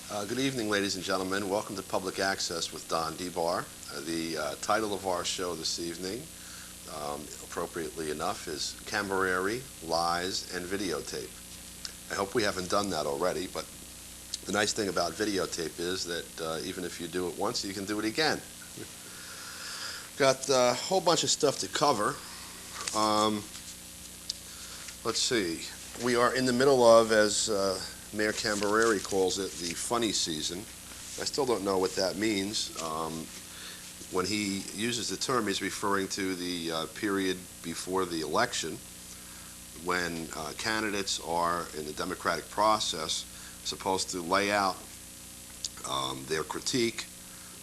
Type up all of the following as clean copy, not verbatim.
Good evening, ladies and gentlemen. Welcome to Public Access with Don DeBar. The title of our show this evening, appropriately enough, is Cambereri, Lies, and Videotape. I hope we haven't done that already, but the nice thing about videotape is that even if you do it once, you can do it again. Got a whole bunch of stuff to cover. Let's see. We are in the middle of, as Mayor Cambereri calls it, the funny season. I still don't know what that means. When he uses the term, he's referring to the period before the election when candidates are, in the democratic process, supposed to lay out their critique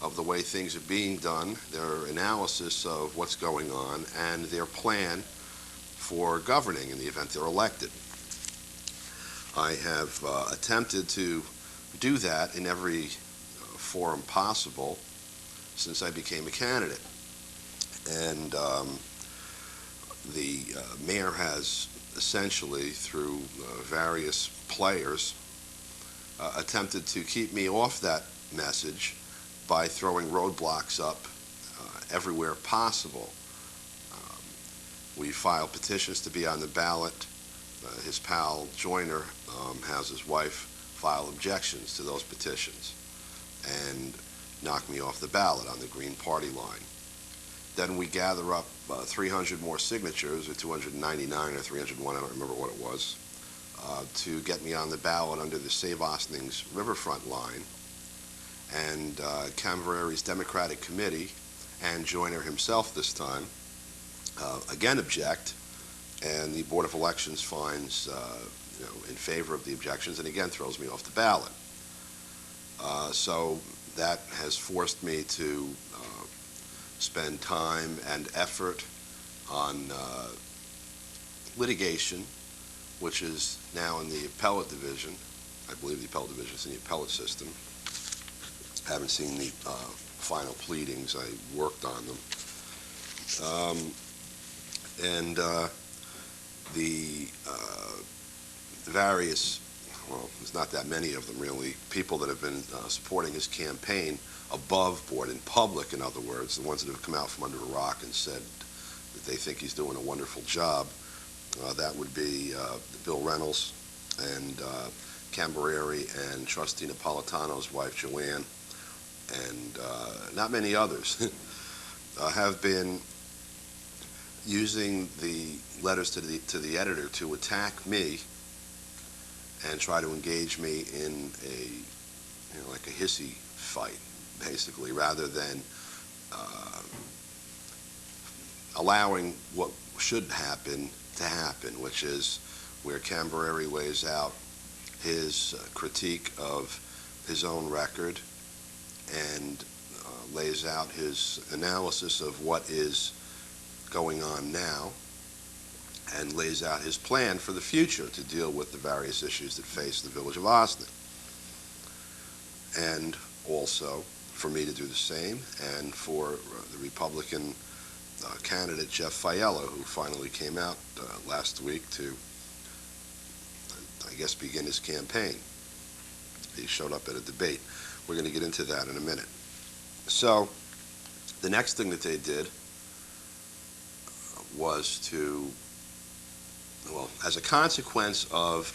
of the way things are being done, their analysis of what's going on, and their plan for governing in the event they're elected. I have attempted to do that in every forum possible since I became a candidate. And the mayor has essentially, through various players, attempted to keep me off that message by throwing roadblocks up everywhere possible. We filed petitions to be on the ballot. His pal Joyner has his wife file objections to those petitions and knock me off the ballot on the Green Party line. Then we gather up 300 more signatures, or 299 or 301, I don't remember what it was, to get me on the ballot under the Save Ostening's Riverfront line. And Cambereri's Democratic Committee, and Joyner himself this time, again object, and the Board of Elections finds in favor of the objections and again throws me off the ballot. So that has forced me to spend time and effort on litigation, which is now in the appellate division. I believe the appellate division is in the appellate system. I haven't seen the final pleadings. I worked on them. The various, well, there's not that many of them really, people that have been supporting his campaign above board, in public, in other words, the ones that have come out from under a rock and said that they think he's doing a wonderful job. That would be Bill Reynolds and Cambereri and Trustee Napolitano's wife, Joanne, and not many others have been using the letters to the editor to attack me and try to engage me in like a hissy fight, basically, rather than allowing what should happen to happen, which is where Cambereri lays out his critique of his own record and lays out his analysis of what is going on now and lays out his plan for the future to deal with the various issues that face the village of Ostening. And also for me to do the same, and for the Republican candidate Jeff Fiella, who finally came out last week to, I guess, begin his campaign. He showed up at a debate. We're going to get into that in a minute. So the next thing that they did was to, well, as a consequence of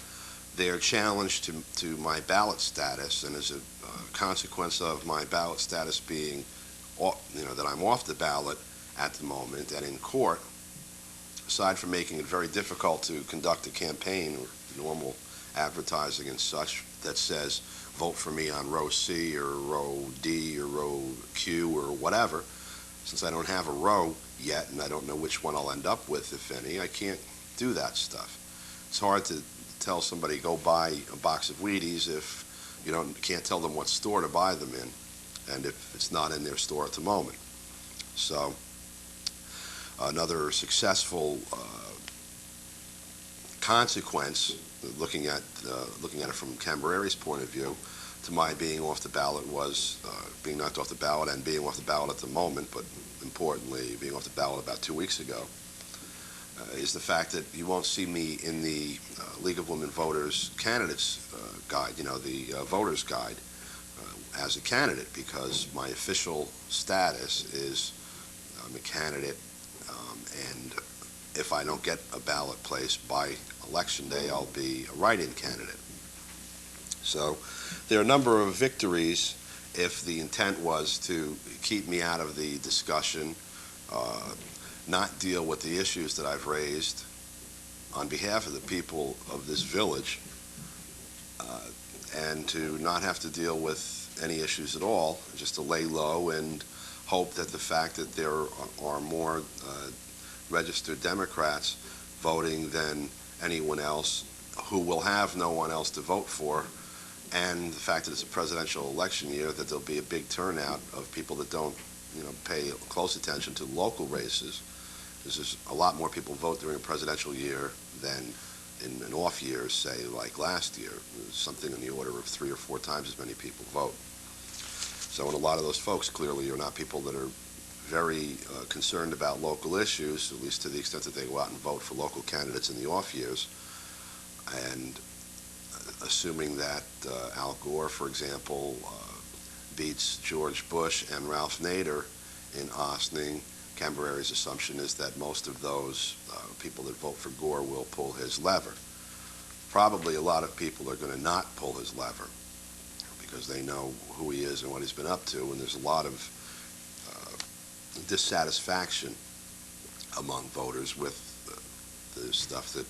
their challenge to my ballot status, and as a consequence of my ballot status being, that I'm off the ballot at the moment and in court, aside from making it very difficult to conduct a campaign or normal advertising and such that says vote for me on row C or row D or row Q or whatever, since I don't have a row yet and I don't know which one I'll end up with, if any, I can't do that stuff. It's hard to tell somebody go buy a box of Wheaties if you can't tell them what store to buy them in, and if it's not in their store at the moment. So another successful consequence, looking at it from Cambereri's point of view, to my being off the ballot was being knocked off the ballot and being off the ballot at the moment, but importantly being off the ballot about 2 weeks ago, is the fact that you won't see me in the League of Women Voters candidates guide, the voters guide, as a candidate, because my official status is I'm a candidate, and if I don't get a ballot placed by Election Day, I'll be a write-in candidate. So there are a number of victories if the intent was to keep me out of the discussion, not deal with the issues that I've raised on behalf of the people of this village, and to not have to deal with any issues at all, just to lay low and hope that the fact that there are more registered Democrats voting than anyone else, who will have no one else to vote for, and the fact that it's a presidential election year, that there'll be a big turnout of people that don't, pay close attention to local races. There's a lot more people vote during a presidential year than in an off year, say like last year. Something in the order of 3 or 4 times as many people vote. So, and a lot of those folks clearly are not people that are very concerned about local issues, at least to the extent that they go out and vote for local candidates in the off years. And assuming that Al Gore, for example, beats George Bush and Ralph Nader in Ossining, Cambereri's assumption is that most of those people that vote for Gore will pull his lever. Probably a lot of people are going to not pull his lever because they know who he is and what he's been up to, and there's a lot of dissatisfaction among voters with the stuff that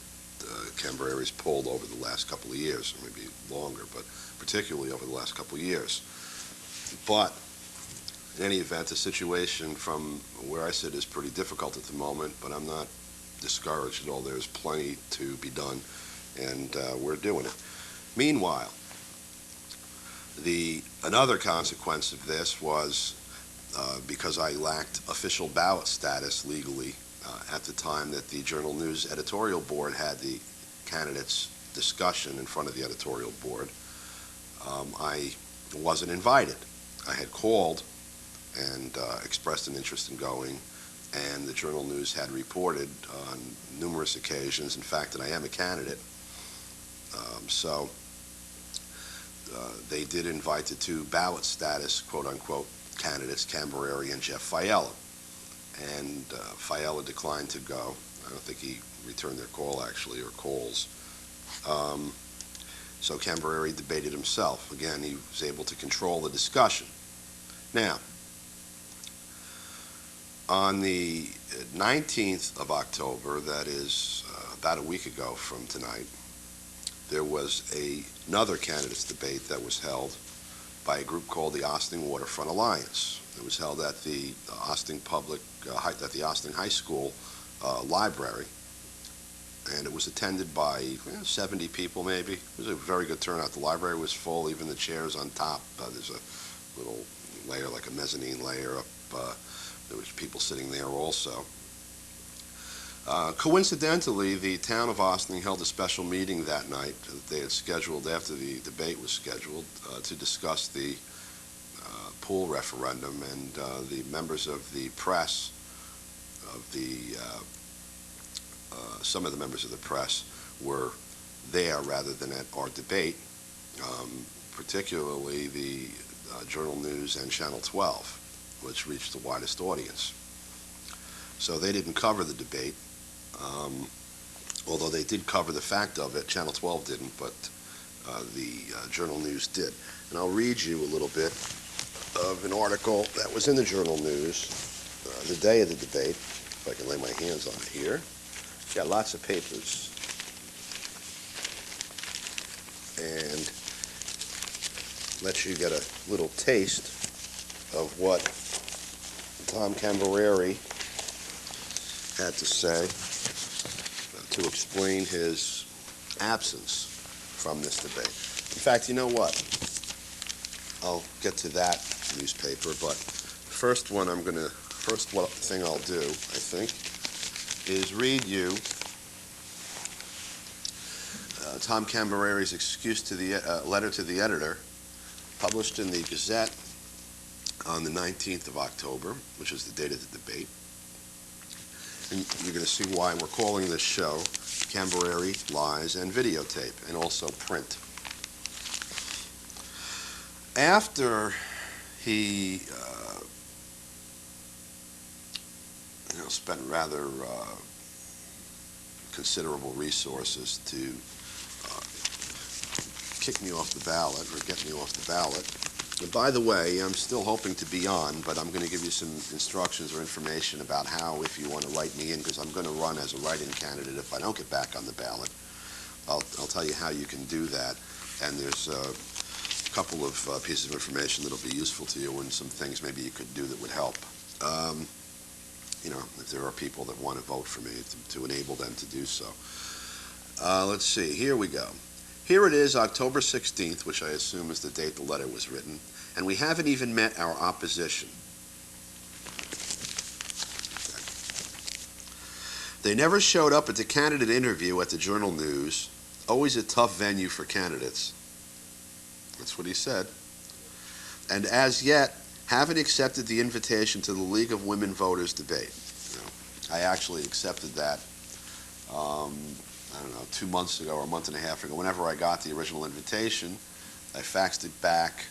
Cambereri's pulled over the last couple of years, or maybe longer, but particularly over the last couple of years. But in any event, the situation from where I sit is pretty difficult at the moment, but I'm not discouraged at all. There's plenty to be done, and we're doing it. Meanwhile, another consequence of this was because I lacked official ballot status legally at the time that the Journal News editorial board had the candidates' discussion in front of the editorial board. I wasn't invited. I had called and expressed an interest in going, and the Journal News had reported on numerous occasions, in fact, that I am a candidate. So they did invite the 2 ballot status, quote-unquote, candidates, Cambereri and Jeff Fiala. And Fiala declined to go. I don't think he returned their call, actually, or calls. So Cambereri debated himself. Again, he was able to control the discussion. Now, on the 19th of October, that is about a week ago from tonight, there was another candidates debate that was held by a group called the Ossining Waterfront Alliance. It was held at the Ossining at the Ossining High School library, and it was attended by 70 people maybe. It was a very good turnout. The library was full, even the chairs on top. There's a little layer, like a mezzanine layer up. There was people sitting there also. Coincidentally, the town of Ossining held a special meeting that night that they had scheduled after the debate was scheduled to discuss the pool referendum, and the members of the press, some of the members of the press were there rather than at our debate, particularly the Journal News and Channel 12, which reached the widest audience. So they didn't cover the debate, although they did cover the fact of it. Channel 12 didn't, but the Journal News did. And I'll read you a little bit of an article that was in the Journal News the day of the debate, if I can lay my hands on it here. Got lots of papers. And let you get a little taste of what Tom Cambereri had to say to explain his absence from this debate. In fact, you know what? I'll get to that newspaper, but first thing I'll do, I think, is read you Tom Cambereri's excuse to the letter to the editor, published in the Gazette on the 19th of October, which is the date of the debate. And you're going to see why we're calling this show Cambereri, Lies, and Videotape, and also Print. After he spent rather considerable resources to kick me off the ballot or get me off the ballot. And by the way, I'm still hoping to be on, but I'm going to give you some instructions or information about how, if you want to write me in, because I'm going to run as a write-in candidate if I don't get back on the ballot. I'll tell you how you can do that, and there's a couple of pieces of information that'll be useful to you and some things maybe you could do that would help. If there are people that want to vote for me, to enable them to do so. Let's see, here we go. Here it is, October 16th, which I assume is the date the letter was written, and we haven't even met our opposition. Okay. They never showed up at the candidate interview at the Journal News, always a tough venue for candidates. That's what he said. And as yet, haven't accepted the invitation to the League of Women Voters debate. I actually accepted that, I don't know, 2 months ago or a month and a half ago. Whenever I got the original invitation, I faxed it back,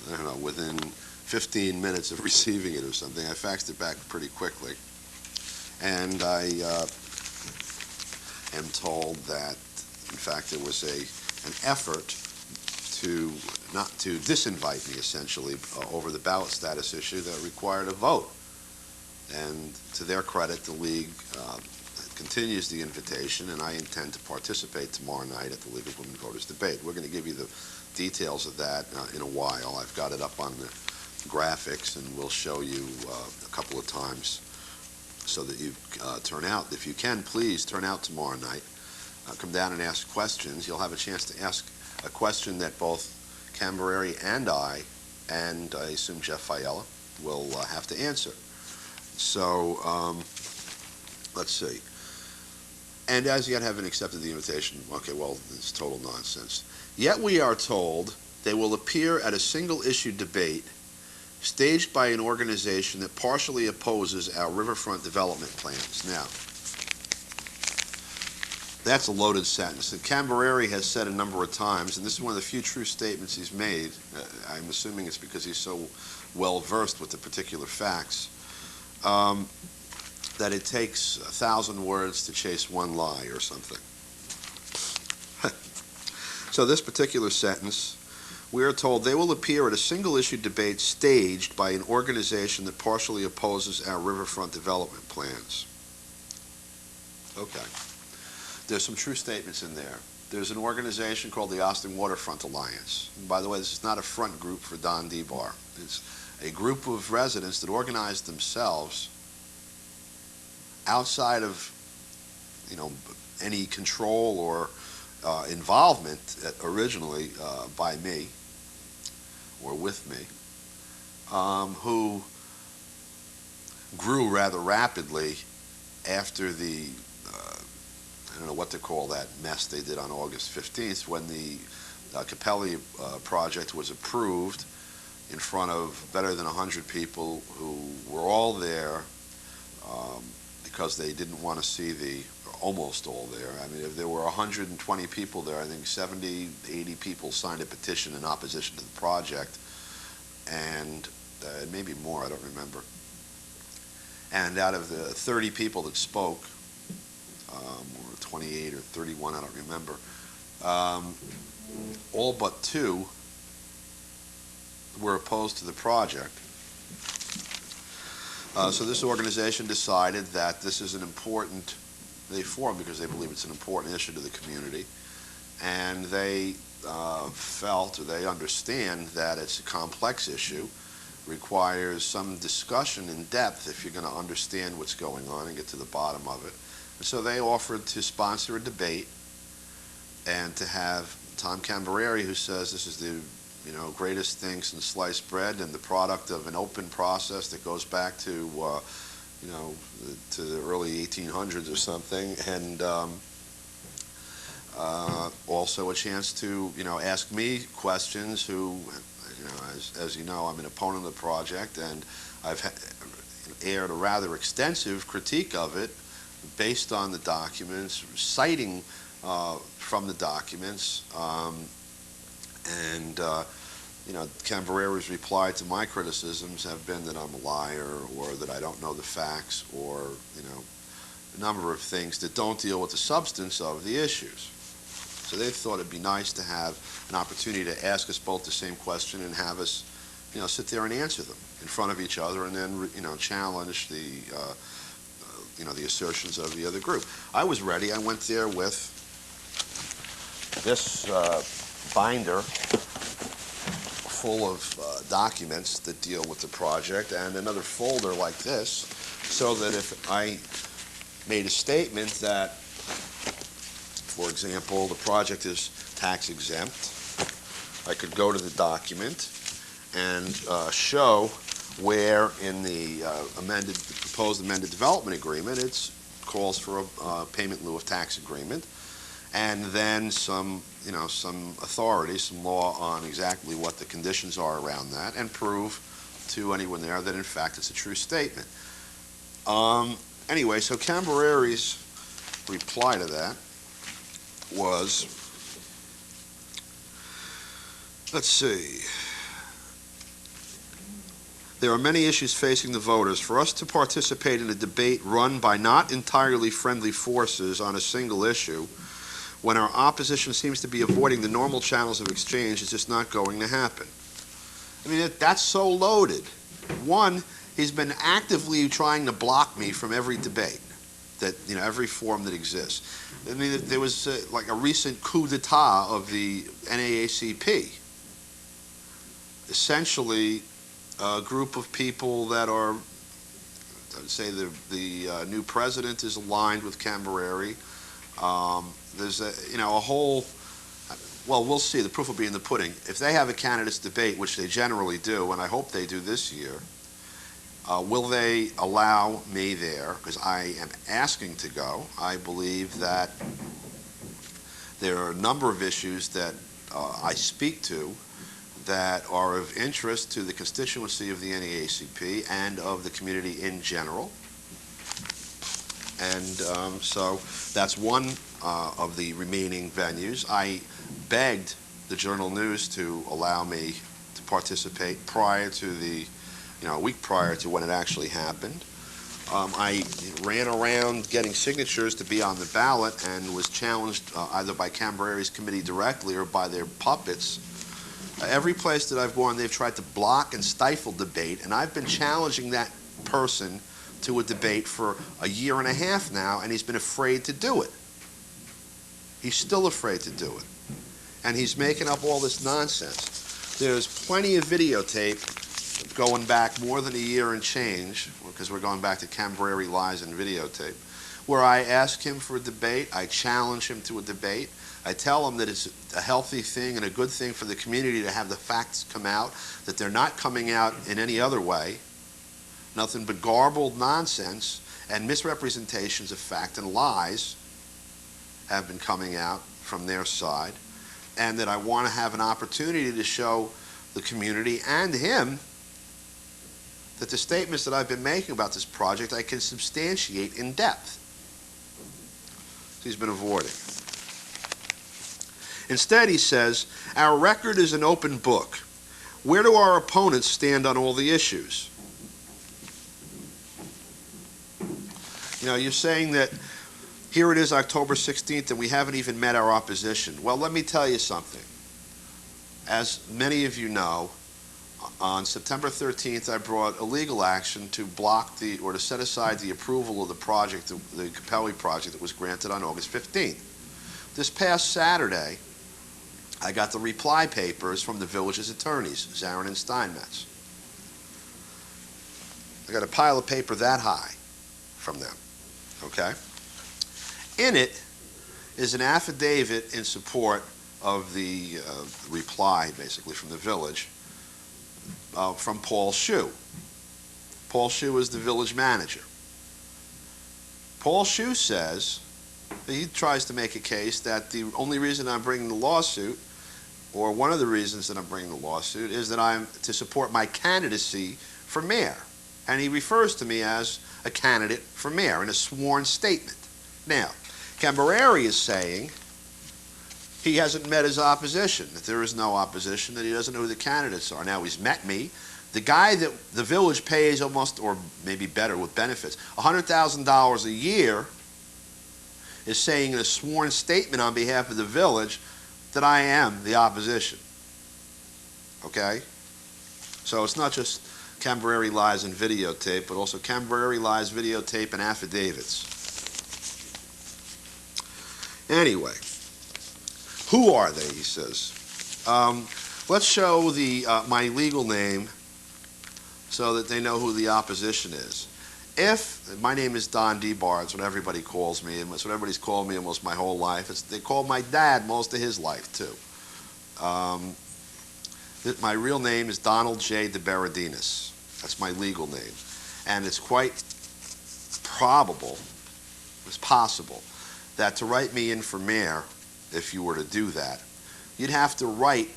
I don't know, within 15 minutes of receiving it or something. I faxed it back pretty quickly. And I am told that, in fact, there was an effort to not to disinvite me, essentially, over the ballot status issue that required a vote. And to their credit, the League continues the invitation, and I intend to participate tomorrow night at the League of Women Voters debate. We're going to give you the details of that in a while. I've got it up on the graphics, and we'll show you a couple of times so that you turn out. If you can, please turn out tomorrow night. Come down and ask questions. You'll have a chance to ask a question that both Cambereri and I assume Jeff Fiala, will have to answer. So, let's see. And as yet haven't accepted the invitation. Okay, well, it's total nonsense. Yet we are told they will appear at a single-issue debate staged by an organization that partially opposes our riverfront development plans. Now, that's a loaded sentence. And Cambereri has said a number of times, and this is one of the few true statements he's made. I'm assuming it's because he's so well-versed with the particular facts. That it takes 1,000 words to chase one lie or something. So this particular sentence, we are told they will appear at a single-issue debate staged by an organization that partially opposes our riverfront development plans. Okay. There's some true statements in there. There's an organization called the Austin Waterfront Alliance. And by the way, this is not a front group for Don DeBar. It's a group of residents that organized themselves outside of, any control or involvement originally by me or with me, who grew rather rapidly after the, I don't know what to call that mess they did on August 15th when the Capelli project was approved in front of better than 100 people who were all there because they didn't want to see almost all there. I mean, if there were 120 people there, I think 70, 80 people signed a petition in opposition to the project, and maybe more, I don't remember. And out of the 30 people that spoke, or 28 or 31, I don't remember, all but 2 were opposed to the project. So this organization decided that this is an important, they formed because they believe it's an important issue to the community, and they felt, or they understand, that it's a complex issue, requires some discussion in depth if you're going to understand what's going on and get to the bottom of it. And so they offered to sponsor a debate and to have Tom Cambereri, who says this is the greatest thing since sliced bread and the product of an open process that goes back to, to the early 1800s or something, and also a chance to, ask me questions who, as you know, I'm an opponent of the project, and I've aired a rather extensive critique of it based on the documents, citing from the documents, and Cambereri's reply to my criticisms have been that I'm a liar, or that I don't know the facts, or, a number of things that don't deal with the substance of the issues. So they thought it'd be nice to have an opportunity to ask us both the same question and have us, sit there and answer them in front of each other, and then, challenge the assertions of the other group. I was ready. I went there with this binder full of documents that deal with the project, and another folder like this, so that if I made a statement that, for example, the project is tax exempt, I could go to the document and show where in the proposed amended development agreement it calls for a payment in lieu of tax agreement, and then some authority, some law on exactly what the conditions are around that, and prove to anyone there that in fact it's a true statement. Anyway, so Cambereri's reply to that was, let's see, there are many issues facing the voters. For us to participate in a debate run by not entirely friendly forces on a single issue, when our opposition seems to be avoiding the normal channels of exchange, is just not going to happen. I mean, that's so loaded. One, he's been actively trying to block me from every debate, every forum that exists. I mean, there was like a recent coup d'etat of the NAACP. Essentially, a group of people that are, I'd say the new president is aligned with Cambereri. There's a whole, well, we'll see. The proof will be in the pudding. If they have a candidates debate, which they generally do, and I hope they do this year, will they allow me there? Because I am asking to go. I believe that there are a number of issues that I speak to that are of interest to the constituency of the NAACP and of the community in general. And so that's one of the remaining venues. I begged the Journal News to allow me to participate prior to a week prior to when it actually happened. I ran around getting signatures to be on the ballot and was challenged either by Cambereri's committee directly or by their puppets. Every place that I've gone, they've tried to block and stifle debate, and I've been challenging that person to a debate for a year and a half now, and he's been afraid to do it. He's still afraid to do it. And he's making up all this nonsense. There's plenty of videotape going back more than a year and change, because we're going back to Cambereri Lies and Videotape, where I ask him for a debate, I challenge him to a debate, I tell him that it's a healthy thing and a good thing for the community to have the facts come out, that they're not coming out in any other way, nothing but garbled nonsense and misrepresentations of fact and lies have been coming out from their side, and that I want to have an opportunity to show the community and him that the statements that I've been making about this project I can substantiate in depth. He's been avoiding. Instead, he says, our record is an open book. Where do our opponents stand on all the issues? You're saying that here it is October 16th and we haven't even met our opposition. Well, let me tell you something. As many of you know, on September 13th, I brought a legal action to block or to set aside the approval of the project, the Capelli project that was granted on August 15th. This past Saturday, I got the reply papers from the village's attorneys, Zarin and Steinmetz. I got a pile of paper that high from them, okay? In it is an affidavit in support of the reply, basically, from the village, from Paul Shue. Paul Shue is the village manager. Paul Shue says, he tries to make a case that the only reason I'm bringing the lawsuit, or one of the reasons that I'm bringing the lawsuit, is that I'm to support my candidacy for mayor. And he refers to me as a candidate for mayor in a sworn statement. Now, Cambereri is saying he hasn't met his opposition, that there is no opposition, that he doesn't know who the candidates are. Now he's met me. The guy that the village pays almost, or maybe better with benefits, $100,000 a year is saying in a sworn statement on behalf of the village that I am the opposition. Okay? So it's not just Cambereri lies and videotape, but also Cambereri lies, videotape, and affidavits. Anyway, who are they, he says. Let's show my legal name so that they know who the opposition is. My name is Don DeBar, it's what everybody calls me, and it's what everybody's called me almost my whole life. They called my dad most of his life, too. My real name is Donald J. DeBar. That's my legal name. And it's quite probable, it's possible, that to write me in for mayor, if you were to do that, you'd have to write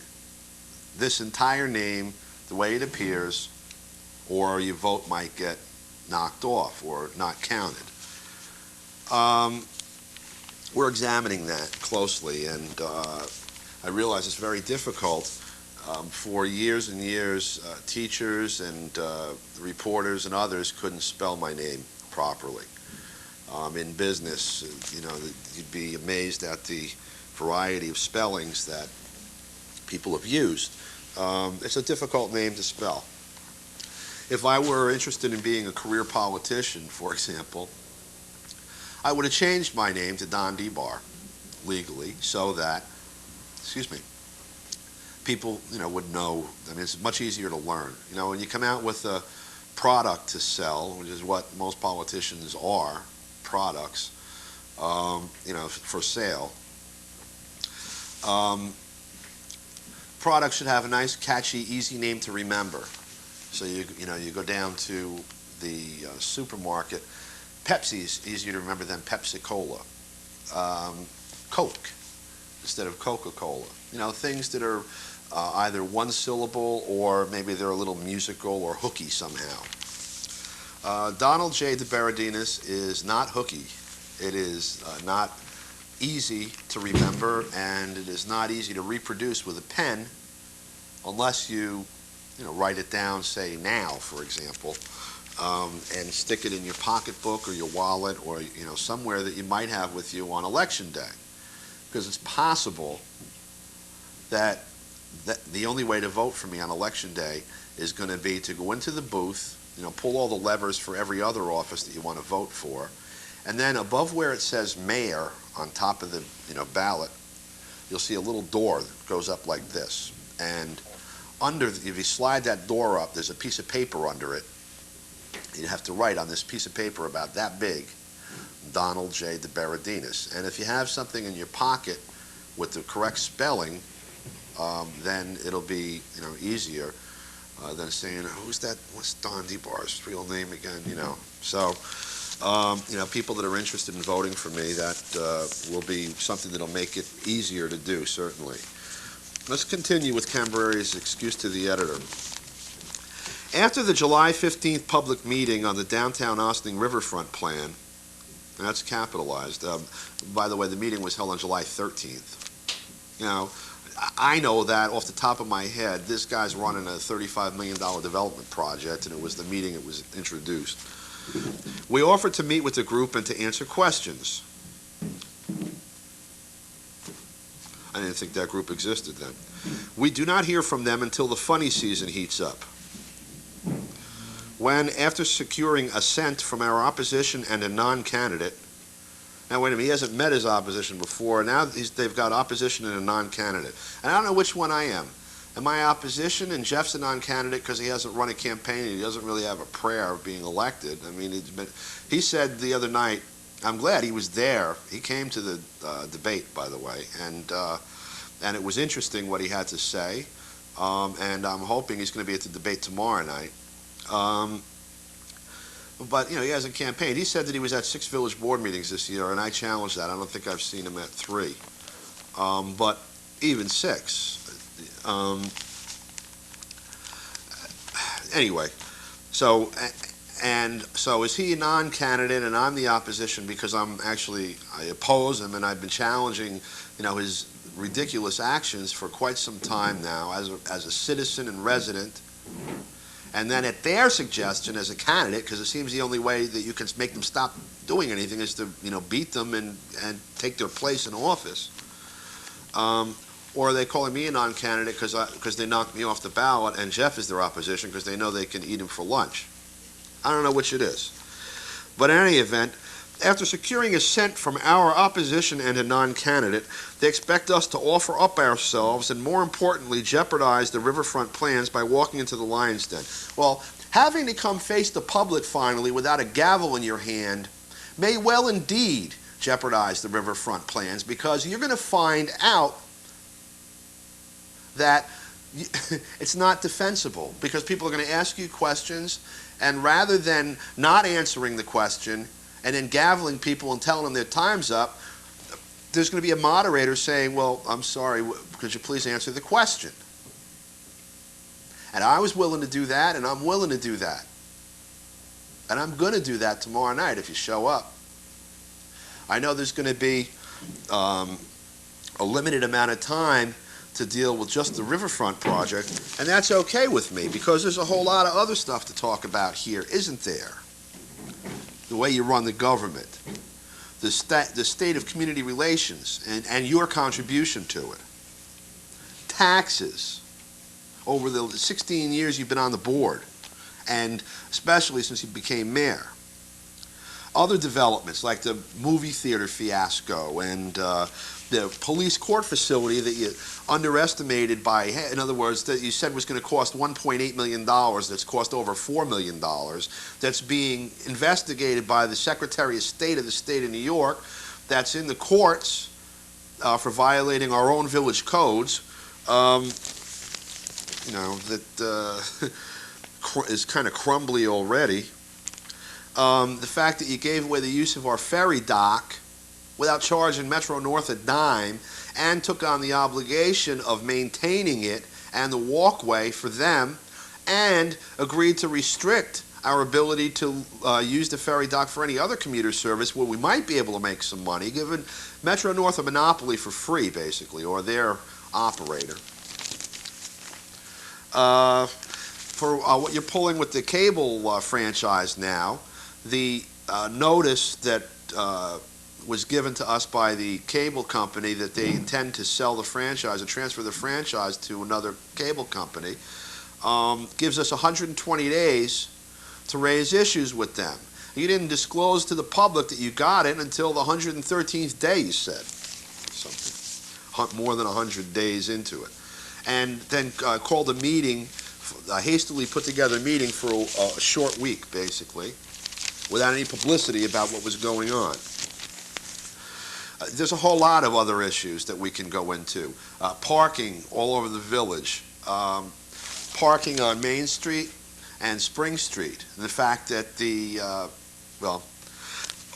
this entire name the way it appears, or your vote might get knocked off or not counted. We're examining that closely, and I realize it's very difficult. For years and years, teachers and reporters and others couldn't spell my name properly. In business, you'd be amazed at the variety of spellings that people have used. It's a difficult name to spell. If I were interested in being a career politician, for example, I would have changed my name to Don DeBar legally so that, people, would know. I mean, it's much easier to learn. When you come out with a product to sell, which is what most politicians are, products, for sale. Products should have a nice, catchy, easy name to remember. So you go down to the supermarket. Pepsi's easier to remember than Pepsi-Cola. Coke instead of Coca-Cola. Things that are either one syllable or maybe they're a little musical or hooky somehow. Donald J. DeBar is not hooky. It is not easy to remember, and it is not easy to reproduce with a pen unless you write it down, say now, for example, and stick it in your pocketbook or your wallet or somewhere that you might have with you on election day, because it's possible that the only way to vote for me on election day is going to be to go into the booth, pull all the levers for every other office that you want to vote for, and then above where it says mayor on top of the ballot, you'll see a little door that goes up like this, and if you slide that door up, there's a piece of paper under it. You have to write on this piece of paper about that big, Donald J. DeBar. And if you have something in your pocket with the correct spelling, then it'll be easier than saying, who's that? What's Don DeBar's real name again? So people that are interested in voting for me, that will be something that'll make it easier to do, certainly. Let's continue with Cambereri's excuse to the editor. After the July 15th public meeting on the downtown Ossining Riverfront plan, and that's capitalized. By the way, the meeting was held on July 13th. I know that off the top of my head. This guy's running a $35 million development project, and it was the meeting it was introduced. We offered to meet with the group and to answer questions. I didn't think that group existed then. We do not hear from them until the funny season heats up, when, after securing assent from our opposition and a non-candidate, now wait a minute, he hasn't met his opposition before, now they've got opposition and a non-candidate. And I don't know which one I am. Am I opposition and Jeff's a non-candidate because he hasn't run a campaign and he doesn't really have a prayer of being elected? I mean, he said the other night, I'm glad he was there. He came to the debate, by the way, and it was interesting what he had to say, and I'm hoping he's going to be at the debate tomorrow night. But, he hasn't campaigned. He said that he was at 6 village board meetings this year, and I challenged that. I don't think I've seen him at 3. But even 6. Anyway, so is he a non-candidate and I'm the opposition because I oppose him, and I've been challenging, his ridiculous actions for quite some time now as a citizen and resident. And then at their suggestion as a candidate, because it seems the only way that you can make them stop doing anything is to, beat them and take their place in office. Or are they calling me a non-candidate because they knocked me off the ballot and Jeff is their opposition because they know they can eat him for lunch? I don't know which it is. But in any event, after securing assent from our opposition and a non-candidate, they expect us to offer up ourselves and, more importantly, jeopardize the riverfront plans by walking into the lion's den. Well, having to come face the public finally without a gavel in your hand may well indeed jeopardize the riverfront plans, because you're going to find out that it's not defensible, because people are going to ask you questions, and rather than not answering the question and then gaveling people and telling them their time's up, there's going to be a moderator saying, well, I'm sorry, could you please answer the question? And I was willing to do that, and I'm willing to do that. And I'm going to do that tomorrow night if you show up. I know there's going to be a limited amount of time to deal with just the riverfront project, and that's okay with me, because there's a whole lot of other stuff to talk about here, isn't there? The way you run the government, the state of community relations, and your contribution to it. Taxes, over the 16 years you've been on the board, and especially since you became mayor. Other developments, like the movie theater fiasco and the police court facility that you underestimated by, in other words, that you said was going to cost $1.8 million, that's cost over $4 million, that's being investigated by the Secretary of State of the state of New York, that's in the courts for violating our own village codes, that is kind of crumbly already. The fact that you gave away the use of our ferry dock without charging Metro-North a dime, and took on the obligation of maintaining it and the walkway for them, and agreed to restrict our ability to use the ferry dock for any other commuter service where we might be able to make some money, giving Metro-North a monopoly for free, basically, or their operator. For what you're pulling with the cable franchise now, the notice that was given to us by the cable company that they intend to sell the franchise and transfer the franchise to another cable company gives us 120 days to raise issues with them. You didn't disclose to the public that you got it until the 113th day, you said. Something more than 100 days into it. And then called a meeting, hastily put together a meeting for a short week, basically, without any publicity about what was going on. There's a whole lot of other issues that we can go into. Parking all over the village. Parking on Main Street and Spring Street. And the fact that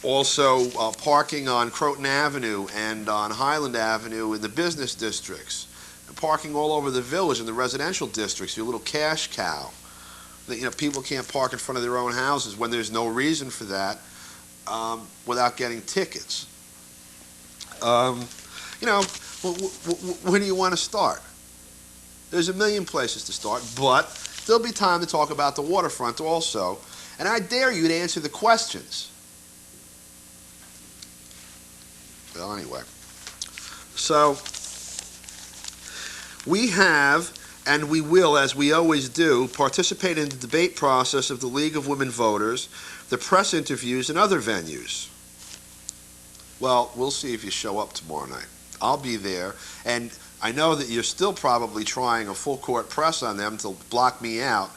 also parking on Croton Avenue and on Highland Avenue in the business districts. And parking all over the village in the residential districts, your little cash cow. That, people can't park in front of their own houses when there's no reason for that without getting tickets. Where do you want to start? There's a million places to start, but there'll be time to talk about the waterfront also, and I dare you to answer the questions. Well, anyway, so we have, and we will, as we always do, participate in the debate process of the League of Women Voters, the press interviews, and other venues. Well, we'll see if you show up tomorrow night. I'll be there, and I know that you're still probably trying a full-court press on them to block me out,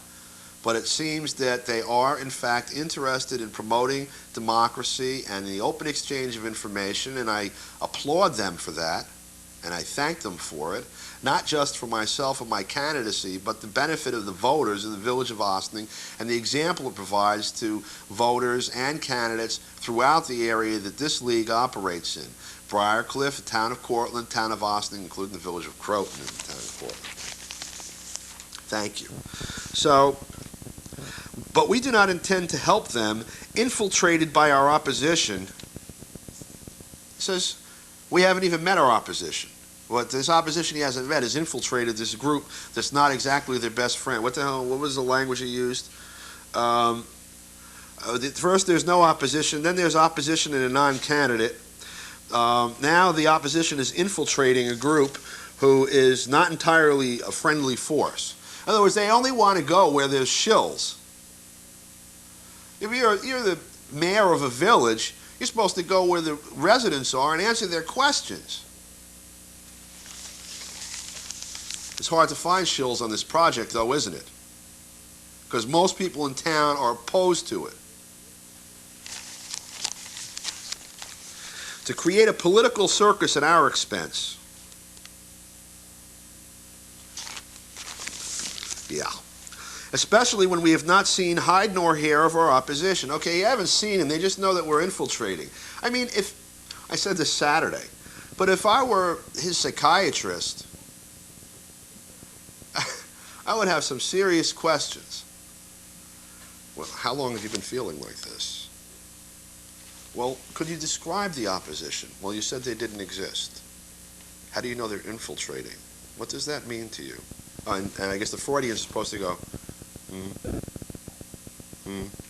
but it seems that they are, in fact, interested in promoting democracy and the open exchange of information, and I applaud them for that, and I thank them for it, not just for myself and my candidacy, but the benefit of the voters in the village of Ossining and the example it provides to voters and candidates throughout the area that this league operates in. Briarcliff, the town of Cortland, town of Ossining, including the village of Croton in the town of Cortland. Thank you. So, but we do not intend to help them infiltrated by our opposition. It says we haven't even met our opposition. What this opposition he hasn't met has infiltrated this group that's not exactly their best friend. What the hell? What was the language he used? First, there's no opposition. Then there's opposition and a non-candidate. Now the opposition is infiltrating a group who is not entirely a friendly force. In other words, they only want to go where there's shills. If you're the mayor of a village, you're supposed to go where the residents are and answer their questions. It's hard to find shills on this project, though, isn't it? Because most people in town are opposed to it. To create a political circus at our expense. Yeah. Especially when we have not seen hide nor hair of our opposition. Okay, you haven't seen them, they just know that we're infiltrating. I mean, if, I said this Saturday, but if I were his psychiatrist, I would have some serious questions. Well, how long have you been feeling like this? Well, could you describe the opposition? Well, you said they didn't exist. How do you know they're infiltrating? What does that mean to you? And I guess the Freudian is supposed to go,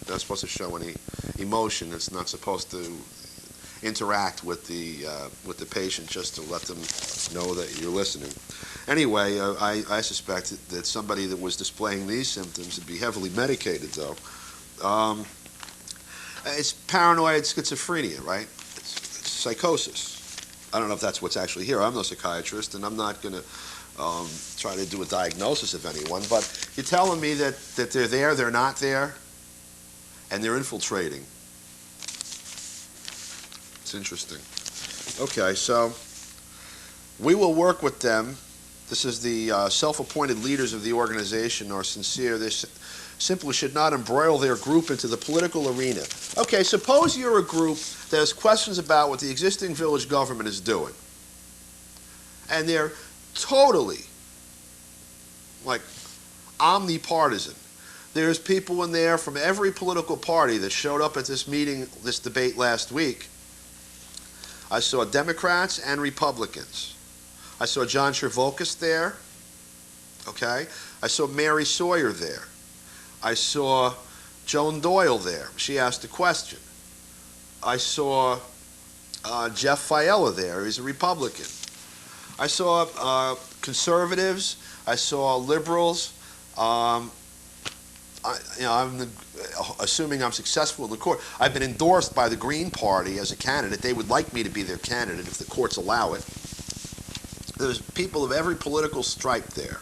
not supposed to show any emotion. It's not supposed to interact with the patient just to let them know that you're listening. Anyway, I suspect that somebody that was displaying these symptoms would be heavily medicated, though. It's paranoid schizophrenia, right? It's psychosis. I don't know if that's what's actually here. I'm no psychiatrist, and I'm not going to try to do a diagnosis of anyone, but you're telling me that they're there, they're not there, and they're infiltrating. It's interesting. Okay, so we will work with them. This is the self-appointed leaders of the organization are sincere. They simply should not embroil their group into the political arena. Okay, suppose you're a group that has questions about what the existing village government is doing. And they're totally, like, omnipartisan. There's people in there from every political party that showed up at this meeting, this debate last week. I saw Democrats and Republicans. I saw John Chervokas there, okay? I saw Mary Sawyer there. I saw Joan Doyle there. She asked a question. I saw Jeff Fiala there. He's a Republican. I saw conservatives. I saw liberals. I'm assuming I'm successful in the court. I've been endorsed by the Green Party as a candidate. They would like me to be their candidate if the courts allow it. There's people of every political stripe there.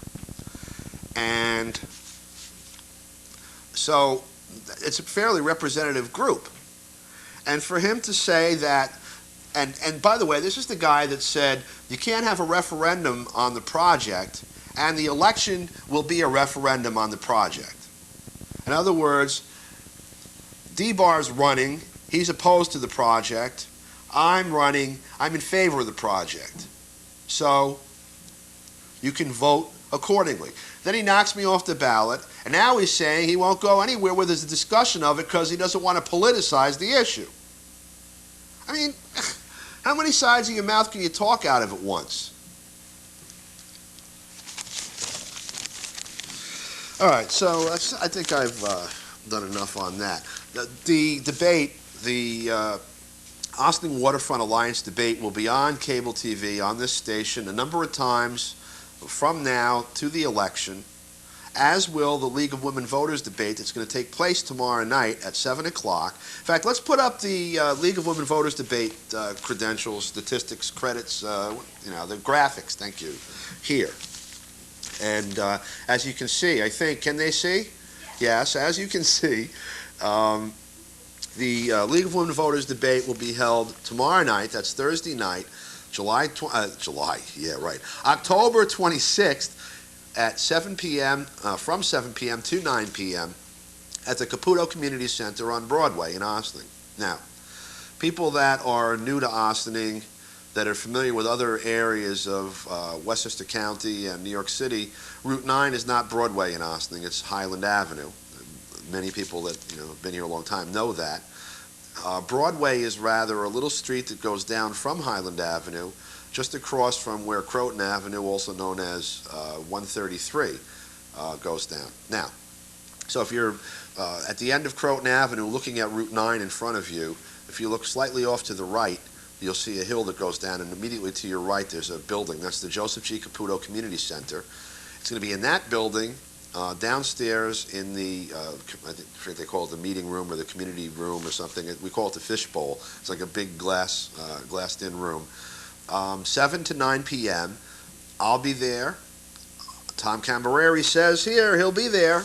And so it's a fairly representative group. And for him to say that, and by the way, this is the guy that said you can't have a referendum on the project and the election will be a referendum on the project. In other words, DEBAR's running, he's opposed to the project, I'm running, I'm in favor of the project. So you can vote accordingly. Then he knocks me off the ballot, and now he's saying he won't go anywhere where there's a discussion of it because he doesn't want to politicize the issue. I mean, how many sides of your mouth can you talk out of at once? All right, so I think I've done enough on that. The debate, the Austin Waterfront Alliance debate will be on cable TV on this station a number of times from now to the election, as will the League of Women Voters debate that's going to take place tomorrow night at 7 o'clock. In fact, let's put up the League of Women Voters debate credentials, statistics, credits, the graphics, thank you, here. And as you can see, I think, can they see? Yes, as you can see, the League of Women Voters debate will be held tomorrow night, that's Thursday night, October 26th at 7 p.m., from 7 p.m. to 9 p.m. at the Caputo Community Center on Broadway in Ossining. Now, people that are new to Ossining, that are familiar with other areas of Westchester County and New York City, Route 9 is not Broadway in Ossining, it's Highland Avenue. Many people that have been here a long time know that. Broadway is rather a little street that goes down from Highland Avenue just across from where Croton Avenue, also known as 133, goes down. Now, so if you're at the end of Croton Avenue looking at Route 9 in front of you, if you look slightly off to the right, you'll see a hill that goes down, and immediately to your right there's a building. That's the Joseph G. Caputo Community Center. It's going to be in that building, downstairs in the, I think they call it the meeting room or the community room or something. We call it the fishbowl. It's like a big glassed-in room. 7 to 9 p.m. I'll be there. Tom Cambereri says here he'll be there,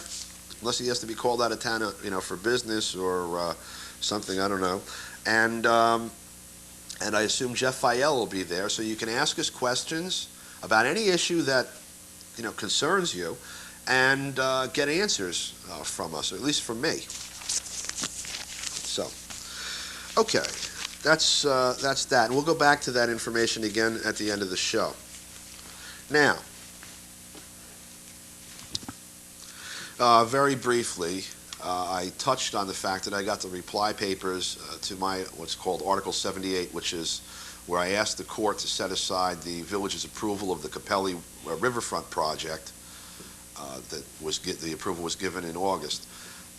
unless he has to be called out of town, for business or something, I don't know. And I assume Jeff Fayel will be there, so you can ask us questions about any issue that concerns you, and get answers from us, or at least from me. So, okay, that's that. And we'll go back to that information again at the end of the show. Now, very briefly, I touched on the fact that I got the reply papers to my what's called Article 78, which is where I asked the court to set aside the village's approval of the Capelli Riverfront project. The approval was given in August.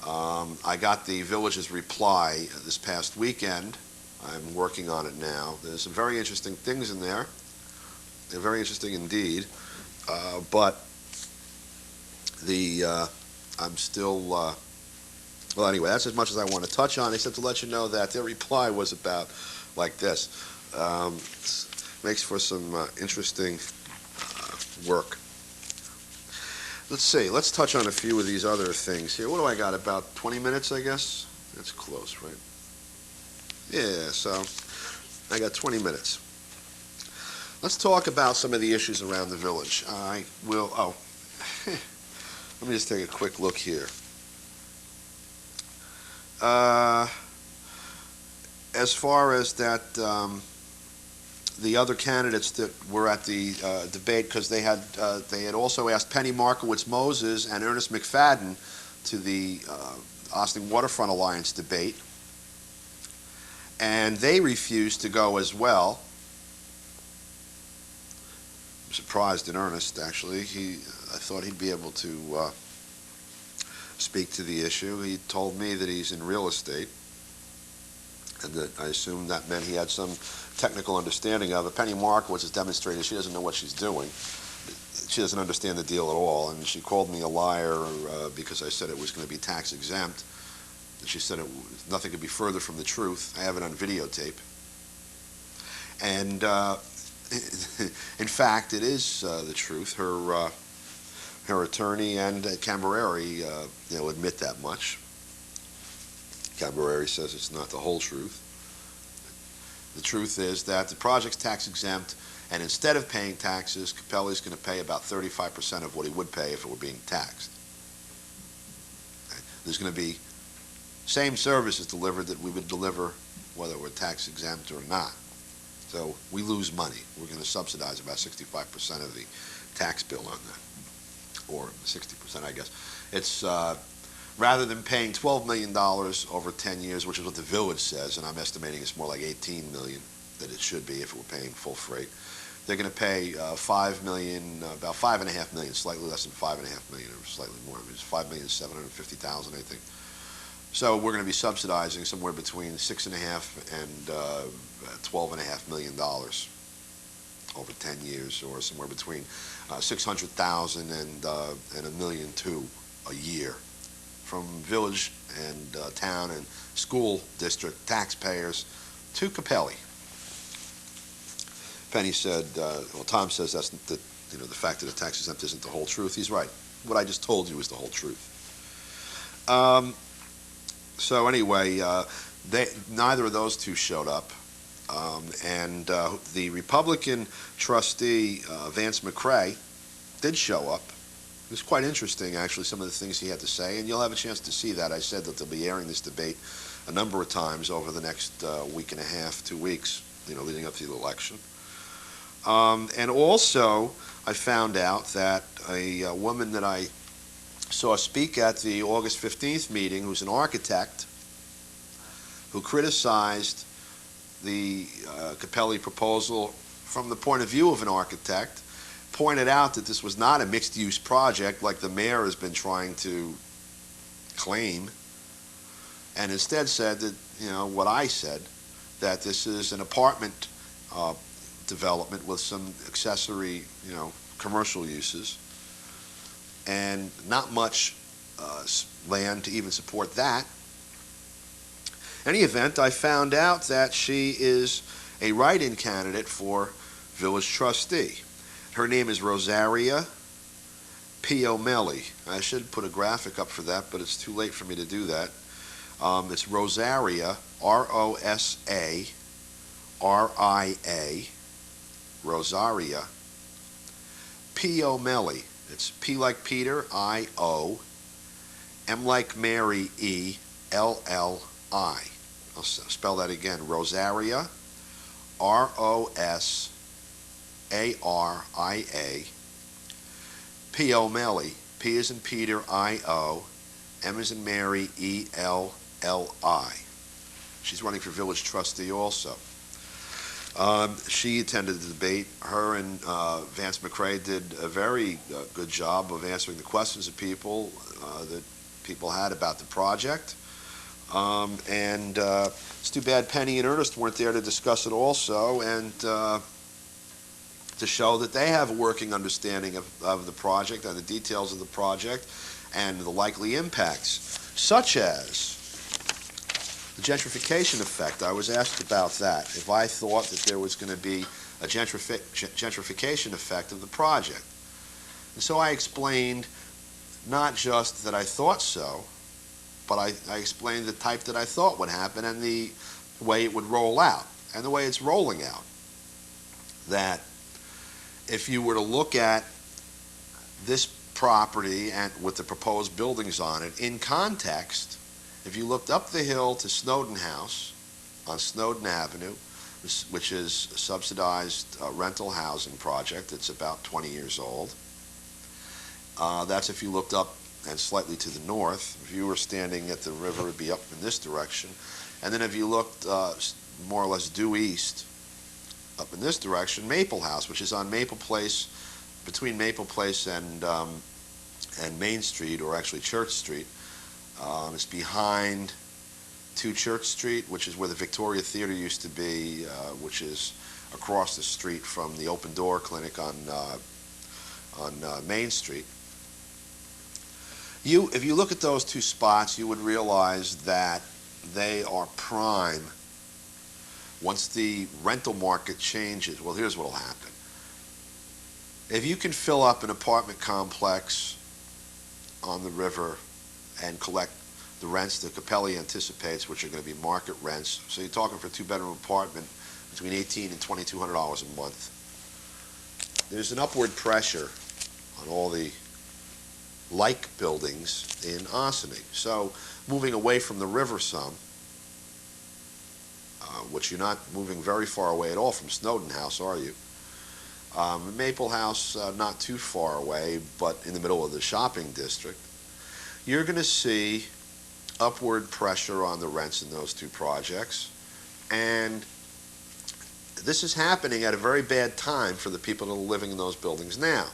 I got the village's reply this past weekend. I'm working on it now. There's some very interesting things in there. They're very interesting indeed. But I'm still, well, anyway, that's as much as I want to touch on, except to let you know that their reply was about like this. Makes for some interesting work. Let's see, let's touch on a few of these other things here. What do I got, about 20 minutes, I guess? That's close, right? Yeah, so I got 20 minutes. Let's talk about some of the issues around the village. I will, let me just take a quick look here. As far as that, the other candidates that were at the debate, because they had also asked Penny Markowitz Moses and Ernest McFadden to the Austin Waterfront Alliance debate, and they refused to go as well. I'm surprised at Ernest, actually. I thought he'd be able to speak to the issue. He told me that he's in real estate, and that I assumed that meant he had some technical understanding of it. Penny Markowitz has demonstrated she doesn't know what she's doing. She doesn't understand the deal at all, and she called me a liar because I said it was going to be tax exempt. She said nothing could be further from the truth. I have it on videotape. And in fact, it is the truth. Her attorney and Cambereri admit that much. Cambereri says it's not the whole truth. The truth is that the project's tax exempt, and instead of paying taxes, Capelli's going to pay about 35% of what he would pay if it were being taxed. There's going to be same services delivered that we would deliver whether we're tax exempt or not. So we lose money. We're going to subsidize about 65% of the tax bill on that, or 60%, I guess. It's rather than paying $12 million over 10 years, which is what the village says, and I'm estimating it's more like $18 million that it should be if it were paying full freight. They're going to pay $5 million, about $5.5 million, slightly less than $5.5 million, or slightly more. It's $5,750,000, I think. So we're going to be subsidizing somewhere between $6.5 and $12.5 million over 10 years, or somewhere between $600,000 and $1.2 million a year, from village and town and school district taxpayers to Capelli. Penny said, well, Tom says that's the fact that the tax exempt isn't the whole truth. He's right. What I just told you is the whole truth. So anyway, neither of those two showed up. And the Republican trustee, Vance McCray, did show up. It was quite interesting, actually, some of the things he had to say, and you'll have a chance to see that. I said that they'll be airing this debate a number of times over the next week and a half, 2 weeks, leading up to the election. And also, I found out that a woman that I saw speak at the August 15th meeting, who's an architect, who criticized the Capelli proposal from the point of view of an architect, pointed out that this was not a mixed-use project like the mayor has been trying to claim, and instead said that, what I said, that this is an apartment development with some accessory, commercial uses, and not much land to even support that. In any event, I found out that she is a write-in candidate for village trustee. Her name is Rosaria Piomelli. I should put a graphic up for that, but it's too late for me to do that. It's Rosaria, R-O-S-A-R-I-A, Rosaria Piomelli. It's P like Peter, I-O, M like Mary, E-L-L-I. I'll spell that again. Rosaria, R-O-S-A-R-I-A, Piomelli, P as in Peter, I-O, M as in Mary, E-L-L-I. She's running for village trustee also. She attended the debate. Her and Vance McCrae did a very good job of answering the questions of people that people had about the project. And it's too bad Penny and Ernest weren't there to discuss it also, and to show that they have a working understanding of the project and the details of the project and the likely impacts, such as the gentrification effect. I was asked about that, if I thought that there was going to be a gentrification effect of the project. And so I explained not just that I thought so, but I explained the type that I thought would happen and the way it would roll out, and the way it's rolling out. That if you were to look at this property and with the proposed buildings on it in context, if you looked up the hill to Snowden House on Snowden Avenue, which is a subsidized rental housing project, it's about 20 years old. That's if you looked up and slightly to the north. If you were standing at the river, it would be up in this direction. And then if you looked more or less due east, up in this direction, Maple House, which is on Maple Place, between Maple Place and Main Street, or actually Church Street. It's behind 2 Church Street, which is where the Victoria Theater used to be, which is across the street from the Open Door Clinic on Main Street. If you look at those 2 spots, you would realize that they are prime. Once the rental market changes, well, here's what will happen. If you can fill up an apartment complex on the river and collect the rents that Capelli anticipates, which are going to be market rents, so you're talking for a 2-bedroom apartment between $1,800 and $2,200 a month, there's an upward pressure on all the like buildings in Ossining. So moving away from the river some, which you're not moving very far away at all from Snowden House, are you? Maple House, not too far away, but in the middle of the shopping district. You're going to see upward pressure on the rents in those 2 projects, and this is happening at a very bad time for the people that are living in those buildings now.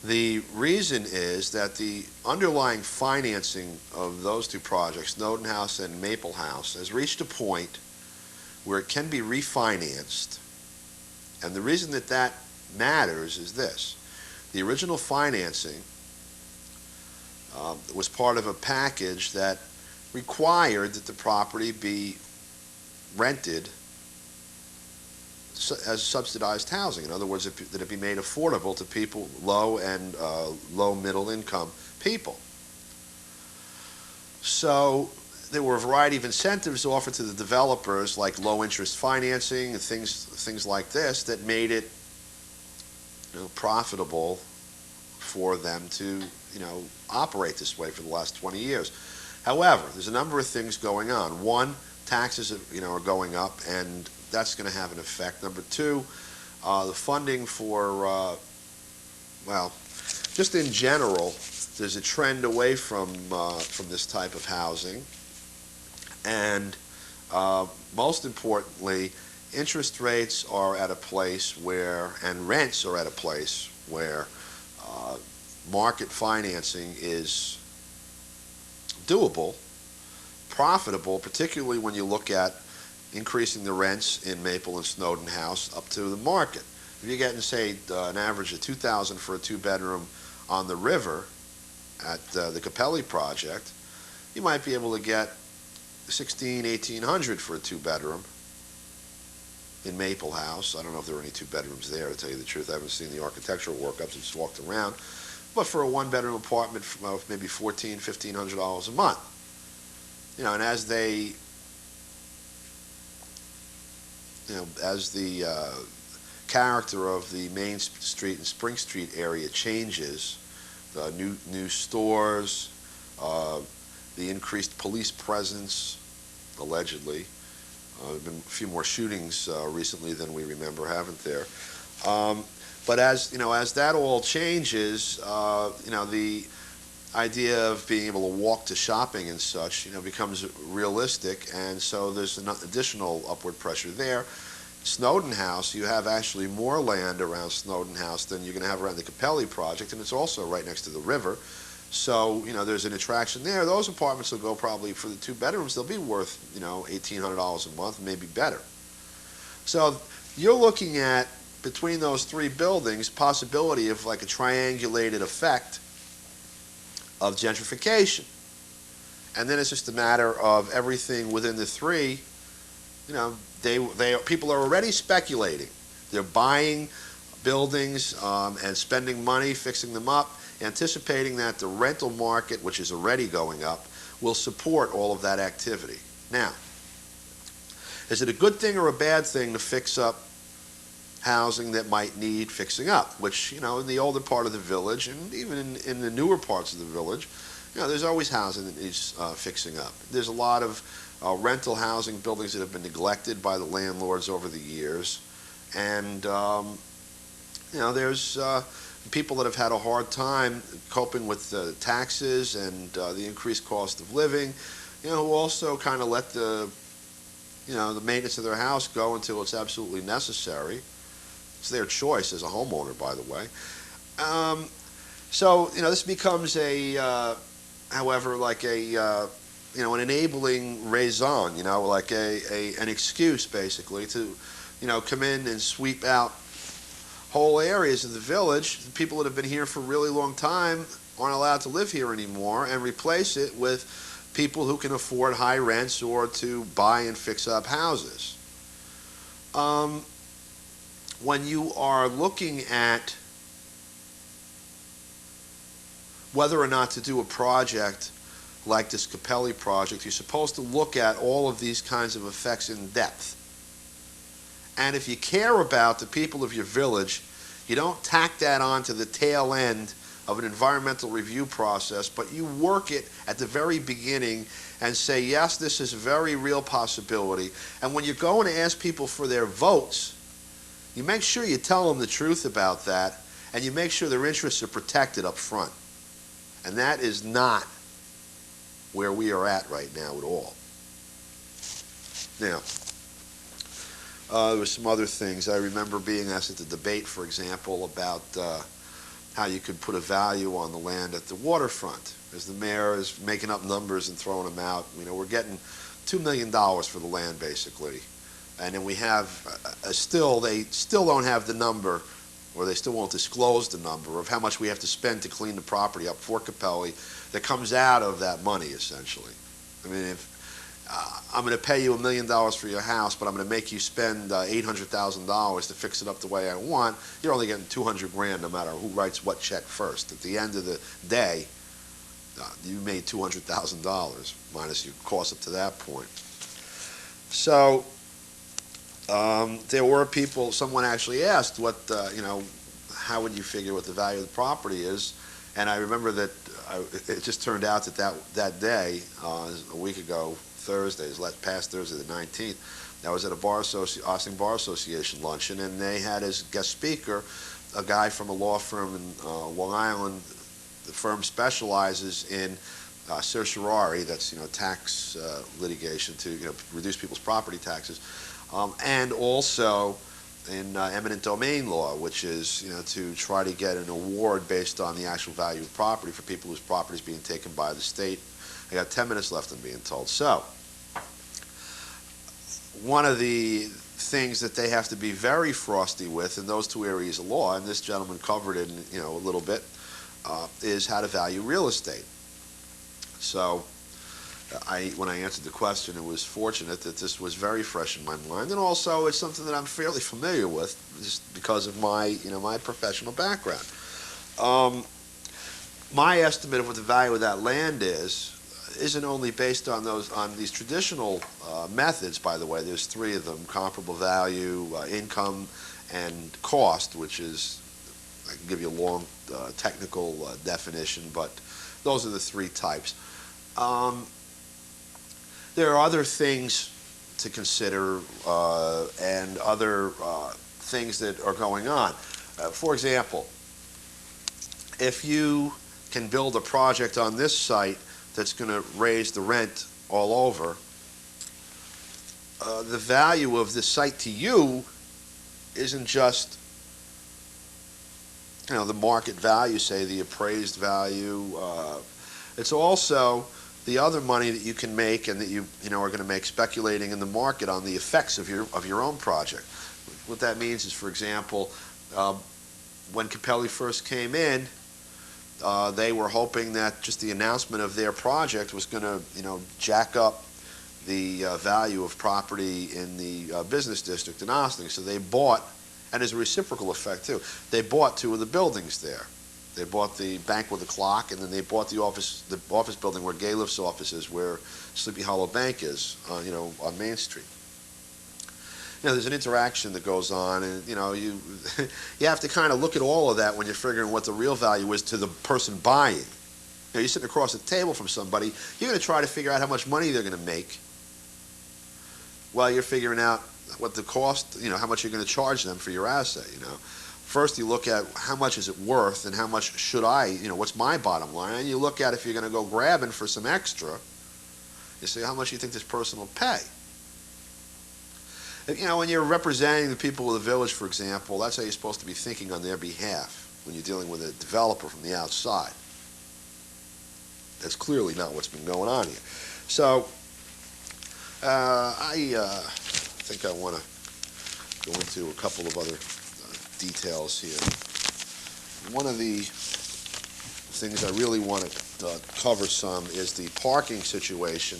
The reason is that the underlying financing of those 2 projects, Snowden House and Maple House, has reached a point where it can be refinanced. And the reason that that matters is this. The original financing was part of a package that required that the property be rented as subsidized housing. In other words, that it be made affordable to people, low and low middle income people. So there were a variety of incentives offered to the developers, like low interest financing and things like this, that made it profitable for them to operate this way for the last 20 years. However, there's a number of things going on. One, taxes are going up, and that's going to have an effect. Number 2, the funding for well, just in general, there's a trend away from this type of housing, and most importantly, interest rates are at a place where, and rents are at a place where market financing is doable, profitable, particularly when you look at increasing the rents in Maple and Snowden House up to the market. If you're getting, say, an average of $2,000 for a two-bedroom on the river at the Capelli project, you might be able to get $1,600, $1,800 for a two-bedroom in Maple House. I don't know if there are any two bedrooms there, to tell you the truth. I haven't seen the architectural work. I've just walked around. But for a one-bedroom apartment, maybe $1,400, $1,500 a month. You know, and as they, you know, as the character of the Main Street and Spring Street area changes, the new stores, the increased police presence, allegedly. There have been a few more shootings recently than we remember, haven't there? But as you know, as that all changes, you know, the idea of being able to walk to shopping and such, you know, becomes realistic, and so there's an additional upward pressure there. Snowden House, you have actually more land around Snowden House than you're going to have around the Capelli project, and it's also right next to the river. So, you know, there's an attraction there. Those apartments will go probably, for the two bedrooms, they'll be worth, you know, $1,800 a month, maybe better. So you're looking at, between those three buildings, possibility of like a triangulated effect of gentrification. And then it's just a matter of everything within the three, you know, people are already speculating. They're buying buildings and spending money, fixing them up, anticipating that the rental market, which is already going up, will support all of that activity. Now, is it a good thing or a bad thing to fix up housing that might need fixing up? Which, you know, in the older part of the village, and even in the newer parts of the village, you know, there's always housing that needs fixing up. There's a lot of rental housing buildings that have been neglected by the landlords over the years, and you know, there's people that have had a hard time coping with the taxes and the increased cost of living, you know, who also kind of let the, you know, the maintenance of their house go until it's absolutely necessary. It's their choice as a homeowner, by the way. So, you know, this becomes a, however, like a, you know, an enabling raison, you know, like an excuse, basically, to, you know, come in and sweep out whole areas of the village. The people that have been here for a really long time aren't allowed to live here anymore, and replace it with people who can afford high rents or to buy and fix up houses. When you are looking at whether or not to do a project like this Capelli project, you're supposed to look at all of these kinds of effects in depth. And if you care about the people of your village, you don't tack that on to the tail end of an environmental review process, but you work it at the very beginning and say, yes, this is a very real possibility. And when you're going to ask people for their votes, you make sure you tell them the truth about that, and you make sure their interests are protected up front. And that is not where we are at right now at all. Now, there were some other things. I remember being asked at the debate, for example, about how you could put a value on the land at the waterfront. As the mayor is making up numbers and throwing them out, you know, we're getting $2 million for the land, basically. And then we have, they still don't have the number, or they still won't disclose the number of how much we have to spend to clean the property up for Capelli that comes out of that money, essentially. I mean, if I'm going to pay you $1 million for your house, but I'm going to make you spend $800,000 to fix it up the way I want, you're only getting $200 grand no matter who writes what check first. At the end of the day, you made $200,000 minus your costs up to that point. So there were people, someone actually asked what, you know, how would you figure what the value of the property is? And I remember that it just turned out that day, a week ago, Thursday, past Thursday the 19th, I was at a Austin Bar Association luncheon, and they had as guest speaker a guy from a law firm in Long Island. The firm specializes in certiorari, that's, you know, tax litigation to, you know, reduce people's property taxes. and also in eminent domain law, which is to try to get an award based on the actual value of property for people whose property is being taken by the state. I got 10 minutes left, I'm being told. So, one of the things that they have to be very frosty with in those two areas of law, and this gentleman covered it a little bit, is how to value real estate. So, when I answered the question, it was fortunate that this was very fresh in my mind, and also it's something that I'm fairly familiar with, just because of my, my professional background. My estimate of what the value of that land isn't only based on these traditional methods. By the way, there's three of them: comparable value, income, and cost, which is, I can give you a long technical definition, but those are the three types. There are other things to consider and other things that are going on. For example, if you can build a project on this site that's going to raise the rent all over, the value of the site to you isn't just the market value, say the appraised value. It's also the other money that you can make and that you are going to make speculating in the market on the effects of your own project. What that means is, for example, when Capelli first came in, they were hoping that just the announcement of their project was going to jack up the value of property in the business district in Ossining. So they bought, and as a reciprocal effect too, they bought two of the buildings there. They bought the bank with the clock, and then they bought the office building where Galif's office is, where Sleepy Hollow Bank is, on Main Street. There's an interaction that goes on, and you have to kind of look at all of that when you're figuring what the real value is to the person buying. You're sitting across the table from somebody, you're going to try to figure out how much money they're going to make while you're figuring out what the cost, how much you're going to charge them for your asset. First you look at how much is it worth and how much should I, what's my bottom line, and you look at if you're going to go grabbing for some extra, you say how much you think this person will pay. When you're representing the people of the village, for example, that's how you're supposed to be thinking on their behalf when you're dealing with a developer from the outside. That's clearly not what's been going on here. So, I think I want to go into a couple of other details here. One of the things I really want to cover some is the parking situation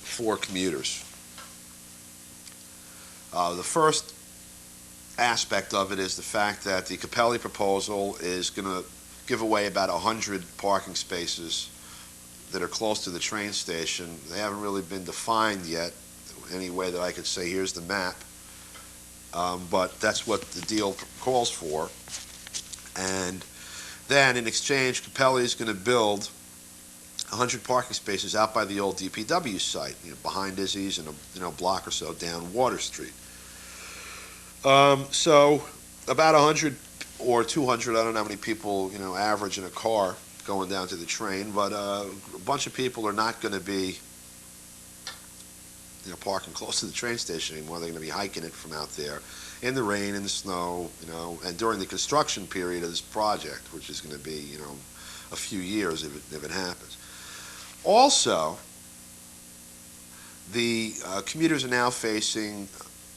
for commuters. The first aspect of it is the fact that the Capelli proposal is going to give away about 100 parking spaces that are close to the train station. They haven't really been defined yet, any way that I could say, here's the map. But that's what the deal calls for. And then, in exchange, Capelli is going to build 100 parking spaces out by the old DPW site, behind Izzy's and a block or so down Water Street. So about 100 or 200, I don't know how many people average in a car going down to the train, but a bunch of people are not going to be parking close to the train station anymore. They're going to be hiking it from out there in the rain, in the snow, and during the construction period of this project, which is going to be a few years if it happens. Also, the commuters are now facing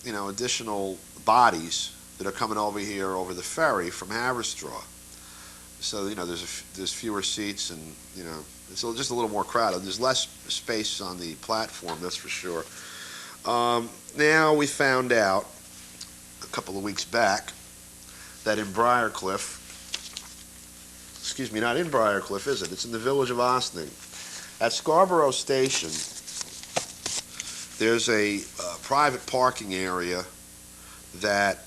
additional bodies that are coming over here over the ferry from Haverstraw. So there's fewer seats, and it's just a little more crowded. There's less space on the platform, that's for sure. Now we found out a couple of weeks back that in Briarcliff, excuse me, not in Briarcliff, is it? It's in the village of Ossining. At Scarborough Station, there's a private parking area that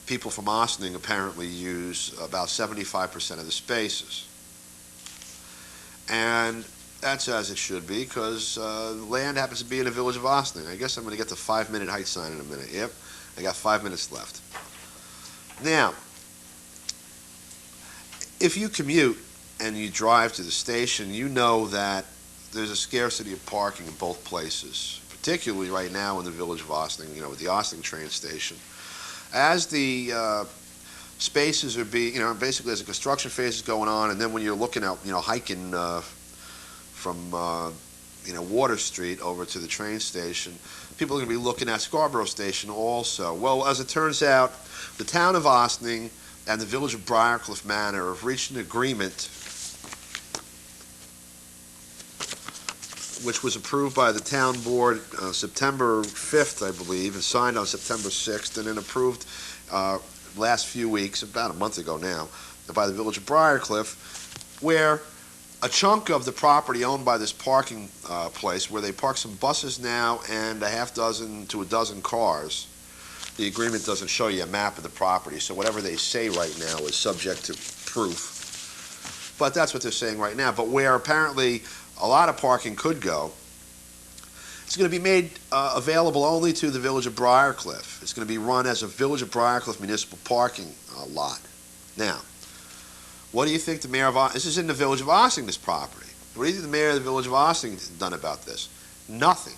people from Ossining apparently use about 75% of the spaces. And that's as it should be, because land happens to be in the village of Ossining. I guess I'm going to get the 5-minute height sign in a minute. Yep, I got 5 minutes left. Now, if you commute and you drive to the station, you know that there's a scarcity of parking in both places, particularly right now in the village of Austin, with the Austin train station. As the spaces are being, basically as the construction phase is going on, and then when you're looking out, hiking from, Water Street over to the train station, people are going to be looking at Scarborough Station also. Well, as it turns out, the town of Austin and the village of Briarcliff Manor have reached an agreement which was approved by the town board September 5th, I believe, and signed on September 6th, and then approved last few weeks, about a month ago now, by the village of Briarcliff, where a chunk of the property owned by this parking place, where they park some buses now and a half dozen to a dozen cars. The agreement doesn't show you a map of the property, so whatever they say right now is subject to proof. But that's what they're saying right now. But where apparently a lot of parking could go, it's going to be made available only to the village of Briarcliff. It's going to be run as a village of Briarcliff municipal parking lot. Now, what do you think the mayor of Austin, this is in the village of Austin, this property. What do you think the mayor of the village of Austin has done about this? Nothing.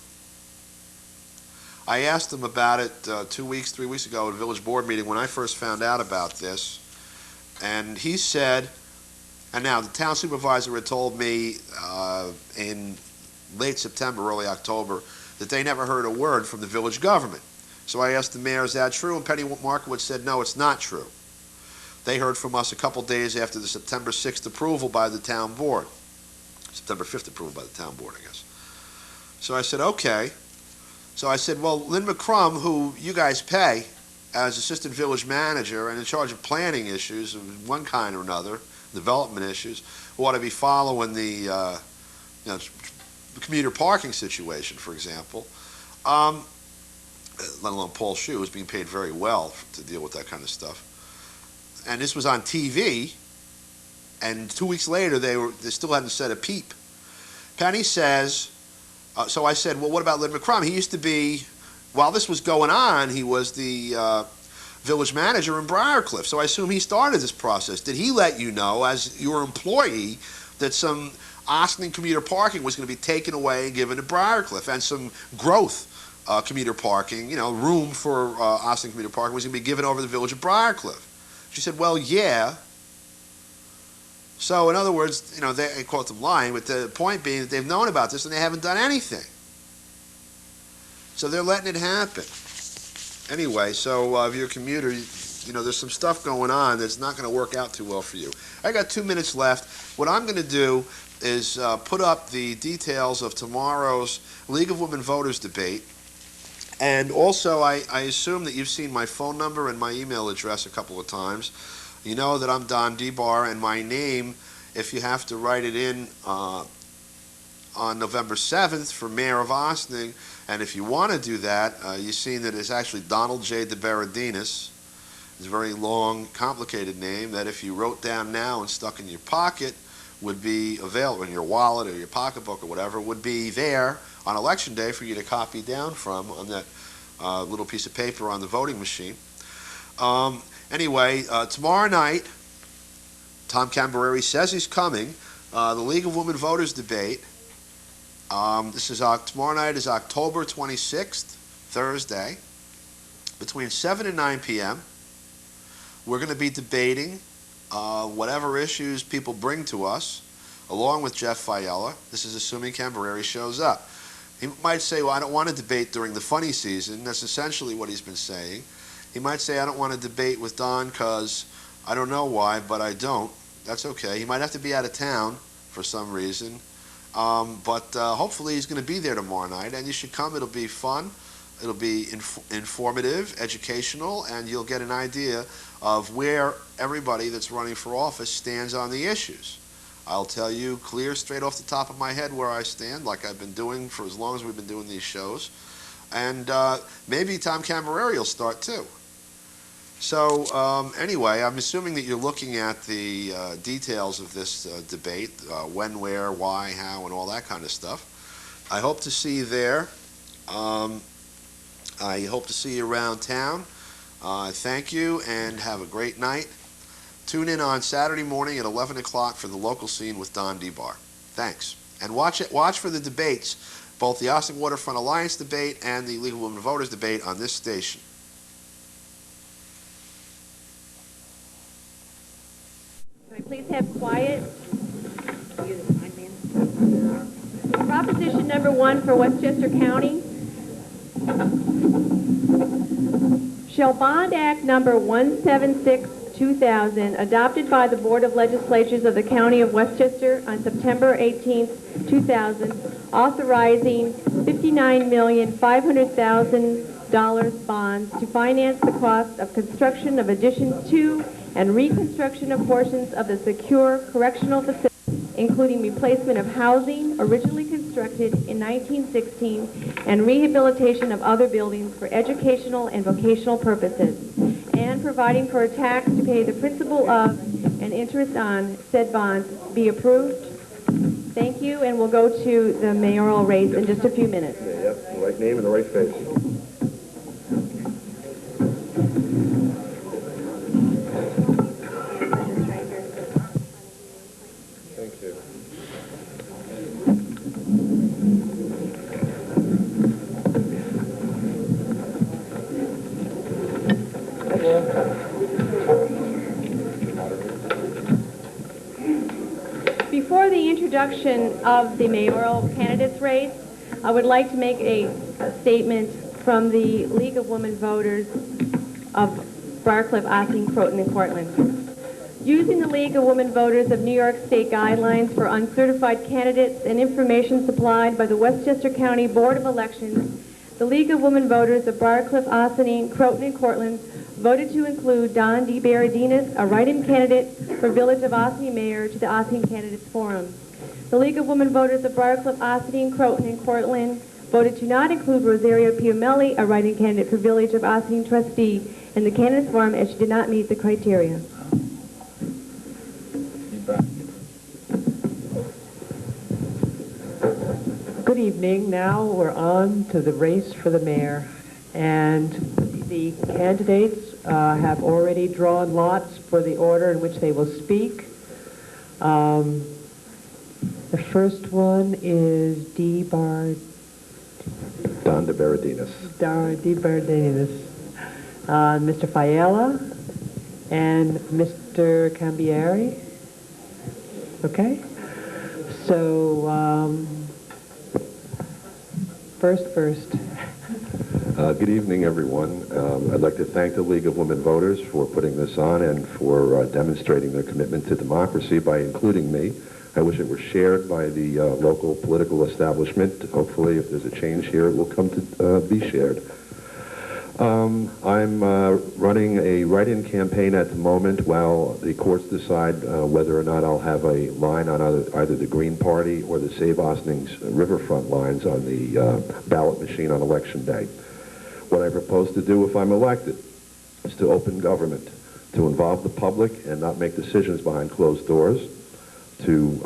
I asked him about it 3 weeks ago at a village board meeting when I first found out about this, and he said, and now the town supervisor had told me in late September, early October, that they never heard a word from the village government. So I asked the mayor, is that true? And Penny Markowitz said, no, it's not true. They heard from us a couple days after the September 6th approval by the town board. September 5th approval by the town board, I guess. So I said, okay. So I said, well, Lynn McCrum, who you guys pay as assistant village manager and in charge of planning issues of one kind or another, development issues, who ought to be following the commuter parking situation, for example, let alone Paul Shue, who's being paid very well to deal with that kind of stuff. And this was on TV, and 2 weeks later they still hadn't said a peep. Penny says, so I said, well, what about Lynn McCrum? He used to be, while this was going on, he was the village manager in Briarcliff, so I assume he started this process. Did he let you know, as your employee, that some Austin commuter parking was going to be taken away and given to Briarcliff, and some growth commuter parking, room for Austin commuter parking was going to be given over to the village of Briarcliff? She said, well, yeah. So, in other words, they quote them lying, but the point being that they've known about this and they haven't done anything. So they're letting it happen. Anyway, so if you're a commuter, there's some stuff going on that's not going to work out too well for you. I got 2 minutes left. What I'm going to do is put up the details of tomorrow's League of Women Voters debate. And also, I assume that you've seen my phone number and my email address a couple of times. You know that I'm Don DeBar, and my name, if you have to write it in on November 7th for Mayor of Austin, and if you want to do that, you've seen that it's actually Donald J. DeBaradinas. It's a very long, complicated name that if you wrote down now and stuck in your pocket would be available, in your wallet or your pocketbook or whatever, would be there on Election Day for you to copy down from on that little piece of paper on the voting machine. Anyway, tomorrow night, Tom Cambereri says he's coming. The League of Women Voters debate. Tomorrow night is October 26th, Thursday, between 7 and 9 p.m. We're going to be debating whatever issues people bring to us, along with Jeff Fiala. This is assuming Cambereri shows up. He might say, well, I don't want to debate during the funny season. That's essentially what he's been saying. He might say, I don't want to debate with Don because I don't know why, but I don't. That's okay. He might have to be out of town for some reason. But hopefully he's going to be there tomorrow night, and you should come. It'll be fun. It'll be informative, educational, and you'll get an idea of where everybody that's running for office stands on the issues. I'll tell you clear, straight off the top of my head where I stand, like I've been doing for as long as we've been doing these shows. And maybe Tom Cambereri will start too. So anyway, I'm assuming that you're looking at the details of this debate, when, where, why, how, and all that kind of stuff. I hope to see you there. I hope to see you around town. Thank you and have a great night. Tune in on Saturday morning at 11 o'clock for the local scene with Don DeBar. Thanks. And watch for the debates both the Ossining Waterfront Alliance debate and the League of Women Voters debate on this station. Can I please have quiet? Proposition number 1 for Westchester County. Shall Bond Act number 176/2000, adopted by the Board of Legislatures of the County of Westchester on September 18, 2000, authorizing $59,500,000 bonds to finance the cost of construction of additions to and reconstruction of portions of the secure correctional facility, including replacement of housing originally constructed in 1916 and rehabilitation of other buildings for educational and vocational purposes, and providing for a tax to pay the principal of and interest on said bonds, be approved. Thank you, and we'll go to the mayoral race in just a few minutes. Yep, the right name and the right face. Thank you. Before the introduction of the mayoral candidates race, I would like to make a statement from the League of Women Voters of Barcliff, Ossining, Croton, and Cortland. Using the League of Women Voters of New York State guidelines for uncertified candidates and information supplied by the Westchester County Board of Elections, the League of Women Voters of Barcliff, Ossining, Croton, and Cortland voted to include Don DeBar, a write-in candidate for Village of Ossining Mayor, to the Ossining Candidates Forum. The League of Women Voters of Barcliff, Ossining, Croton, and Cortland voted to not include Rosario Piomelli, a write-in candidate for Village of Ossining Trustee, in the Candidates Forum as she did not meet the criteria. Good evening. Now we're on to the race for the mayor, and the candidates have already drawn lots for the order in which they will speak. The first one is Don DeBar. Mr. Fiala and Mr. Cambieri. Okay? So, first. Good evening, everyone. I'd like to thank the League of Women Voters for putting this on and for demonstrating their commitment to democracy by including me. I wish it were shared by the local political establishment. Hopefully, if there's a change here, it will come to be shared. I'm running a write-in campaign at the moment while the courts decide whether or not I'll have a line on either the Green Party or the Save Ossining's riverfront lines on the ballot machine on Election Day. What I propose to do if I'm elected is to open government, to involve the public and not make decisions behind closed doors, to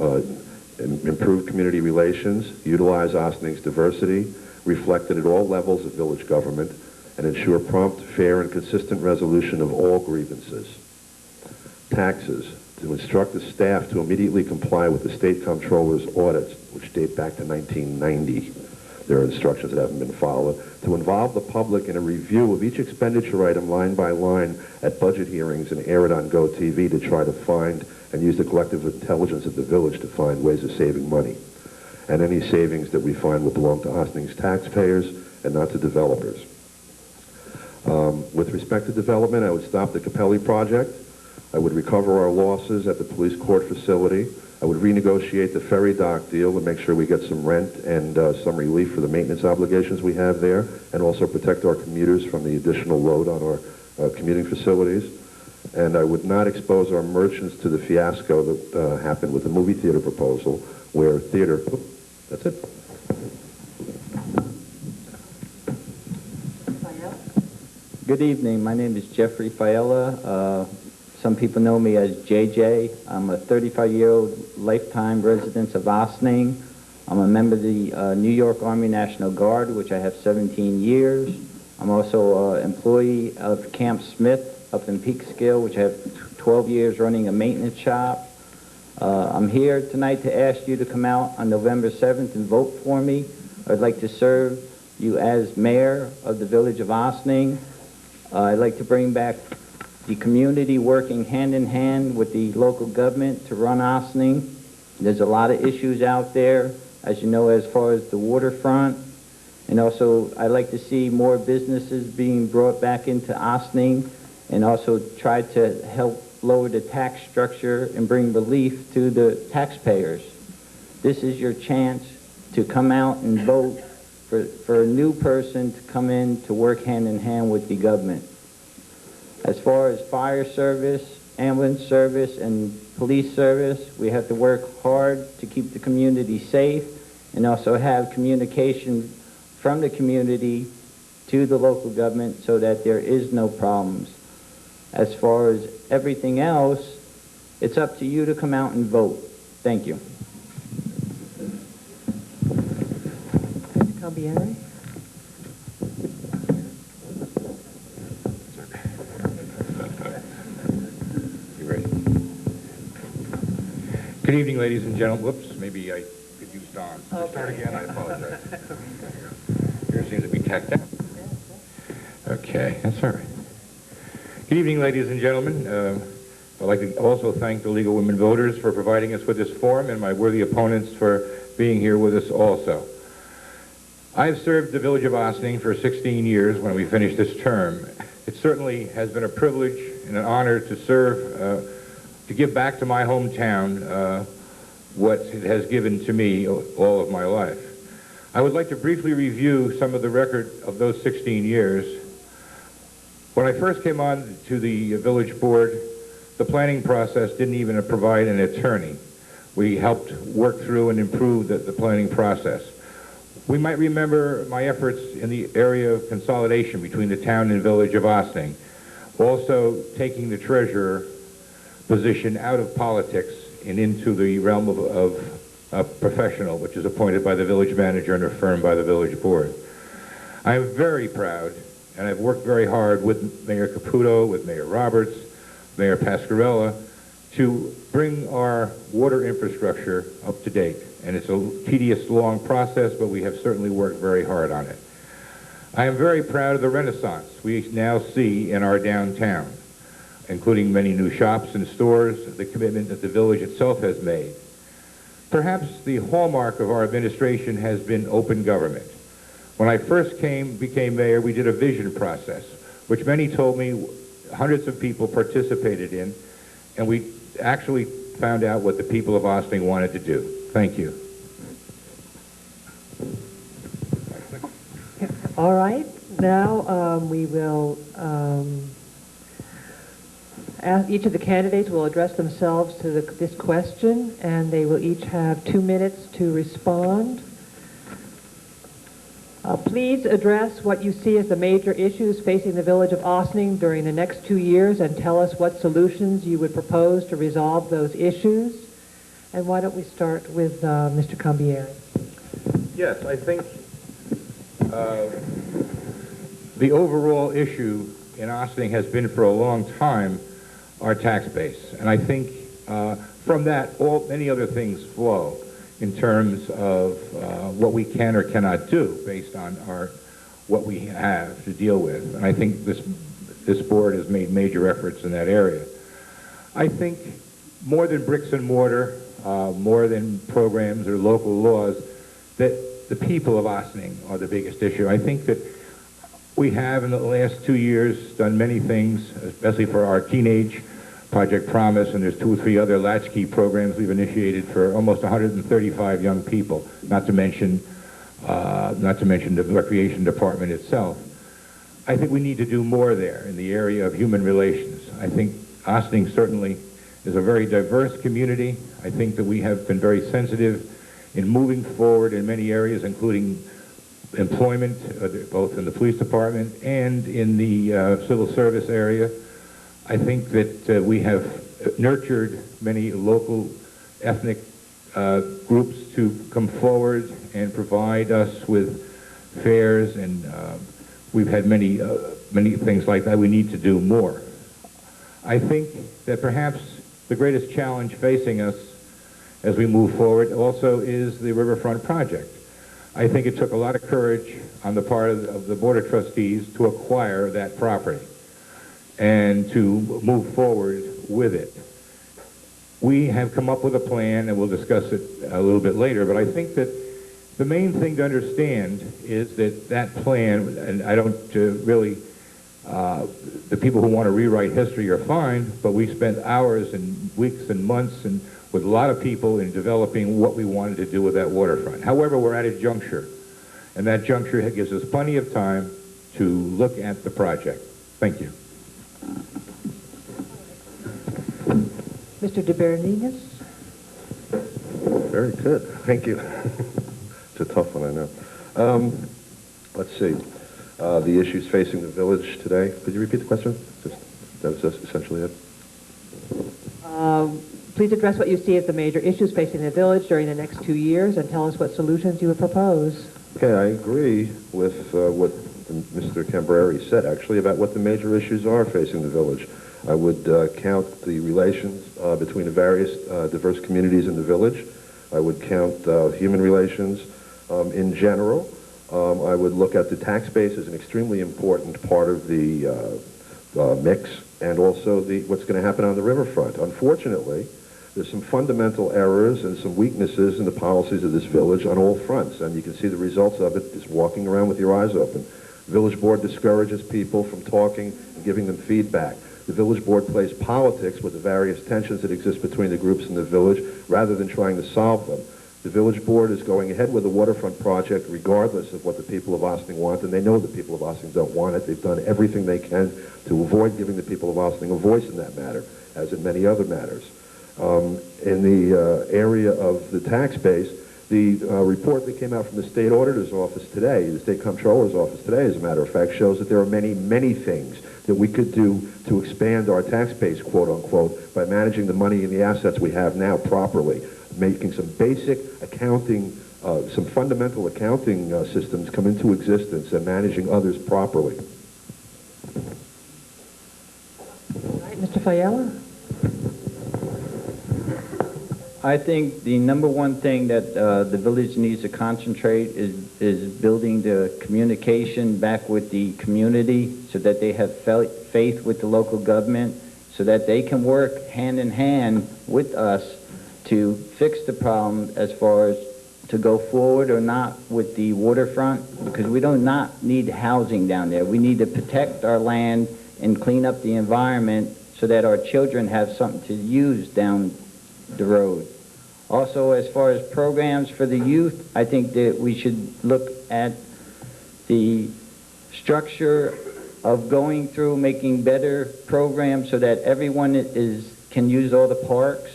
improve community relations, utilize Ossining's diversity, reflected at all levels of village government, and ensure prompt, fair, and consistent resolution of all grievances. Taxes, to instruct the staff to immediately comply with the state comptroller's audits, which date back to 1990. There are instructions that haven't been followed. To involve the public in a review of each expenditure item line by line at budget hearings and air it on GoTV to try to find and use the collective intelligence of the village to find ways of saving money. And any savings that we find will belong to Ossining's taxpayers and not to developers. With respect to development, I would stop the Capelli project. I would recover our losses at the police court facility. I would renegotiate the ferry dock deal to make sure we get some rent and some relief for the maintenance obligations we have there, and also protect our commuters from the additional load on our commuting facilities. And I would not expose our merchants to the fiasco that happened with the movie theater proposal, where theater... That's it. Good evening. My name is Jeffrey Fiala. Some people know me as JJ. I'm a 35-year-old lifetime resident of Ossining. I'm a member of the New York Army National Guard, which I have 17 years. I'm also an employee of Camp Smith up in Peekskill, which I have 12 years running a maintenance shop. I'm here tonight to ask you to come out on November 7th and vote for me. I'd like to serve you as mayor of the village of Ossining. I'd like to bring back the community working hand in hand with the local government to run Ossining. There's a lot of issues out there, as you know, as far as the waterfront. And also, I'd like to see more businesses being brought back into Ossining, and also try to help lower the tax structure and bring relief to the taxpayers. This is your chance to come out and vote for a new person to come in to work hand in hand with the government. As far as fire service, ambulance service, and police service, we have to work hard to keep the community safe and also have communication from the community to the local government so that there is no problems. As far as everything else, it's up to you to come out and vote. Thank you. Mr. Cambieri? You ready? Good evening, ladies and gentlemen. Whoops, maybe I could use Don. Okay. Start again, I apologize. Here seems to be tacked out. Okay, that's all right. Good evening, ladies and gentlemen. I'd like to also thank the League of Women Voters for providing us with this forum and my worthy opponents for being here with us also. I've served the village of Ossining for 16 years when we finished this term. It certainly has been a privilege and an honor to serve, to give back to my hometown what it has given to me all of my life. I would like to briefly review some of the record of those 16 years. When I first came on to the village board, the planning process didn't even provide an attorney. We helped work through and improve the planning process. We might remember my efforts in the area of consolidation between the town and village of Ossining, also taking the treasurer position out of politics and into the realm of a professional, which is appointed by the village manager and affirmed by the village board. I am very proud, and I've worked very hard with Mayor Caputo, with Mayor Roberts, Mayor Pasquarella, to bring our water infrastructure up to date. And it's a tedious, long process, but we have certainly worked very hard on it. I am very proud of the renaissance we now see in our downtown, including many new shops and stores, the commitment that the village itself has made. Perhaps the hallmark of our administration has been open government. When I first became mayor, we did a vision process, which many told me hundreds of people participated in, and we actually found out what the people of Ossining wanted to do. Thank you. All right. Now we will ask each of the candidates will address themselves to this question, and they will each have 2 minutes to respond. Please address what you see as the major issues facing the village of Ossining during the next 2 years and tell us what solutions you would propose to resolve those issues. And why don't we start with Mr. Cambieri? Yes, I think the overall issue in Ossining has been for a long time our tax base. And I think from that, many other things flow in terms of what we can or cannot do based on what we have to deal with. And I think this board has made major efforts in that area. I think more than bricks and mortar, more than programs or local laws, that the people of Ossining are the biggest issue. I think that we have in the last 2 years done many things, especially for our teenage Project Promise, and there's 2 or 3 other latchkey programs we've initiated for almost 135 young people, not to mention the recreation department itself. I think we need to do more there in the area of human relations. I think Ossining certainly is a very diverse community. I think that we have been very sensitive in moving forward in many areas, including employment, both in the police department and in the civil service area. I think that we have nurtured many local ethnic groups to come forward and provide us with fairs, and we've had many things like that. We need to do more. I think that perhaps the greatest challenge facing us as we move forward also is the riverfront project. I think it took a lot of courage on the part of the Board of Trustees to acquire that property and to move forward with it. We have come up with a plan, and we'll discuss it a little bit later, but I think that the main thing to understand is that that plan, and I don't really, the people who want to rewrite history are fine, but we spent hours and weeks and months and with a lot of people in developing what we wanted to do with that waterfront. However, we're at a juncture, and that juncture gives us plenty of time to look at the project. Thank you. Mr. DeBar. Very good. Thank you. It's a tough one, I know. Let's see. The issues facing the village today. Could you repeat the question? That was essentially it. Please address what you see as the major issues facing the village during the next 2 years and tell us what solutions you would propose. Okay, I agree with what Mr. Cambreri said, actually, about what the major issues are facing the village. I would count the relations between the various diverse communities in the village. I would count human relations in general. I would look at the tax base as an extremely important part of the mix, and also what's going to happen on the riverfront. Unfortunately, there's some fundamental errors and some weaknesses in the policies of this village on all fronts, and you can see the results of it just walking around with your eyes open. The village board discourages people from talking and giving them feedback. The village board plays politics with the various tensions that exist between the groups in the village rather than trying to solve them. The village board is going ahead with the waterfront project regardless of what the people of Ossining want, and they know the people of Ossining don't want it. They've done everything they can to avoid giving the people of Ossining a voice in that matter, as in many other matters. In the area of the tax base, the report that came out from the state auditor's office today, the state comptroller's office today, as a matter of fact, shows that there are many, many things that we could do to expand our tax base, quote unquote, by managing the money and the assets we have now properly, making some basic accounting, some fundamental accounting systems come into existence and managing others properly. All right, Mr. Fiala? I think the number one thing that the village needs to concentrate is building the communication back with the community so that they have faith with the local government, so that they can work hand in hand with us to fix the problem as far as to go forward or not with the waterfront, because we do not need housing down there. We need to protect our land and clean up the environment so that our children have something to use down the road. Also, as far as programs for the youth, I think that we should look at the structure of going through making better programs so that everyone can use all the parks.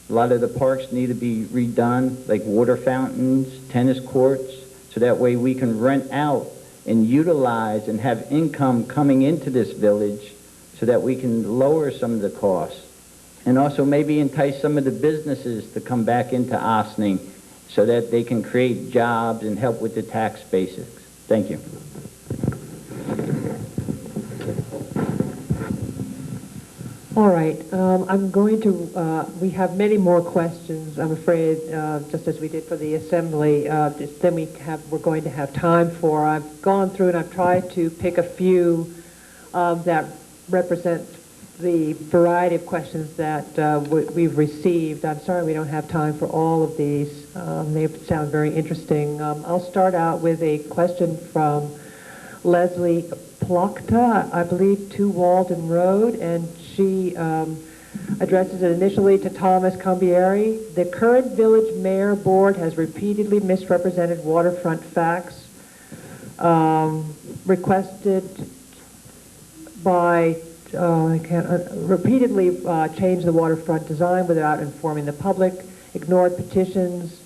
A lot of the parks need to be redone, like water fountains, tennis courts, so that way we can rent out and utilize and have income coming into this village so that we can lower some of the costs. And also maybe entice some of the businesses to come back into Ossining so that they can create jobs and help with the tax basics. Thank you. All right, I'm going to, we have many more questions, I'm afraid, just as we did for the assembly, then we're going to have time for. I've gone through and I've tried to pick a few that represent the variety of questions that we've received. I'm sorry we don't have time for all of these. They sound very interesting. I'll start out with a question from Leslie Plokta, I believe, 2 Walden Road, and she addresses it initially to Thomas Cambieri. The current village mayor board has repeatedly misrepresented waterfront facts, requested by repeatedly changed the waterfront design without informing the public, ignored petitions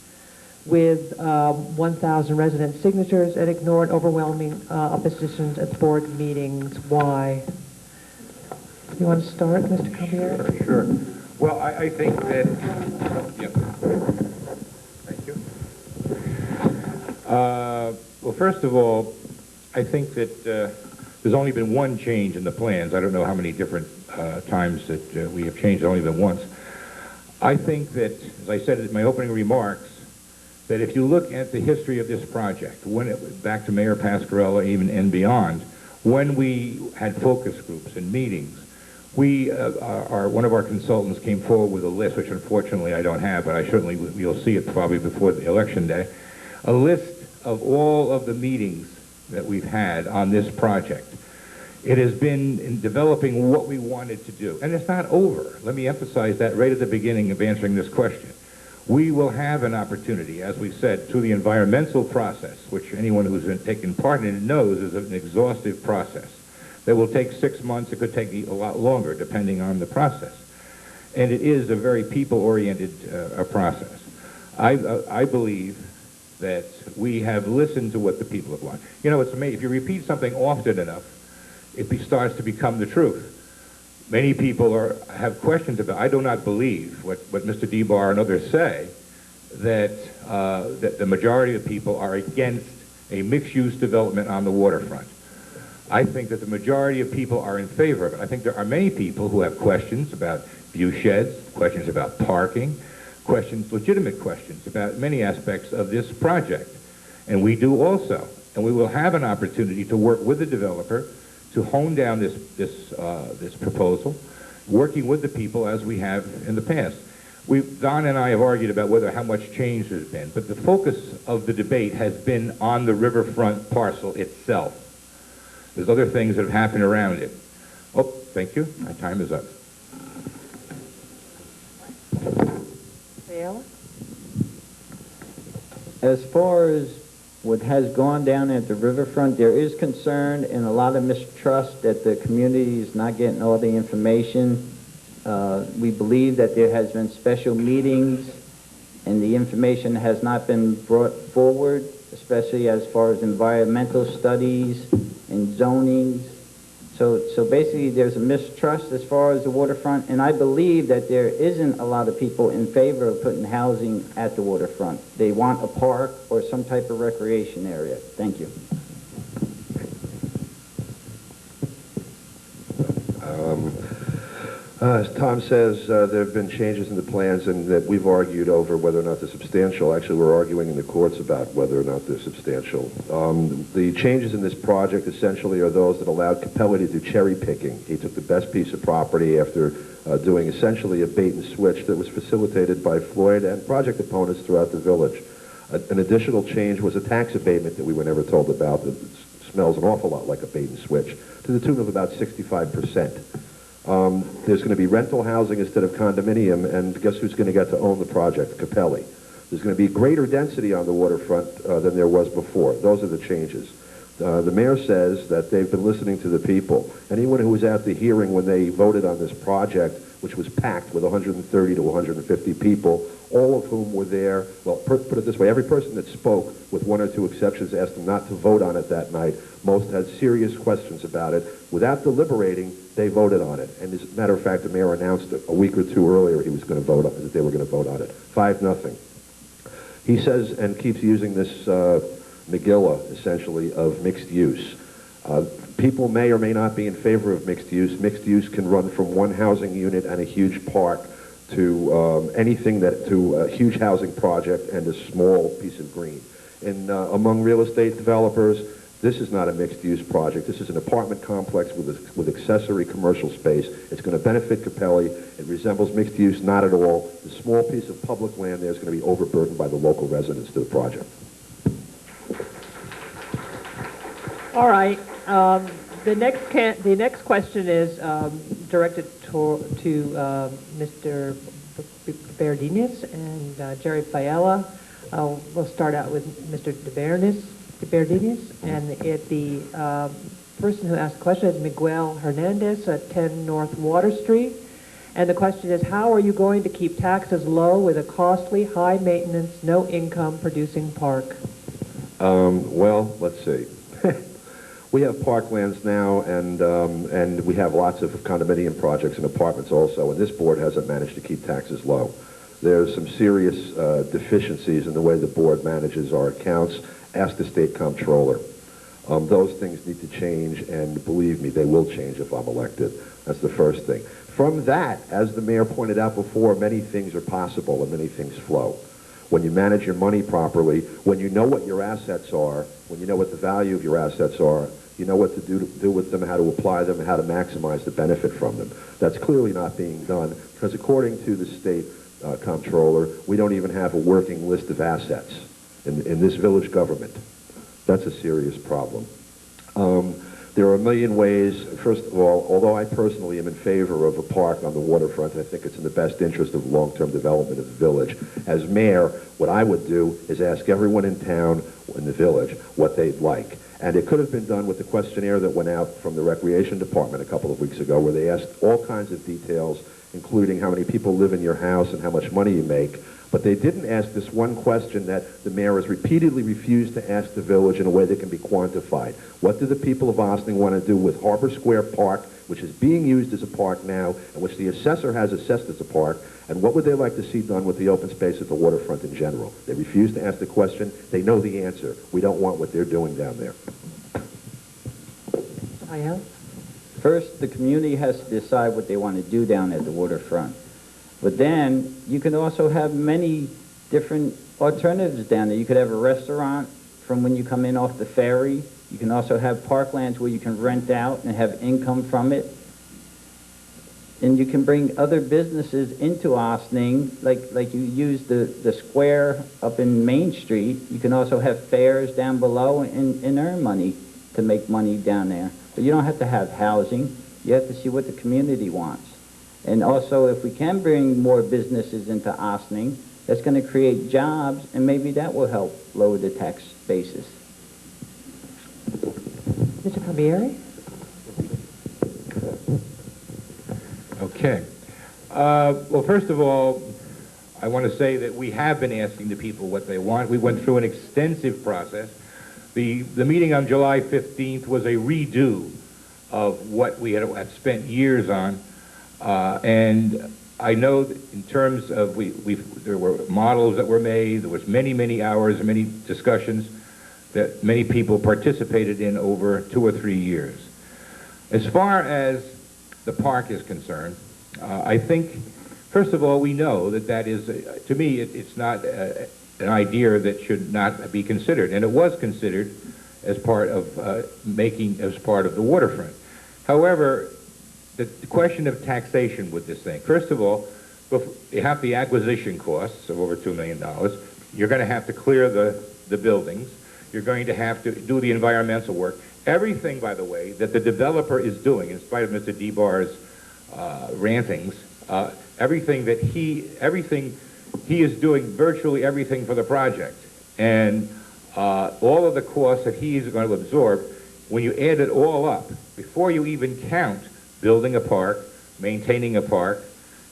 with 1,000 resident signatures, and ignored overwhelming oppositions at board meetings. Why? You want to start, Mr. Cambieri? Sure. Well, I think that, yep. Thank you. Well, first of all, I think that there's only been one change in the plans. I don't know how many different times that we have changed. Only been once. I think that, as I said in my opening remarks, that if you look at the history of this project, back to Mayor Pascarella even and beyond, when we had focus groups and meetings, one of our consultants came forward with a list, which unfortunately I don't have, but you'll see it probably before the election day, a list of all of the meetings that we've had on this project. It has been in developing what we wanted to do, and it's not over. Let me emphasize that right at the beginning of answering this question. We will have an opportunity, as we said, through the environmental process, which anyone who's been taking part in it knows is an exhaustive process. That will take 6 months. It could take a lot longer, depending on the process. And it is a very people-oriented process. I believe that we have listened to what the people have wanted. You know, it's amazing. If you repeat something often enough, it starts to become the truth. Many people have questions about. I do not believe what Mr. DeBar and others say, that the majority of people are against a mixed-use development on the waterfront. I think that the majority of people are in favor of it. I think there are many people who have questions about view sheds, questions about parking, legitimate questions about many aspects of this project. And we do also. And we will have an opportunity to work with the developer to hone down this proposal, working with the people as we have in the past. Don and I have argued about how much change there's been, but the focus of the debate has been on the riverfront parcel itself. There's other things that have happened around it. Oh, thank you. My time is up. As far as what has gone down at the riverfront, there is concern and a lot of mistrust that the community is not getting all the information. We believe that there has been special meetings and the information has not been brought forward, especially as far as environmental studies and zonings. So basically there's a mistrust as far as the waterfront, and I believe that there isn't a lot of people in favor of putting housing at the waterfront. They want a park or some type of recreation area. Thank you. As Tom says, there have been changes in the plans, and that we've argued over whether or not they're substantial. Actually, we're arguing in the courts about whether or not they're substantial. The changes in this project essentially are those that allowed Capelli to do cherry picking. He took the best piece of property after doing essentially a bait and switch that was facilitated by Floyd and project opponents throughout the village. An additional change was a tax abatement that we were never told about that smells an awful lot like a bait and switch, to the tune of about 65%. There's going to be rental housing instead of condominium, and guess who's going to get to own the project? Capelli. There's going to be greater density on the waterfront than there was before. Those are the changes. The mayor says that they've been listening to the people. Anyone who was at the hearing when they voted on this project, which was packed with 130 to 150 people, all of whom were there, well, put it this way, every person that spoke, with one or two exceptions, asked them not to vote on it that night. Most had serious questions about it. Without deliberating, they voted on it. And as a matter of fact, the mayor announced a week or two earlier he was going to vote on it, that they were going to vote on it. 5-0. He says, and keeps using this megillah, essentially, of mixed use. People may or may not be in favor of mixed use. Mixed use can run from one housing unit and a huge park to to a huge housing project and a small piece of green. And among real estate developers, this is not a mixed-use project. This is an apartment complex with accessory commercial space. It's going to benefit Capelli. It resembles mixed use, not at all. The small piece of public land there is going to be overburdened by the local residents to the project. All right. The next question is directed to Mr. Berdinis and Jerry Fiala. We'll start out with Mr. Berdinis, and the person who asked the question is Miguel Hernandez at 10 North Water Street. And the question is, how are you going to keep taxes low with a costly, high-maintenance, no-income producing park? Well, let's see. We have parklands now, and we have lots of condominium projects and apartments also, and this board hasn't managed to keep taxes low. There's some serious deficiencies in the way the board manages our accounts. Ask the state comptroller. Those things need to change, and believe me, they will change if I'm elected. That's the first thing. From that, as the mayor pointed out before, many things are possible and many things flow. when you manage your money properly, when you know what your assets are, when you know what the value of your assets are, you know what to do with them, how to apply them, and how to maximize the benefit from them. That's clearly not being done because according to the state comptroller, we don't even have a working list of assets in this village government. That's a serious problem. There are a million ways. First of all, although I personally am in favor of a park on the waterfront, I think it's in the best interest of long-term development of the village. As mayor, what I would do is ask everyone in town, in the village, what they'd like. And it could have been done with the questionnaire that went out from the Recreation Department a couple of weeks ago, where they asked all kinds of details, including how many people live in your house and how much money you make. But they didn't ask this one question that the mayor has repeatedly refused to ask the village in a way that can be quantified. What do the people of Ossining want to do with Harbor Square Park, which is being used as a park now, and which the assessor has assessed as a park, and what would they like to see done with the open space at the waterfront in general? They refuse to ask the question. They know the answer. We don't want what they're doing down there. Ayala? First, the community has to decide what they want to do down at the waterfront. But then, you can also have many different alternatives down there. You could have a restaurant from when you come in off the ferry. You can also have parklands where you can rent out and have income from it. And you can bring other businesses into Ossining, like you use the square up in Main Street. You can also have fairs down below and earn money to make money down there. But you don't have to have housing. You have to see what the community wants. And also, if we can bring more businesses into Ossining, that's going to create jobs, and maybe that will help lower the tax basis. Mr. Cambieri? Okay. Well, first of all, I want to say that we have been asking the people what they want. We went through an extensive process. The meeting on July 15th was a redo of what we had spent years on. And I know that in terms of, there were models that were made, there was many hours and many discussions that many people participated in over 2 or 3 years. As far as the park is concerned, I think, first of all, we know that is, to me, it's not an idea that should not be considered, and it was considered as part of as part of the waterfront. However, the question of taxation with this thing, first of all, you have the acquisition costs of over $2 million. You're going to have to clear the buildings. You're going to have to do the environmental work. Everything, by the way, that the developer is doing, in spite of Mr. DeBar's rantings, everything he is doing, virtually everything for the project. And all of the costs that he is going to absorb, when you add it all up, before you even count building a park, maintaining a park,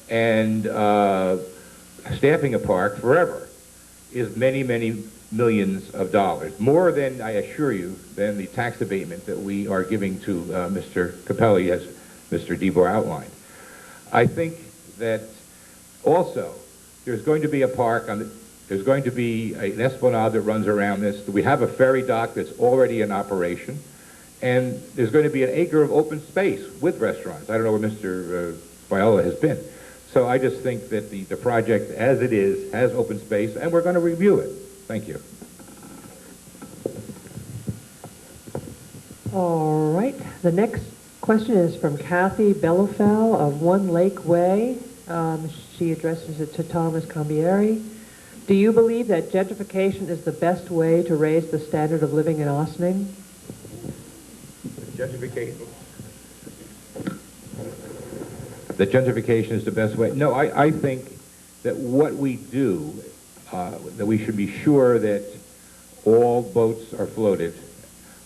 and staffing a park forever, is many millions of dollars. More than, I assure you, than the tax abatement that we are giving to Mr. Capelli, as Mr. DeBar outlined. I think that also there's going to be a park, there's going to be an esplanade that runs around this. We have a ferry dock that's already in operation. And there's going to be an acre of open space with restaurants. I don't know where Mr. Viola has been. So I just think that the project, as it is, has open space, and we're going to review it. Thank you. All right. The next question is from Kathy Bellofel of One Lake Way. She addresses it to Thomas Cambieri. Do you believe that gentrification is the best way to raise the standard of living in Ossining? That gentrification is the best way. No, I think that what we do, that we should be sure that all boats are floated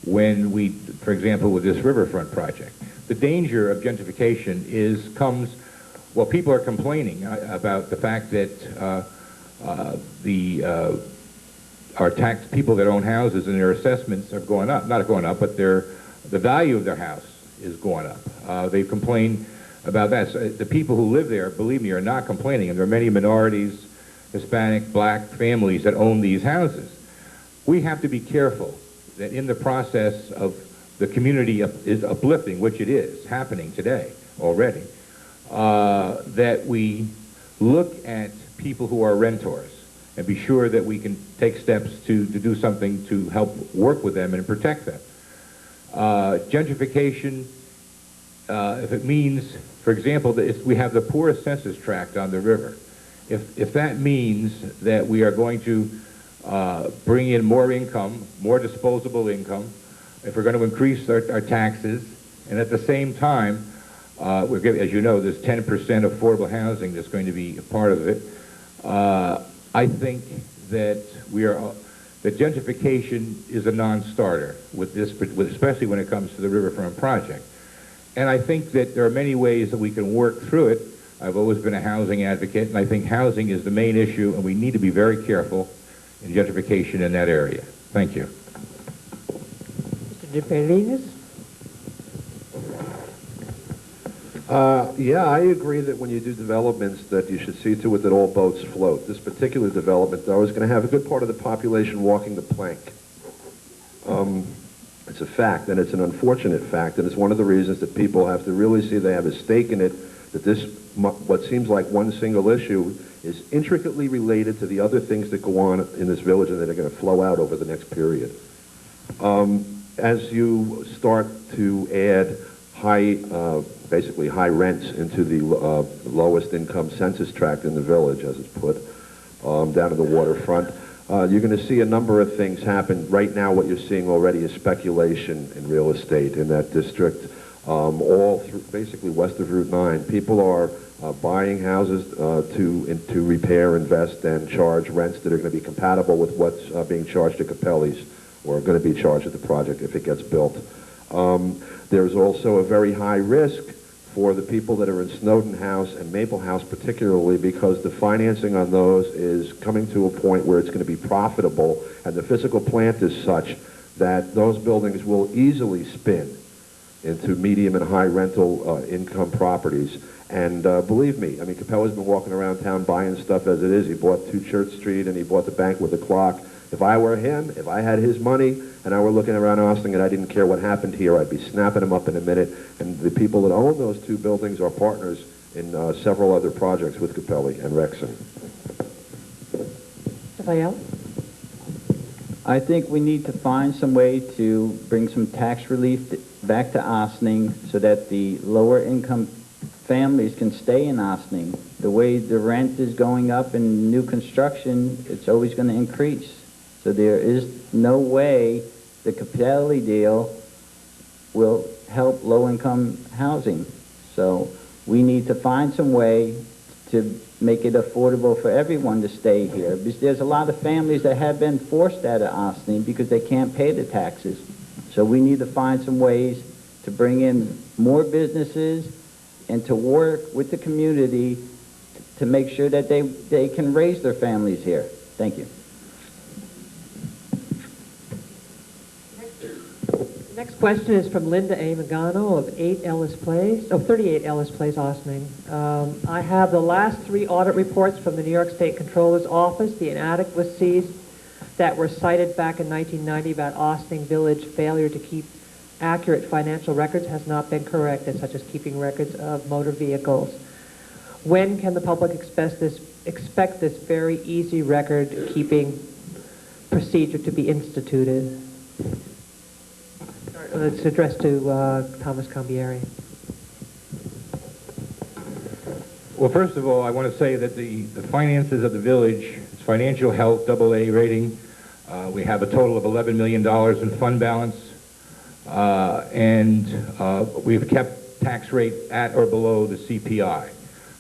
when we, for example, with this riverfront project. The danger of gentrification comes, well, people are complaining about the fact that our tax people that own houses and their assessments are going up, not going up, but the value of their house is going up. They complain about that. So the people who live there, believe me, are not complaining, and there are many minorities, Hispanic, black families that own these houses. We have to be careful that in the process of the community is uplifting, which it is happening today already, that we look at people who are renters and be sure that we can take steps to do something to help work with them and protect them. Gentrification, if it means, for example, that if we have the poorest census tract on the river, if that means that we are going to bring in more income, more disposable income, if we're going to increase our taxes, and at the same time, we're giving, as you know, there's 10% affordable housing that's going to be a part of it. I think that that gentrification is a non-starter with this, especially when it comes to the riverfront project. And I think that there are many ways that we can work through it. I've always been a housing advocate, and I think housing is the main issue, and we need to be very careful in gentrification in that area. Thank you. Mr. DePerinis? Yeah, I agree that when you do developments that you should see to it that all boats float. This particular development, though, is going to have a good part of the population walking the plank. It's a fact, and it's an unfortunate fact, and it's one of the reasons that people have to really see they have a stake in it, that this, what seems like one single issue, is intricately related to the other things that go on in this village and that are going to flow out over the next period. As you start to add basically high rents into the lowest income census tract in the village, as it's put, down to the waterfront, you're going to see a number of things happen. Right now, what you're seeing already is speculation in real estate in that district, all through basically west of Route 9. People are buying houses to repair, invest, and charge rents that are going to be compatible with what's being charged at Capelli's, or going to be charged at the project if it gets built. There's also a very high risk for the people that are in Snowden House and Maple House particularly, because the financing on those is coming to a point where it's going to be profitable, and the physical plant is such that those buildings will easily spin into medium and high rental income properties. And believe me, I mean, Capelli's been walking around town buying stuff as it is. He bought 2 Church Street and he bought the bank with the clock. If I were him, if I had his money and I were looking around Austin and I didn't care what happened here, I'd be snapping them up in a minute. And the people that own those 2 buildings are partners in several other projects with Capelli and Rexon. Raphael? I think we need to find some way to bring some tax relief back to Ossining so that the lower income families can stay in Ossining. The way the rent is going up in new construction, it's always going to increase. So there is no way the Capelli deal will help low-income housing. So we need to find some way to make it affordable for everyone to stay here. Because there's a lot of families that have been forced out of Ossining because they can't pay the taxes. So we need to find some ways to bring in more businesses and to work with the community to make sure that they can raise their families here. Thank you. Next question is from Linda A. Magano of 38 Ellis Place, Ossining. I have the last 3 audit reports from the New York State Comptroller's Office. The inadequacies that were cited back in 1990 about Ossining Village failure to keep accurate financial records has not been corrected, such as keeping records of motor vehicles. When can the public expect this very easy record-keeping procedure to be instituted? It's addressed to Thomas Cambieri. Well, first of all, I want to say that the finances of the village, its financial health, AA rating, we have a total of $11 million in fund balance, and we've kept tax rate at or below the CPI.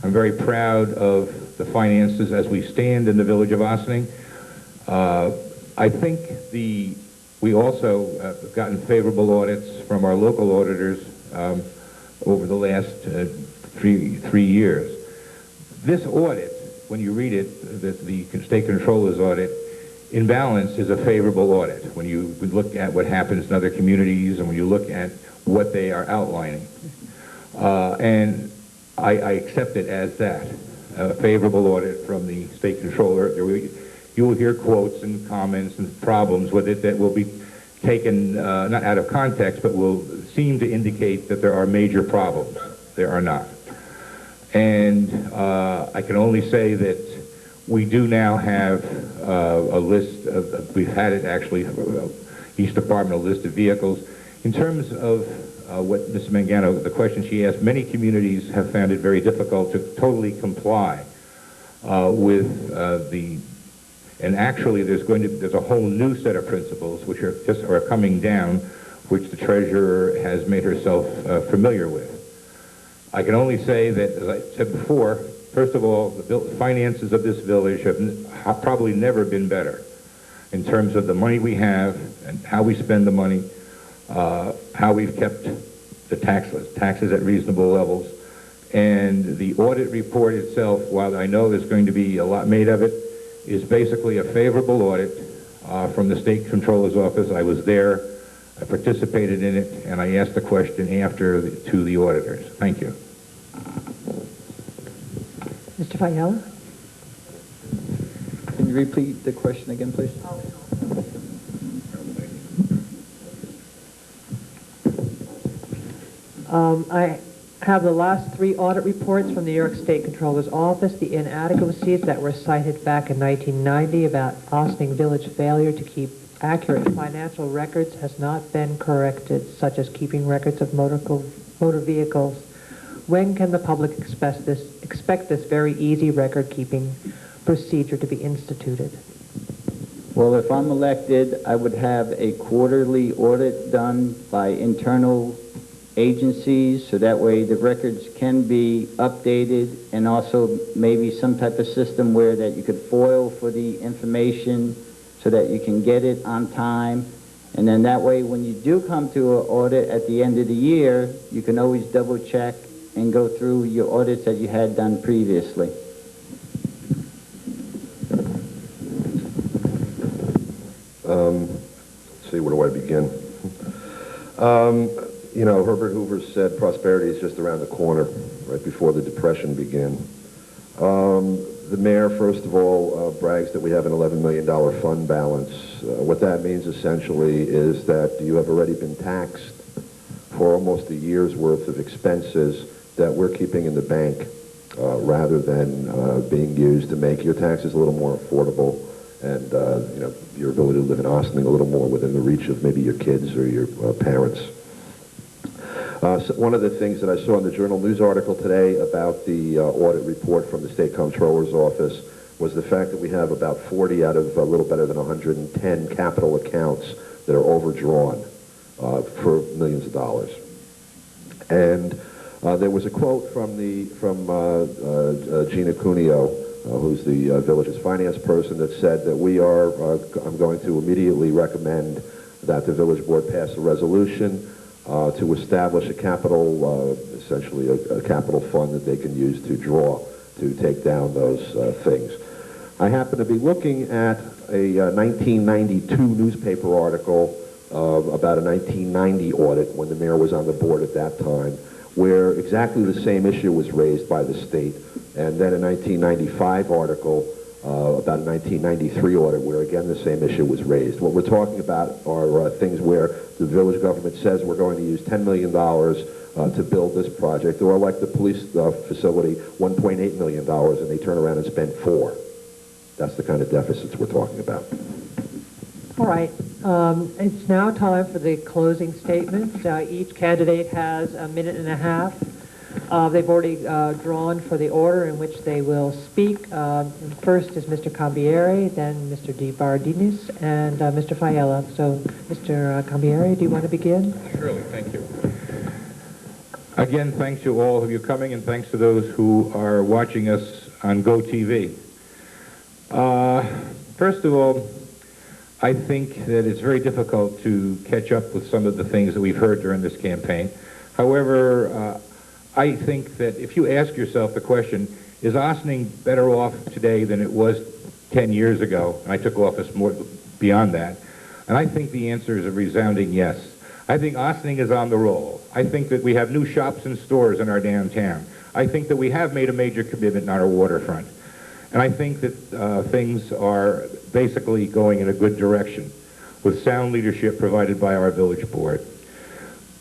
I'm very proud of the finances as we stand in the village of Ossining. I think we also have gotten favorable audits from our local auditors over the last three years. This audit, when you read it, the State Controller's audit, in balance is a favorable audit when you look at what happens in other communities and when you look at what they are outlining. And I accept it as that, a favorable audit from the State Controller. You will hear quotes and comments and problems with it that will be taken not out of context, but will seem to indicate that there are major problems. There are not. And I can only say that we do now have a list of, we've had it actually, each department, a list of vehicles. In terms of what Ms. Mangano, the question she asked, many communities have found it very difficult to totally comply with and actually there's a whole new set of principles which are coming down, which the treasurer has made herself familiar with. I can only say that, as I said before, first of all, the finances of this village have probably never been better in terms of the money we have and how we spend the money, how we've kept the taxes at reasonable levels. And the audit report itself, while I know there's going to be a lot made of it, is basically a favorable audit from the State Controller's Office. I was there, I participated in it, and I asked the question after to the auditors. Thank you. Mr. Fiala? Can you repeat the question again, please? I have the last 3 audit reports from the New York State Controller's Office. The inadequacies that were cited back in 1990 about Ossining Village failure to keep accurate financial records has not been corrected, such as keeping records of motor vehicles. When can the public expect this very easy record-keeping procedure to be instituted? Well, if I'm elected, I would have a quarterly audit done by internal agencies, so that way the records can be updated, and also maybe some type of system where that you could FOIL for the information so that you can get it on time. And then that way, when you do come to an audit at the end of the year, you can always double check and go through your audits that you had done previously. Let's see, where do I begin? You know, Herbert Hoover said prosperity is just around the corner, right before the Depression began. The mayor, first of all, brags that we have an $11 million fund balance. What that means essentially is that you have already been taxed for almost a year's worth of expenses that we're keeping in the bank rather than being used to make your taxes a little more affordable and you know, your ability to live in Ossining a little more within the reach of maybe your kids or your parents. So one of the things that I saw in the Journal News article today about the audit report from the State Comptroller's Office was the fact that we have about 40 out of a little better than 110 capital accounts that are overdrawn for millions of dollars. And there was a quote from Gina Cuneo, who's the village's finance person, that said that I'm going to immediately recommend that the village board pass a resolution to establish a capital, essentially a capital fund that they can use to draw to take down those things. I happen to be looking at a 1992 newspaper article about a 1990 audit when the mayor was on the board at that time, where exactly the same issue was raised by the state, and then a 1995 article about a 1993 audit where again the same issue was raised. What we're talking about are things where the village government says we're going to use $10 million to build this project, or like the police facility, $1.8 million, and they turn around and spend $4 million. That's the kind of deficits we're talking about. All right. It's now time for the closing statements. Each candidate has a minute and a half. They've already drawn for the order in which they will speak. First is Mr. Cambieri, then Mr. DeBardinis, and Mr. Fiala. So, Mr. Cambieri, do you want to begin? Surely, thank you. Again, thanks to all of you coming, and thanks to those who are watching us on GoTV. First of all, I think that it's very difficult to catch up with some of the things that we've heard during this campaign. However, I think that if you ask yourself the question, is Ossining better off today than it was 10 years ago? And I took office more beyond that. And I think the answer is a resounding yes. I think Ossining is on the roll. I think that we have new shops and stores in our downtown. I think that we have made a major commitment on our waterfront. And I think that things are basically going in a good direction with sound leadership provided by our village board.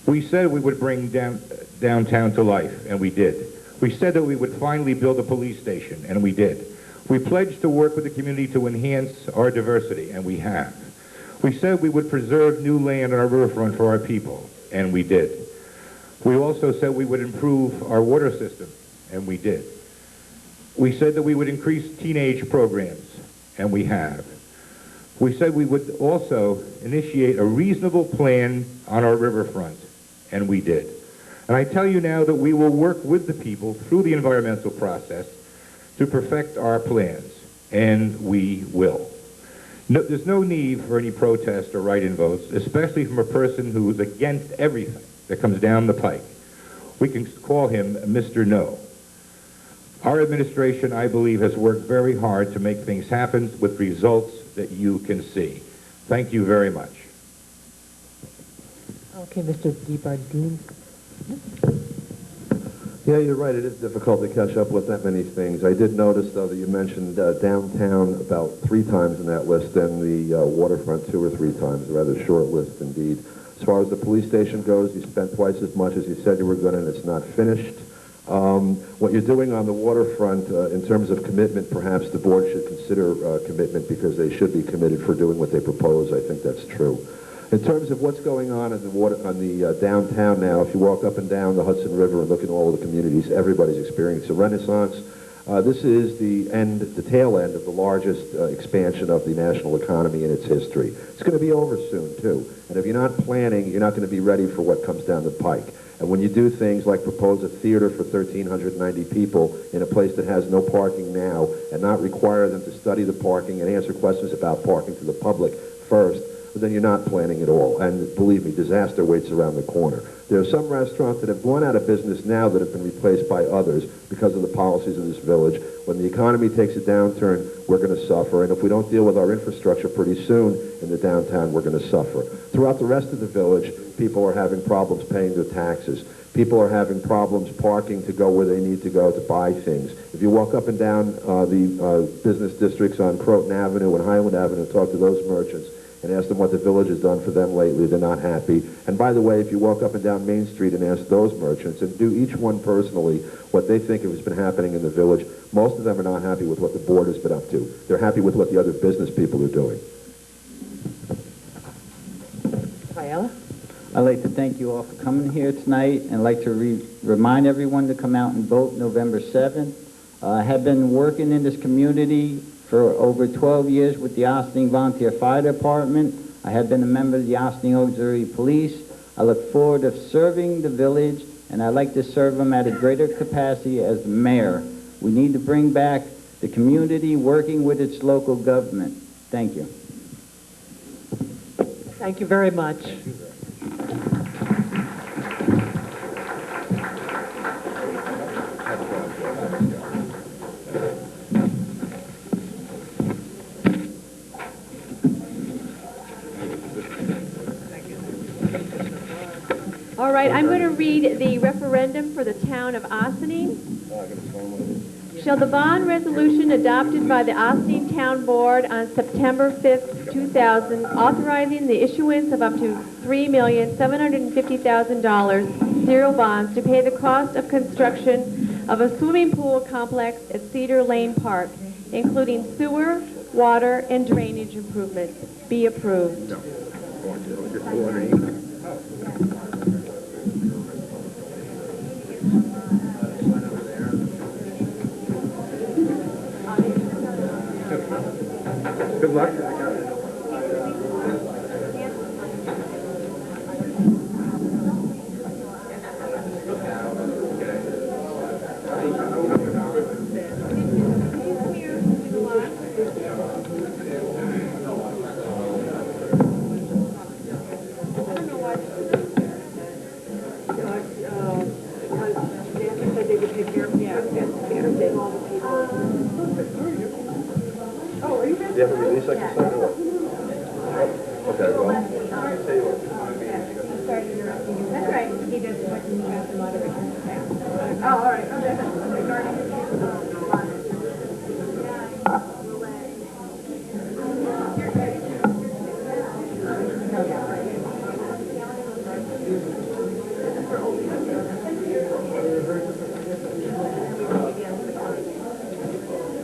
We said we would bring downtown to life, and we did. We said that we would finally build a police station, and we did. We pledged to work with the community to enhance our diversity, and we have. We said we would preserve new land on our riverfront for our people, and we did. We also said we would improve our water system, and we did. We said that we would increase teenage programs, and we have. We said we would also initiate a reasonable plan on our riverfront, and we did. And I tell you now that we will work with the people through the environmental process to perfect our plans, and we will. No, there's no need for any protest or write-in votes, especially from a person who is against everything that comes down the pike. We can call him Mr. No. Our administration, I believe, has worked very hard to make things happen with results that you can see. Thank you very much. Okay, Mr. DeBar. Yeah, you're right. It is difficult to catch up with that many things. I did notice, though, that you mentioned downtown about 3 times in that list and the waterfront 2 or 3 times, a rather short list indeed. As far as the police station goes, you spent twice as much as you said you were going to, and it's not finished. What you're doing on the waterfront, in terms of commitment, perhaps the board should consider commitment because they should be committed for doing what they propose. I think that's true. In terms of what's going on in the downtown now, if you walk up and down the Hudson River and look at all of the communities, everybody's experiencing a renaissance. This is the tail end of the largest expansion of the national economy in its history. It's going to be over soon, too. And if you're not planning, you're not going to be ready for what comes down the pike. And when you do things like propose a theater for 1,390 people in a place that has no parking now and not require them to study the parking and answer questions about parking to the public first, then you're not planning at all. And believe me, disaster waits around the corner. There are some restaurants that have gone out of business now that have been replaced by others because of the policies of this village. When the economy takes a downturn, we're going to suffer. And if we don't deal with our infrastructure pretty soon in the downtown, we're going to suffer. Throughout the rest of the village, people are having problems paying their taxes. People are having problems parking to go where they need to go to buy things. If you walk up and down the business districts on Croton Avenue and Highland Avenue and talk to those merchants, and ask them what the village has done for them lately, they're not happy. And by the way, if you walk up and down Main Street and ask those merchants, and do each one personally what they think has been happening in the village, most of them are not happy with what the board has been up to. They're happy with what the other business people are doing. Viola? I'd like to thank you all for coming here tonight, and I'd like to remind everyone to come out and vote November 7th. I have been working in this community for over 12 years with the Ossining Volunteer Fire Department. I have been a member of the Ossining Auxiliary Police. I look forward to serving the village, and I'd like to serve them at a greater capacity as the mayor. We need to bring back the community working with its local government. Thank you. Thank you very much. All right, I'm going to read the referendum for the town of Ossining. Shall the bond resolution adopted by the Ossining Town Board on September 5th, 2000, authorizing the issuance of up to $3,750,000 zero bonds to pay the cost of construction of a swimming pool complex at Cedar Lane Park, including sewer, water, and drainage improvements, be approved? Good luck. Do you have a release I can sign or what? Okay, well, I'll tell you what. That's right. He does what he has the moderation. Oh, all right. Okay.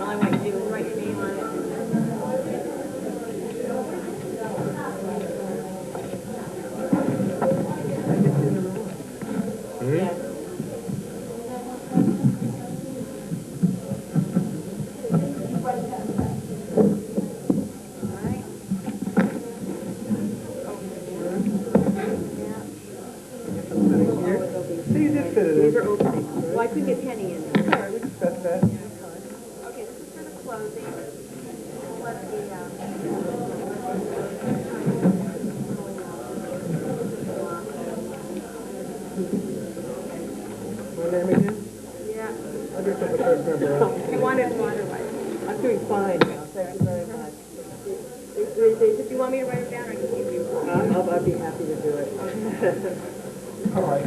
All I want to do is write doing fine now. Thank you very much. Do you want me to write it down, or can you? I'd be happy to do it.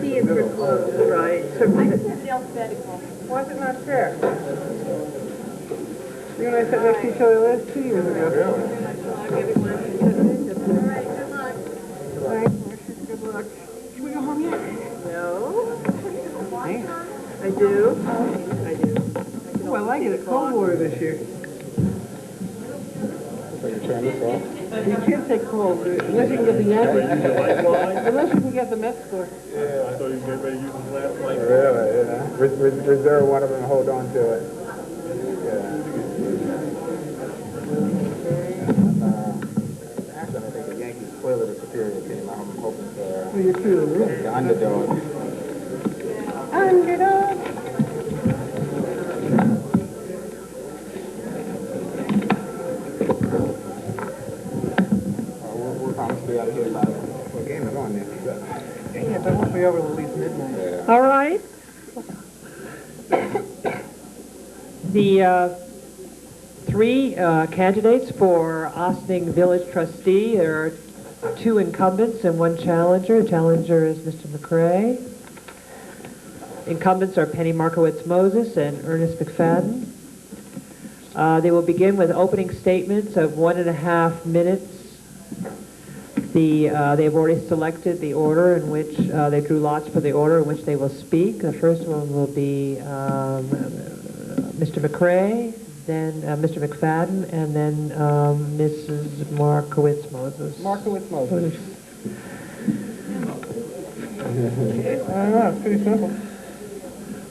C is for close. Right. I just have it alphabetical. Why is it not fair? You and I sat next to each other last 2 years ago. Good luck, everyone. All right, good luck. Thanks. Good luck. Can we go home yet? No. I do. I do. Oh, I like it. It's cold water this year. You can't take cold, unless you can get the Yankees. Unless you can get the Mets score. Yeah, I thought you were getting ready to use his last life. Really, yeah. Reserve one of them and hold on to it. Actually, I think the Yankees clearly the superior team. I'm hoping for Well, you're true. the underdog. Underdog. We'll promise to be out of here by the game is on there. Yeah, but it won't be over at least midnight. Yeah. All right. The three candidates for Ossining Village Trustee. There are two incumbents and one challenger. The challenger is Mr. McCrae. Incumbents are Penny Markowitz-Moses and Ernest McFadden. They will begin with opening statements of 1.5 minutes. They've already selected the order in which they drew lots for the order in which they will speak. The first one will be Mr. McCrae, then Mr. McFadden, and then Mrs. Markowitz-Moses. Markowitz-Moses. I don't know, it's pretty simple.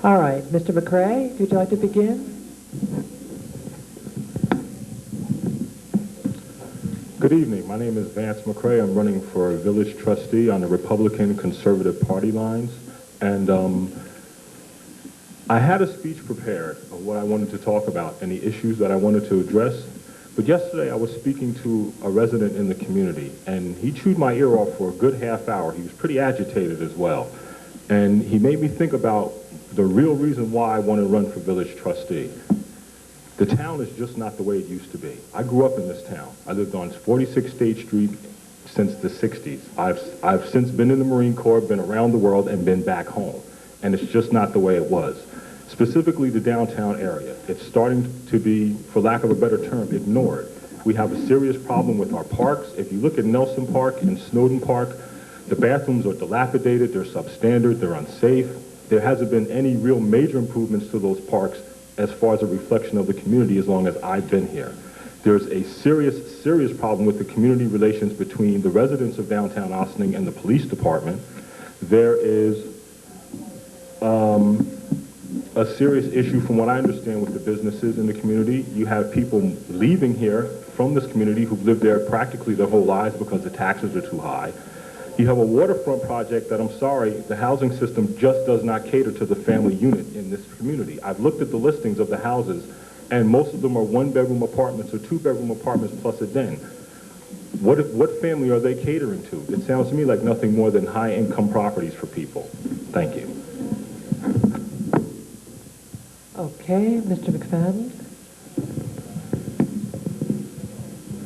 All right, Mr. McCrae, would you like to begin? Good evening. My name is Vance McCrae. I'm running for village trustee on the Republican Conservative Party lines. And I had a speech prepared of what I wanted to talk about and the issues that I wanted to address. But yesterday I was speaking to a resident in the community, and he chewed my ear off for a good half hour. He was pretty agitated as well. And he made me think about the real reason why I want to run for village trustee. The town is just not the way it used to be. I grew up in this town. I lived on 46 State Street since the 60s. I've since been in the Marine Corps, been around the world, and been back home. And it's just not the way it was. Specifically the downtown area. It's starting to be, for lack of a better term, ignored. We have a serious problem with our parks. If you look at Nelson Park and Snowden Park, the bathrooms are dilapidated, they're substandard, they're unsafe. There hasn't been any real major improvements to those parks as far as a reflection of the community as long as I've been here. There's a serious, serious problem with the community relations between the residents of downtown Ossining and the police department. There is a serious issue from what I understand with the businesses in the community. You have people leaving here from this community who've lived there practically their whole lives because the taxes are too high. You have a waterfront project that, I'm sorry, the housing system just does not cater to the family unit in this community. I've looked at the listings of the houses, and most of them are one-bedroom apartments or two-bedroom apartments plus a den. What family are they catering to? It sounds to me like nothing more than high-income properties for people. Thank you. Okay, Mr. McFadden.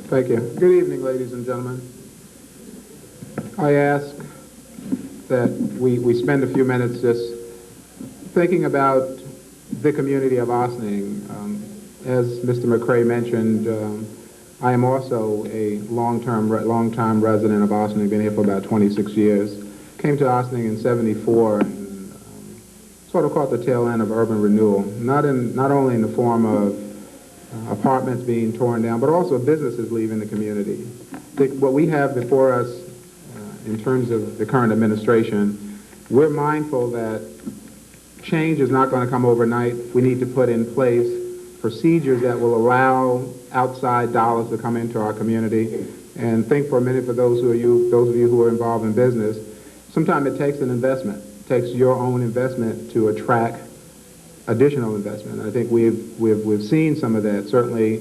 Thank you. Good evening, ladies and gentlemen. I ask that we spend a few minutes just thinking about the community of Ossining. As Mr. McCrae mentioned, I am also a long-time resident of Ossining. Been here for about 26 years. Came to Ossining in '74 and sort of caught the tail end of urban renewal. Not only in the form of apartments being torn down, but also businesses leaving the community. What we have before us in terms of the current administration, we're mindful that change is not going to come overnight. We need to put in place procedures that will allow outside dollars to come into our community. And think for a minute for those of you who are involved in business, sometimes it takes an investment. It takes your own investment to attract additional investment. I think we've seen some of that. Certainly,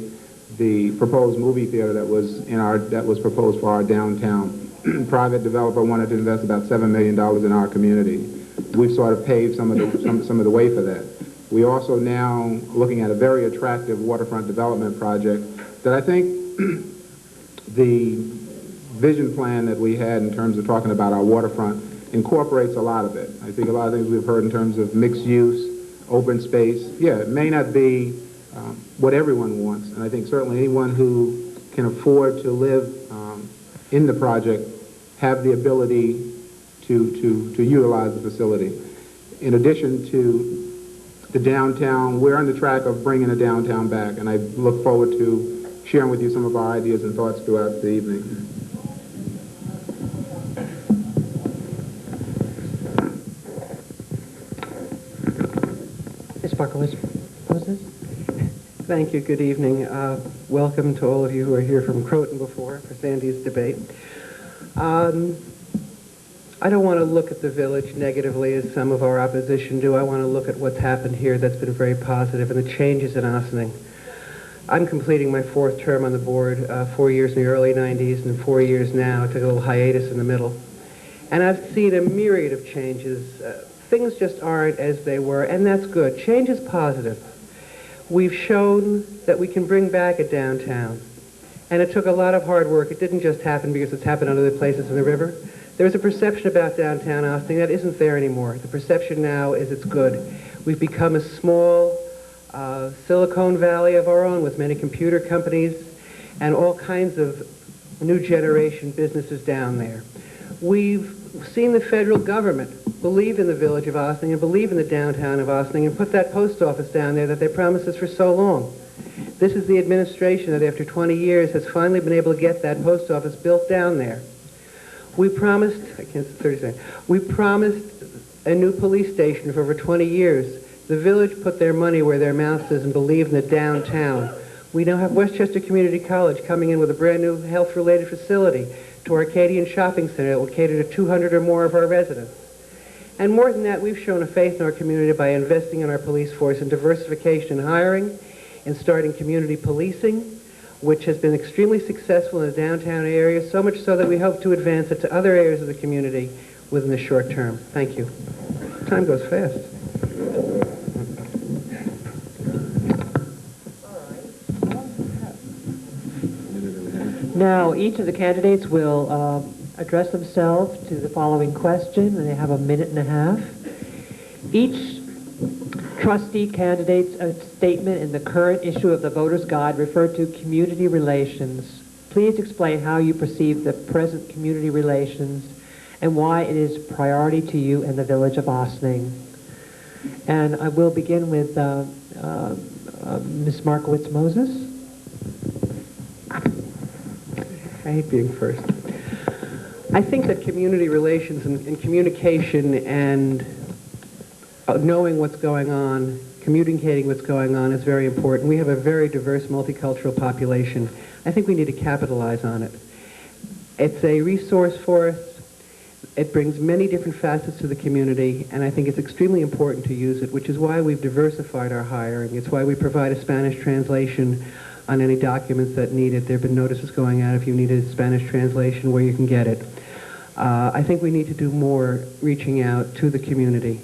the proposed movie theater that was proposed for our downtown. Private developer wanted to invest about $7 million in our community. We've sort of paved some of the way for that. We also now looking at a very attractive waterfront development project that I think the vision plan that we had in terms of talking about our waterfront incorporates a lot of it. I think a lot of things we've heard in terms of mixed use, open space. Yeah, it may not be what everyone wants, and I think certainly anyone who can afford to live in the project have the ability to utilize the facility. In addition to the downtown, we're on the track of bringing the downtown back, and I look forward to sharing with you some of our ideas and thoughts throughout the evening. Ms. Markowitz, thank you. Good evening. Welcome to all of you who are here from Croton before for Sandy's debate. I don't want to look at the village negatively as some of our opposition do. I want to look at what's happened here that's been very positive and the changes in Ossining. I'm completing my 4th term on the board, 4 years in the early 90s and 4 years now. I took a little hiatus in the middle. And I've seen a myriad of changes. Things just aren't as they were, and that's good. Change is positive. We've shown that we can bring back a downtown. And it took a lot of hard work. It didn't just happen because it's happened other places in the river. There was a perception about downtown Ossining that isn't there anymore. The perception now is it's good. We've become a small Silicon Valley of our own with many computer companies and all kinds of new generation businesses down there. We've seen the federal government believe in the village of Ossining and believe in the downtown of Ossining and put that post office down there that they promised us for so long. This is the administration that after 20 years has finally been able to get that post office built down there. We promised, we promised a new police station for over 20 years. The village put their money where their mouth is and believed in the downtown. We now have Westchester Community College coming in with a brand new health-related facility to Arcadian Shopping Center that will cater to 200 or more of our residents. And more than that, we've shown a faith in our community by investing in our police force in diversification and hiring, in starting community policing, which has been extremely successful in the downtown area, so much so that we hope to advance it to other areas of the community within the short term. Thank you. Time goes fast. Now, each of the candidates will address themselves to the following question, and they have a minute and a half. Each trustee candidate's statement in the current issue of the Voter's Guide referred to community relations. Please explain how you perceive the present community relations and why it is priority to you in the village of Ossining. And I will begin with Ms. Markowitz-Moses. I hate being first. I think that community relations and communication and knowing what's going on, communicating what's going on is very important. We have a very diverse multicultural population. I think we need to capitalize on it. It's a resource for us. It brings many different facets to the community, and I think it's extremely important to use it, which is why we've diversified our hiring. It's why we provide a Spanish translation on any documents that need it. There have been notices going out if you need a Spanish translation where you can get it. I think we need to do more reaching out to the community.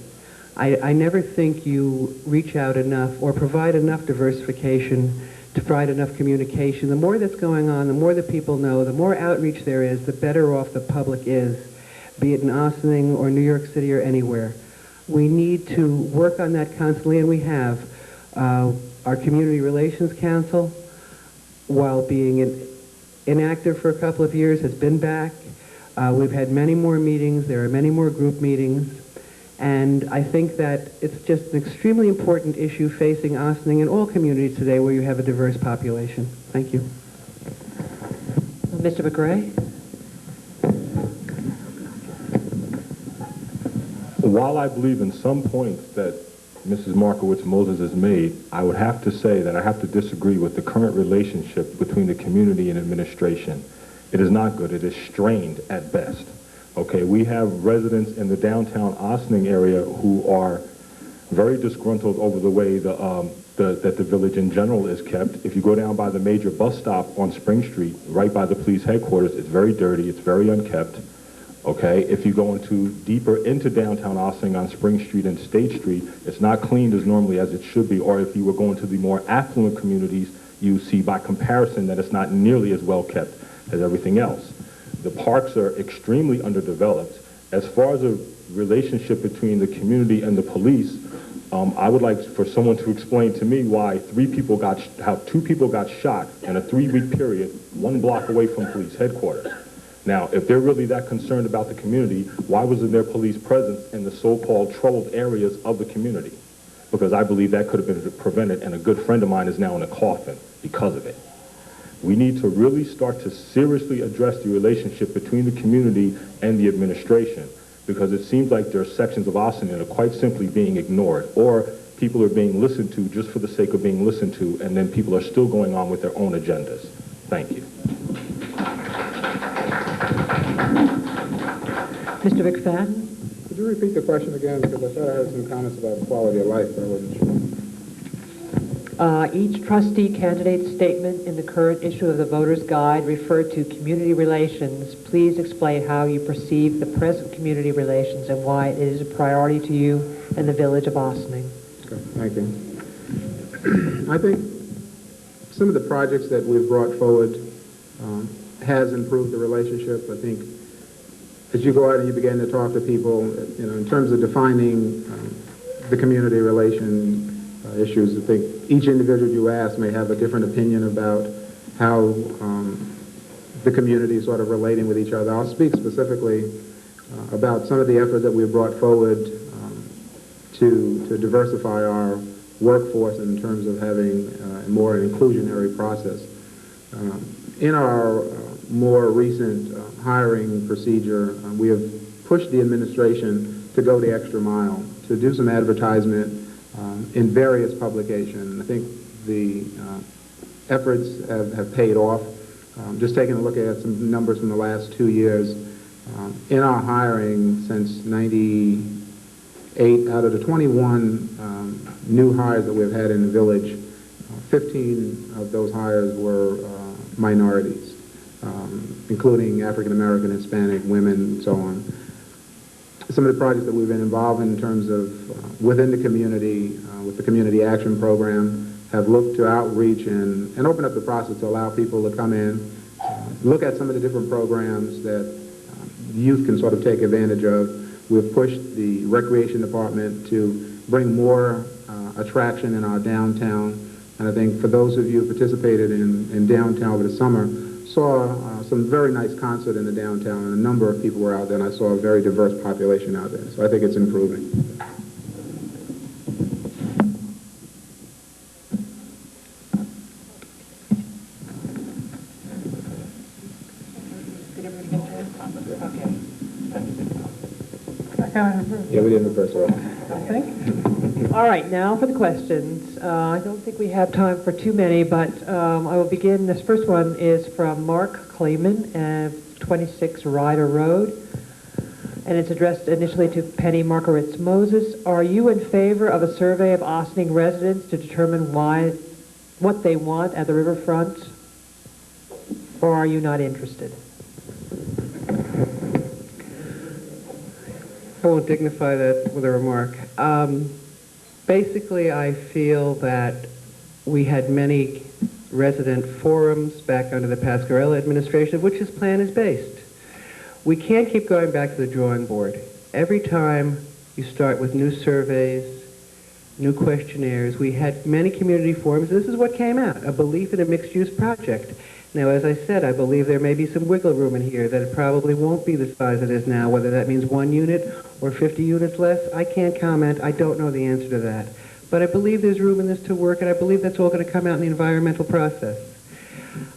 I never think you reach out enough or provide enough diversification to provide enough communication. The more that's going on, the more the people know, the more outreach there is, the better off the public is, be it in Ossining or New York City or anywhere. We need to work on that constantly, and we have. Our Community Relations Council, while being inactive for a couple of years, has been back. We've had many more meetings. There are many more group meetings. And I think that it's just an extremely important issue facing Ossining and all communities today where you have a diverse population. Thank you. Mr. McRae? While I believe in some points that Mrs. Markowitz-Moses has made, I would have to say that I have to disagree with the current relationship between the community and administration. It is not good. It is strained at best. Okay, we have residents in the downtown Ossining area who are very disgruntled over the way that the village in general is kept. If you go down by the major bus stop on Spring Street, right by the police headquarters, it's very dirty, it's very unkept. Okay, if you go deeper into downtown Ossining on Spring Street and State Street, it's not cleaned as normally as it should be. Or if you were going to the more affluent communities, you see by comparison that it's not nearly as well kept as everything else. The parks are extremely underdeveloped. As far as a relationship between the community and the police, I would like for someone to explain to me why how 2 people got shot in a 3-week period, 1 block away from police headquarters. Now, if they're really that concerned about the community, why wasn't there police presence in the so-called troubled areas of the community? Because I believe that could have been prevented, and a good friend of mine is now in a coffin because of it. We need to really start to seriously address the relationship between the community and the administration, because it seems like there are sections of Ossining that are quite simply being ignored, or people are being listened to just for the sake of being listened to, and then people are still going on with their own agendas. Thank you. Mr. McFadden? Could you repeat the question again? Because I thought I heard some comments about quality of life, but I wasn't sure. Each trustee candidate's statement in the current issue of the Voter's Guide referred to community relations. Please explain how you perceive the present community relations and why it is a priority to you and the village of Ossining. Okay, thank you. I think some of the projects that we've brought forward has improved the relationship. I think as you go out and you begin to talk to people, in terms of defining the community relation issues, I think each individual you ask may have a different opinion about how the community is sort of relating with each other. I'll speak specifically about some of the efforts that we've brought forward to diversify our workforce in terms of having a more inclusionary process. In our more recent hiring procedure, we have pushed the administration to go the extra mile, to do some advertisement in various publications. I think the efforts have paid off. Just taking a look at some numbers from the last 2 years, in our hiring since '98, out of the 21 new hires that we've had in the village, 15 of those hires were minorities, including African American, Hispanic, women, and so on. Some of the projects that we've been involved in terms of within the community, with the Community Action Program, have looked to outreach and open up the process to allow people to come in, look at some of the different programs that youth can sort of take advantage of. We've pushed the Recreation Department to bring more attraction in our downtown. And I think for those of you who participated in downtown over the summer, saw some very nice concert in the downtown, and a number of people were out there, and I saw a very diverse population out there. So I think it's improving. Yeah, we didn't reverse it. I think. All right, now for the questions. I don't think we have time for too many, but I will begin. This first one is from Mark Kleeman at 26 Ryder Road, and it's addressed initially to Penny Margaret's Moses. Are you in favor of a survey of Ossining residents to determine what they want at the riverfront, or are you not interested? I won't dignify that with a remark. Basically, I feel that we had many resident forums back under the Pasquarella administration, of which this plan is based. We can't keep going back to the drawing board. Every time you start with new surveys, new questionnaires, we had many community forums. This is what came out, a belief in a mixed-use project. Now, as I said, I believe there may be some wiggle room in here, that it probably won't be the size it is now, whether that means 1 unit or 50 units less. I can't comment. I don't know the answer to that. But I believe there's room in this to work, and I believe that's all going to come out in the environmental process.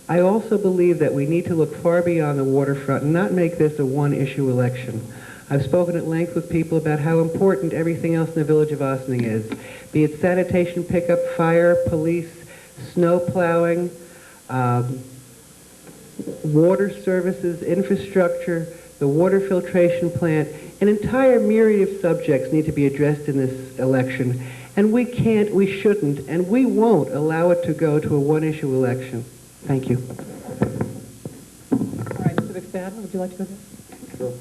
I also believe that we need to look far beyond the waterfront and not make this a one-issue election. I've spoken at length with people about how important everything else in the village of Ossining is, be it sanitation pickup, fire, police, snow plowing, water services, infrastructure, the water filtration plant. An entire myriad of subjects need to be addressed in this election, and we can't, we shouldn't, and we won't allow it to go to a one-issue election. Thank you. All right, Mr. McFadden, would you like to go ahead? Sure.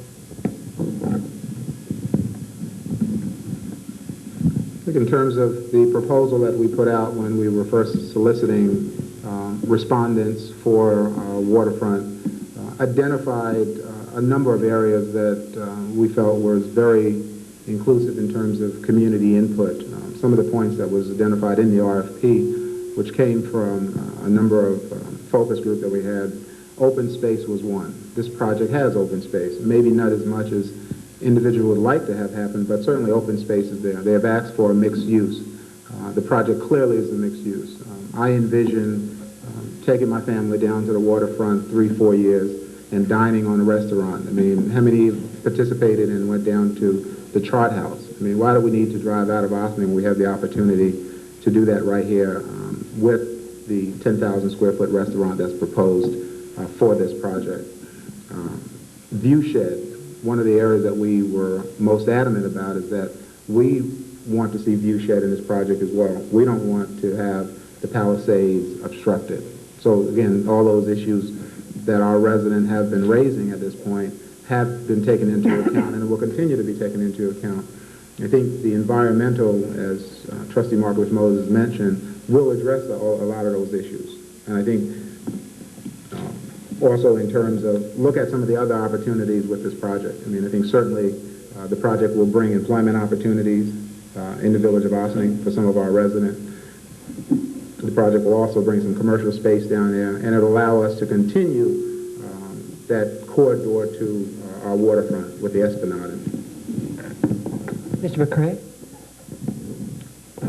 think in terms of the proposal that we put out when we were first soliciting respondents for waterfront, identified a number of areas that we felt was very inclusive in terms of community input. Some of the points that was identified in the RFP, which came from a number of focus group that we had, open space was one. This project has open space, maybe not as much as individual would like to have happen, but certainly open space is there. They have asked for a mixed use. The project clearly is a mixed use. I envision taking my family down to the waterfront 3-4 years and dining on a restaurant. I mean, how many participated and went down to the Chart House? I mean, why do we need to drive out of Ossining when we have the opportunity to do that right here with the 10,000 square foot restaurant that's proposed for this project? View shed. One of the areas that we were most adamant about is that we want to see view shed in this project as well. We don't want to have the Palisades obstructed. So again, all those issues that our residents have been raising at this point have been taken into account and will continue to be taken into account. I think the environmental, as Trustee Marcus Moses mentioned, will address a lot of those issues. And I think also in terms of look at some of the other opportunities with this project. I mean, I think certainly the project will bring employment opportunities in the village of Ossining for some of our residents. The project will also bring some commercial space down there, and it'll allow us to continue that corridor to our waterfront with the Esplanade. Mr. McCray?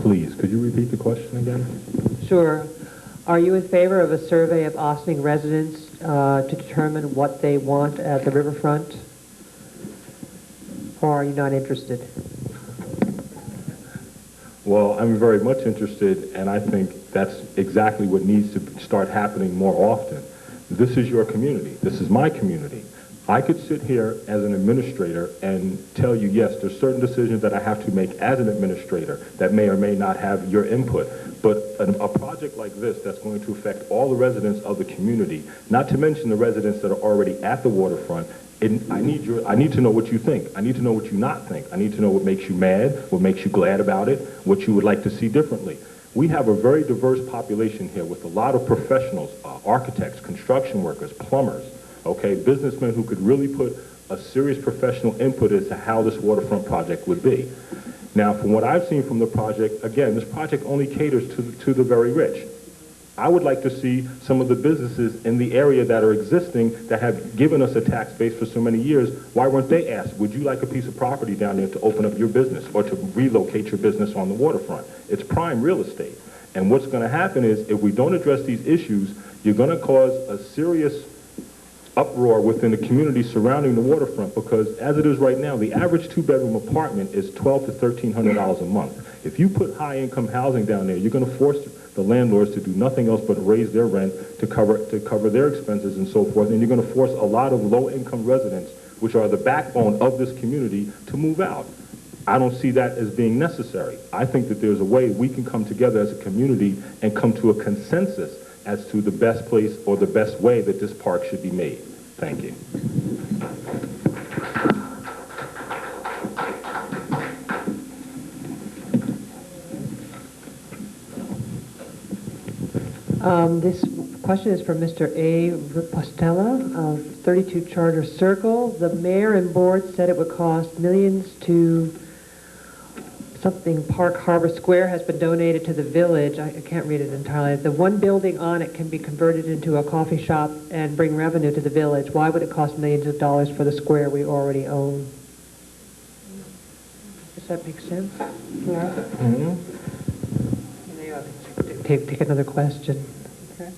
Please, could you repeat the question again? Sure. Are you in favor of a survey of Ossining residents to determine what they want at the riverfront? Or are you not interested? Well, I'm very much interested, and I think that's exactly what needs to start happening more often. This is your community. This is my community. I could sit here as an administrator and tell you, yes, there's certain decisions that I have to make as an administrator that may or may not have your input. But a project like this that's going to affect all the residents of the community, not to mention the residents that are already at the waterfront, I need to know what you think. I need to know what you not think. I need to know what makes you mad, what makes you glad about it, what you would like to see differently. We have a very diverse population here with a lot of professionals, architects, construction workers, plumbers, okay, businessmen who could really put a serious professional input as to how this waterfront project would be. Now, from what I've seen from the project, again, this project only caters to the very rich. I would like to see some of the businesses in the area that are existing that have given us a tax base for so many years, why weren't they asked, would you like a piece of property down there to open up your business or to relocate your business on the waterfront? It's prime real estate. And what's going to happen is if we don't address these issues, you're going to cause a serious uproar within the community surrounding the waterfront because as it is right now, the average two-bedroom apartment is $1,200 to $1,300 a month. If you put high-income housing down there, you're going to force the landlords to do nothing else but raise their rent to cover their expenses and so forth, and you're going to force a lot of low-income residents, which are the backbone of this community, to move out. I don't see that as being necessary. I think that there's a way we can come together as a community and come to a consensus as to the best place or the best way that this park should be made. Thank you. This question is from Mr. A. Ripostella of 32 Charter Circle. The mayor and board said it would cost millions to something Park Harbor Square has been donated to the village. I can't read it entirely. The one building on it can be converted into a coffee shop and bring revenue to the village. Why would it cost millions of dollars for the square we already own? Does that make sense? Yeah. Mm-hmm. Take another question. Okay.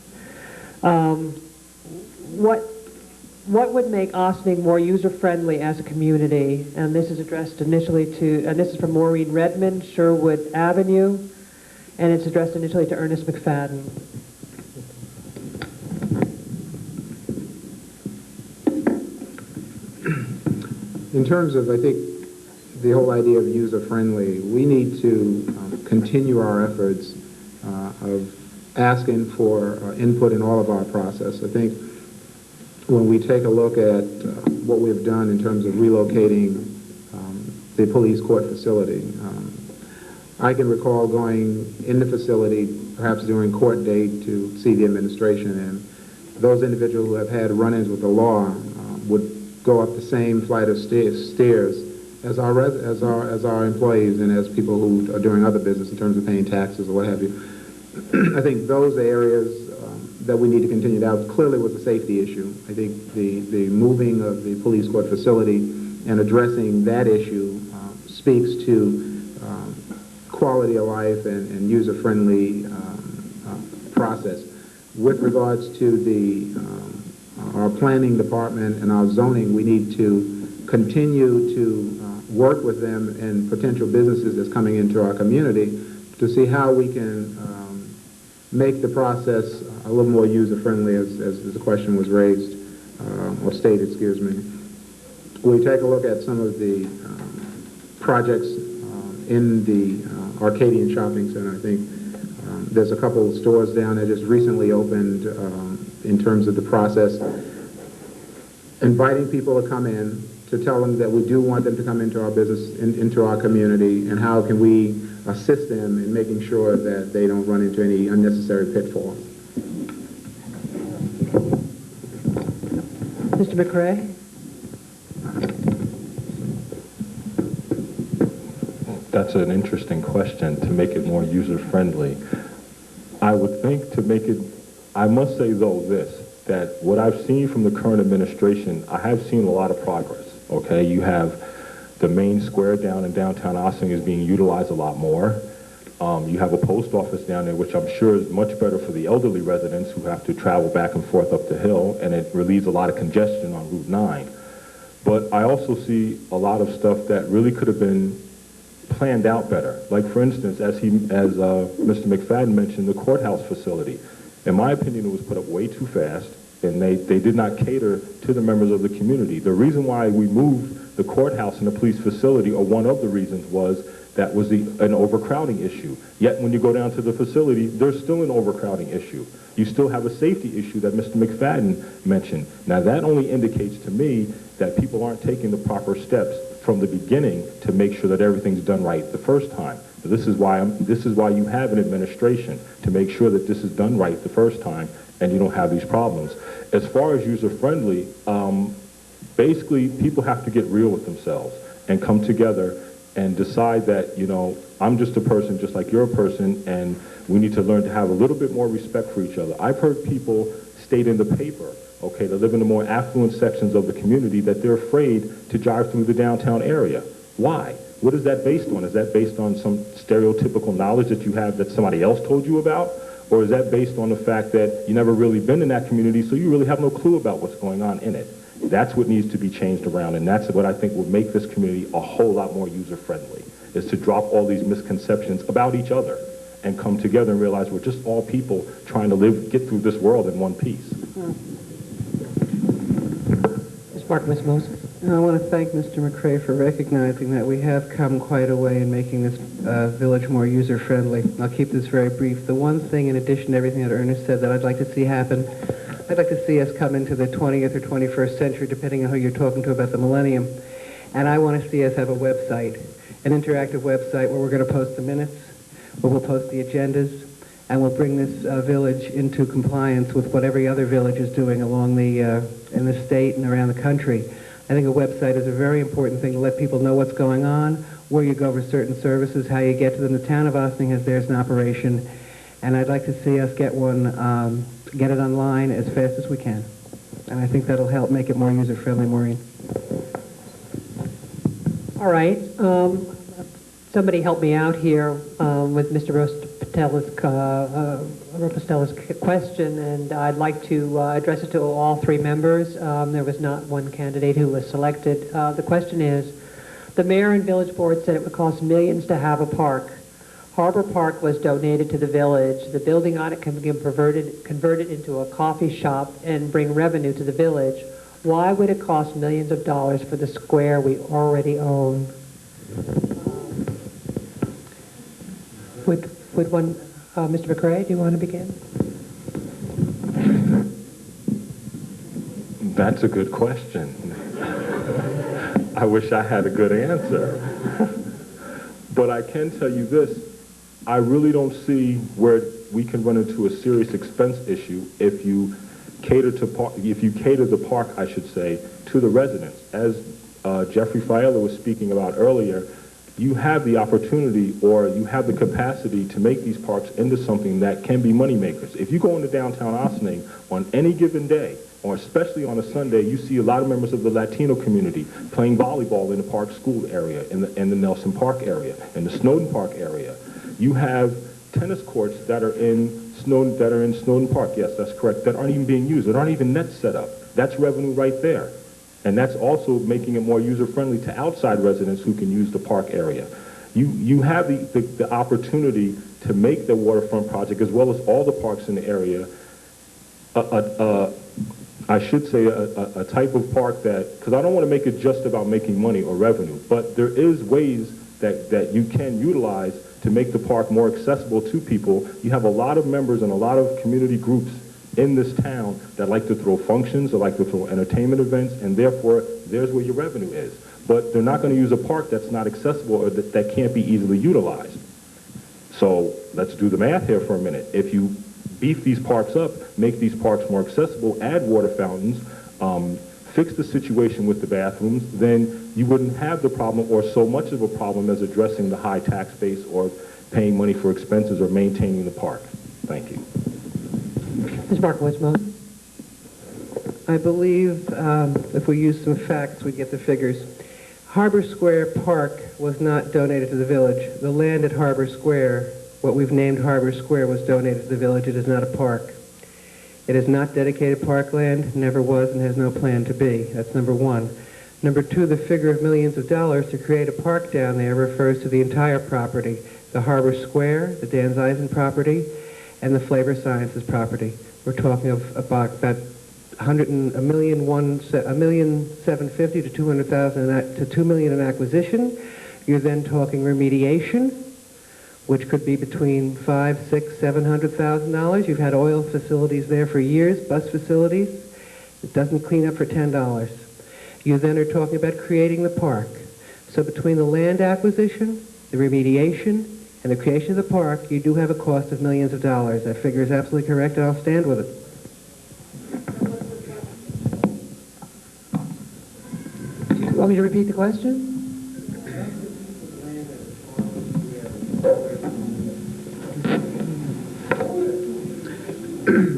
What would make Ossining more user-friendly as a community? And this is addressed initially to, and this is from Maureen Redmond, Sherwood Avenue, and it's addressed initially to Ernest McFadden. In terms of, I think, the whole idea of user-friendly, we need to continue our efforts of asking for input in all of our process. I think when we take a look at what we've done in terms of relocating the police court facility, I can recall going in the facility, perhaps during court date, to see the administration, and those individuals who have had run-ins with the law would go up the same flight of stairs as our employees and as people who are doing other business in terms of paying taxes or what have you. I think those are areas that we need to continue. That clearly was a safety issue. I think the moving of the police court facility and addressing that issue speaks to quality of life and user-friendly process. With regards to our planning department and our zoning, we need to continue to work with them and potential businesses that's coming into our community to see how we can make the process a little more user-friendly, as the question was raised, or stated, excuse me. We take a look at some of the projects in the Arcadian Shopping Center. I think there's a couple of stores down there just recently opened in terms of the process, inviting people to come in, to tell them that we do want them to come into our business, into our community, and how can we assist them in making sure that they don't run into any unnecessary pitfalls. Mr. McRae? That's an interesting question, to make it more user-friendly. I would think to make it, I must say though this, that what I've seen from the current administration, I have seen a lot of progress, okay? You have the main square down in downtown Ossining is being utilized a lot more. You have a post office down there, which I'm sure is much better for the elderly residents who have to travel back and forth up the hill, and it relieves a lot of congestion on Route 9. But I also see a lot of stuff that really could have been planned out better. Like, for instance, as Mr. McFadden mentioned, the courthouse facility. In my opinion, it was put up way too fast, and they did not cater to the members of the community. The reason why we moved the courthouse and the police facility, or one of the reasons, was that was an overcrowding issue. Yet when you go down to the facility, there's still an overcrowding issue. You still have a safety issue that Mr. McFadden mentioned. Now that only indicates to me that people aren't taking the proper steps from the beginning to make sure that everything's done right the first time. So this is why you have an administration, to make sure that this is done right the first time and you don't have these problems. As far as user-friendly, basically people have to get real with themselves and come together and decide that, you know, I'm just a person just like you're a person, and we need to learn to have a little bit more respect for each other. I've heard people state in the paper, okay, that live in the more affluent sections of the community, that they're afraid to drive through the downtown area. Why? What is that based on? Is that based on some stereotypical knowledge that you have that somebody else told you about? Or is that based on the fact that you never really been in that community, so you really have no clue about what's going on in it? That's what needs to be changed around, and that's what I think will make this community a whole lot more user-friendly, is to drop all these misconceptions about each other and come together and realize we're just all people trying to get through this world in one piece. Ms. Moses? I want to thank Mr. McRae for recognizing that we have come quite a way in making this village more user-friendly. I'll keep this very brief. The one thing, in addition to everything that Ernest said, that I'd like to see happen, I'd like to see us come into the 20th or 21st century, depending on who you're talking to about the millennium. And I want to see us have a website, an interactive website where we're going to post the minutes, where we'll post the agendas, and we'll bring this village into compliance with what every other village is doing along the in the state and around the country. I think a website is a very important thing to let people know what's going on, where you go for certain services, how you get to them. The town of Ossining has theirs in operation, and I'd like to see us get one, get it online as fast as we can. And I think that'll help make it more user-friendly, Maureen. All right. Somebody help me out here with Mr. Ropostella's question, and I'd like to address it to all three members. There was not one candidate who was selected. The question is, the mayor and village board said it would cost millions to have a park. Harbor Park was donated to the village. The building on it can be converted into a coffee shop and bring revenue to the village. Why would it cost millions of dollars for the square we already own? Would one, Mr. McRae, do you want to begin? That's a good question. I wish I had a good answer. But I can tell you this, I really don't see where we can run into a serious expense issue if you cater the park, I should say, to the residents. As Jeffrey Fiella was speaking about earlier, you have the opportunity or you have the capacity to make these parks into something that can be money makers. If you go into downtown Ossining on any given day, or especially on a Sunday, you see a lot of members of the Latino community playing volleyball in the Park School area, in the Nelson Park area, in the Snowden Park area. You have tennis courts that are in Snowden Park, yes, that's correct, that aren't even being used, that aren't even nets set up. That's revenue right there. And that's also making it more user-friendly to outside residents who can use the park area. You have the opportunity to make the waterfront project, as well as all the parks in the area, I should say a type of park that, because I don't want to make it just about making money or revenue, but there is ways that you can utilize to make the park more accessible to people. You have a lot of members and a lot of community groups in this town that like to throw functions, or like to throw entertainment events, and therefore there's where your revenue is. But they're not going to use a park that's not accessible or that can't be easily utilized. So let's do the math here for a minute. If you beef these parks up, make these parks more accessible, add water fountains, fix the situation with the bathrooms, then you wouldn't have the problem or so much of a problem as addressing the high tax base or paying money for expenses or maintaining the park. Thank you. Ms. Markowitz-Moses. I believe if we use some facts, we get the figures. Harbor Square Park was not donated to the village. The land at Harbor Square, what we've named Harbor Square, was donated to the village. It is not a park. It is not dedicated parkland, never was, and has no plan to be. That's number one. Number two, the figure of millions of dollars to create a park down there refers to the entire property, the Harbor Square, the Dan Zeisen property, and the Flavor Sciences property. We're talking of about $1,750,000 to $200,000 to $2 million in acquisition. You're then talking remediation, which could be between $500,000, $600,000, $700,000. You've had oil facilities there for years, bus facilities. It doesn't clean up for $10. You then are talking about creating the park. So between the land acquisition, the remediation, and the creation of the park, you do have a cost of millions of dollars. That figure is absolutely correct, and I'll stand with it. You want me to repeat the question?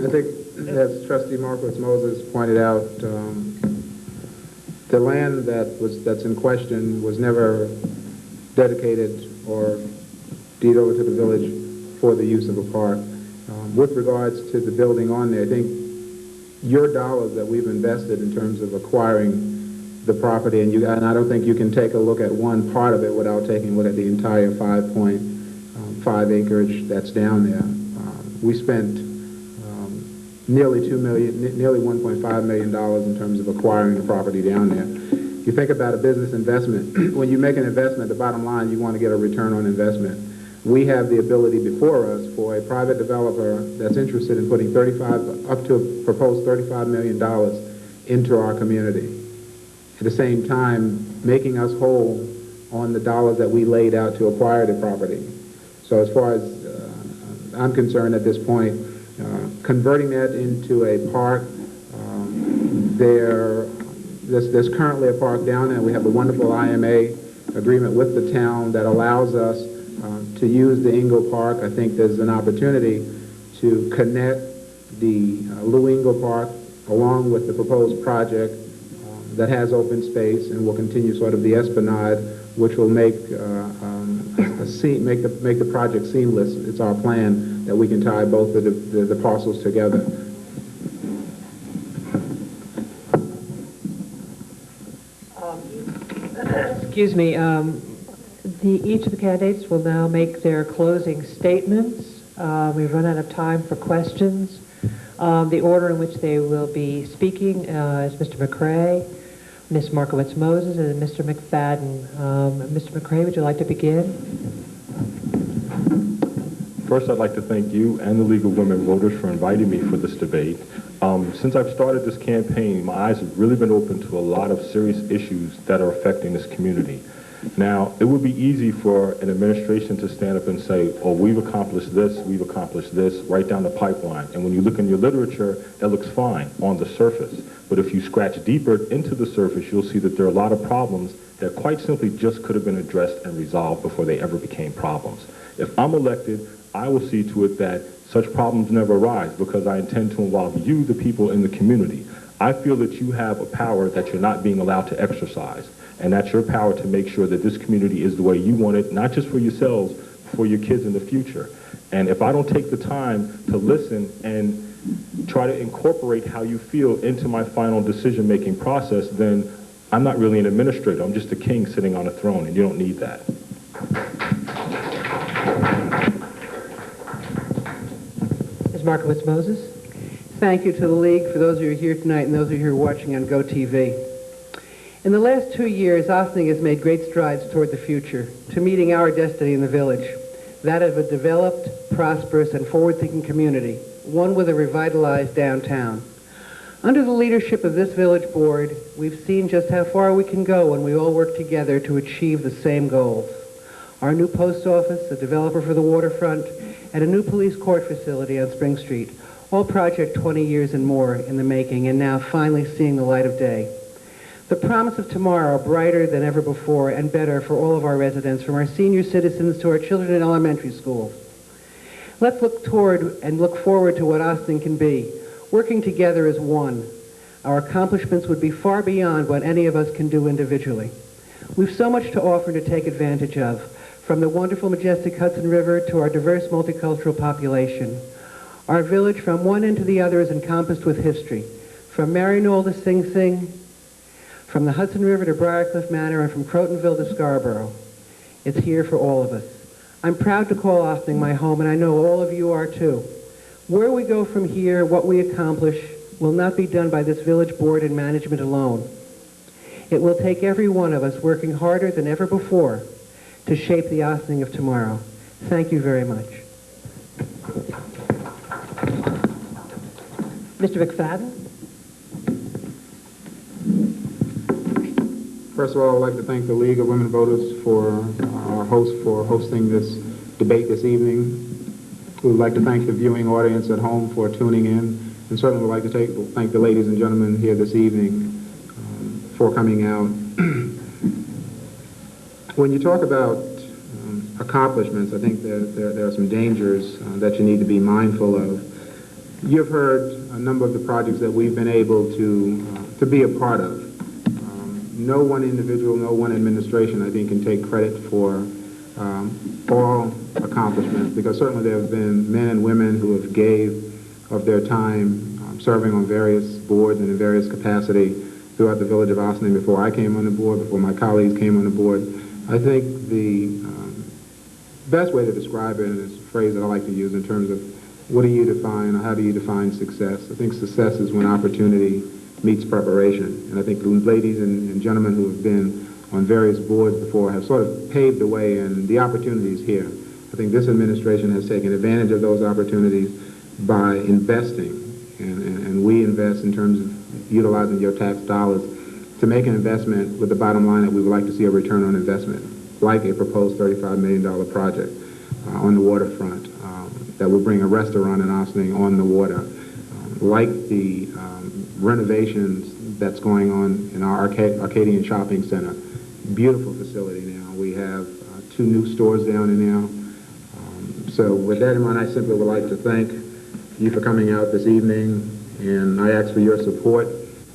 I think, as Trustee Markowitz-Moses pointed out, the land that's in question was never dedicated or deed over to the village for the use of a park. With regards to the building on there, I think your dollars that we've invested in terms of acquiring the property, and I don't think you can take a look at one part of it without taking a look at the entire 5.5 acreage that's down there. We spent nearly $1.5 million in terms of acquiring the property down there. You think about a business investment. When you make an investment, the bottom line, you want to get a return on investment. We have the ability before us for a private developer that's interested in putting up to a proposed $35 million into our community. At the same time, making us whole on the dollars that we laid out to acquire the property. So as far as I'm concerned at this point, converting that into a park, there's currently a park down there. We have a wonderful IMA agreement with the town that allows us to use the Ingle Park. I think there's an opportunity to connect the Lou Ingle Park along with the proposed project that has open space and will continue sort of the Esplanade, which will make make the project seamless. It's our plan that we can tie both of the parcels together. Excuse me. Each of the candidates will now make their closing statements. We've run out of time for questions. The order in which they will be speaking is Mr. McCrae, Ms. Markowitz-Moses, and Mr. McFadden. Mr. McCrae, would you like to begin? First, I'd like to thank you and the League of Women Voters for inviting me for this debate. Since I've started this campaign, my eyes have really been open to a lot of serious issues that are affecting this community. Now, it would be easy for an administration to stand up and say, oh, we've accomplished this, right down the pipeline. And when you look in your literature, it looks fine on the surface. But if you scratch deeper into the surface, you'll see that there are a lot of problems that quite simply just could have been addressed and resolved before they ever became problems. If I'm elected, I will see to it that such problems never arise because I intend to involve you, the people in the community. I feel that you have a power that you're not being allowed to exercise. And that's your power to make sure that this community is the way you want it, not just for yourselves, for your kids in the future. And if I don't take the time to listen and try to incorporate how you feel into my final decision-making process, then I'm not really an administrator. I'm just a king sitting on a throne, and you don't need that. Ms. Markowitz-Moses? Thank you to the League for those of you here tonight and those of you here watching on GoTV. In the last 2 years, Ossining has made great strides toward the future, to meeting our destiny in the village, that of a developed, prosperous, and forward-thinking community, one with a revitalized downtown. Under the leadership of this village board, we've seen just how far we can go when we all work together to achieve the same goals. Our new post office, a developer for the waterfront, and a new police court facility on Spring Street, all project 20 years and more in the making, and now finally seeing the light of day. The promise of tomorrow are brighter than ever before and better for all of our residents, from our senior citizens to our children in elementary schools. Let's look toward and look forward to what Ossining can be, working together as one. Our accomplishments would be far beyond what any of us can do individually. We've so much to offer and to take advantage of, from the wonderful, majestic Hudson River to our diverse, multicultural population. Our village, from one end to the other, is encompassed with history, from Maryknoll to Sing Sing, from the Hudson River to Briarcliff Manor, and from Crotonville to Scarborough. It's here for all of us. I'm proud to call Ossining my home, and I know all of you are too. Where we go from here, what we accomplish, will not be done by this village board and management alone. It will take every one of us working harder than ever before to shape the Ossining of tomorrow. Thank you very much. Mr. McFadden? First of all, I'd like to thank the League of Women Voters for our host for hosting this debate this evening. We would like to thank the viewing audience at home for tuning in, and certainly would like to thank the ladies and gentlemen here this evening for coming out. When you talk about accomplishments, I think there are some dangers that you need to be mindful of. You've heard a number of the projects that we've been able to be a part of. No one individual, no one administration, I think, can take credit for all accomplishments, because certainly there have been men and women who have gave of their time serving on various boards and in various capacity throughout the village of Ossining before I came on the board, before my colleagues came on the board. I think the best way to describe it, and it's a phrase that I like to use in terms of what do you define, or how do you define success? I think success is when opportunity meets preparation. And I think the ladies and gentlemen who have been on various boards before have sort of paved the way, and the opportunities here. I think this administration has taken advantage of those opportunities by investing, and we invest in terms of utilizing your tax dollars to make an investment with the bottom line that we would like to see a return on investment, like a proposed $35 million project on the waterfront that will bring a restaurant in Ossining on the water, like the renovations that's going on in our Arcadian Shopping Center. Beautiful facility now. We have 2 new stores down in now. So with that in mind, I simply would like to thank you for coming out this evening, and I ask for your support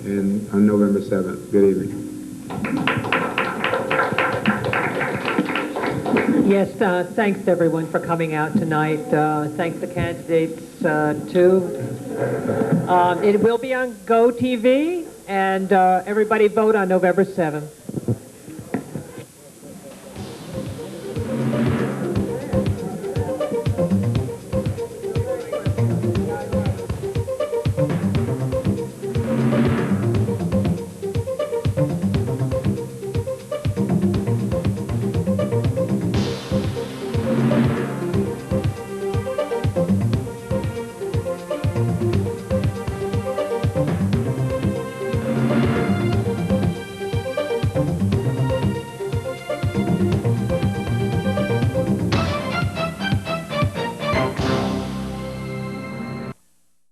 on November 7th. Good evening. Yes, thanks everyone for coming out tonight. Thanks the candidates too. It will be on GoTV, and everybody vote on November 7th. you.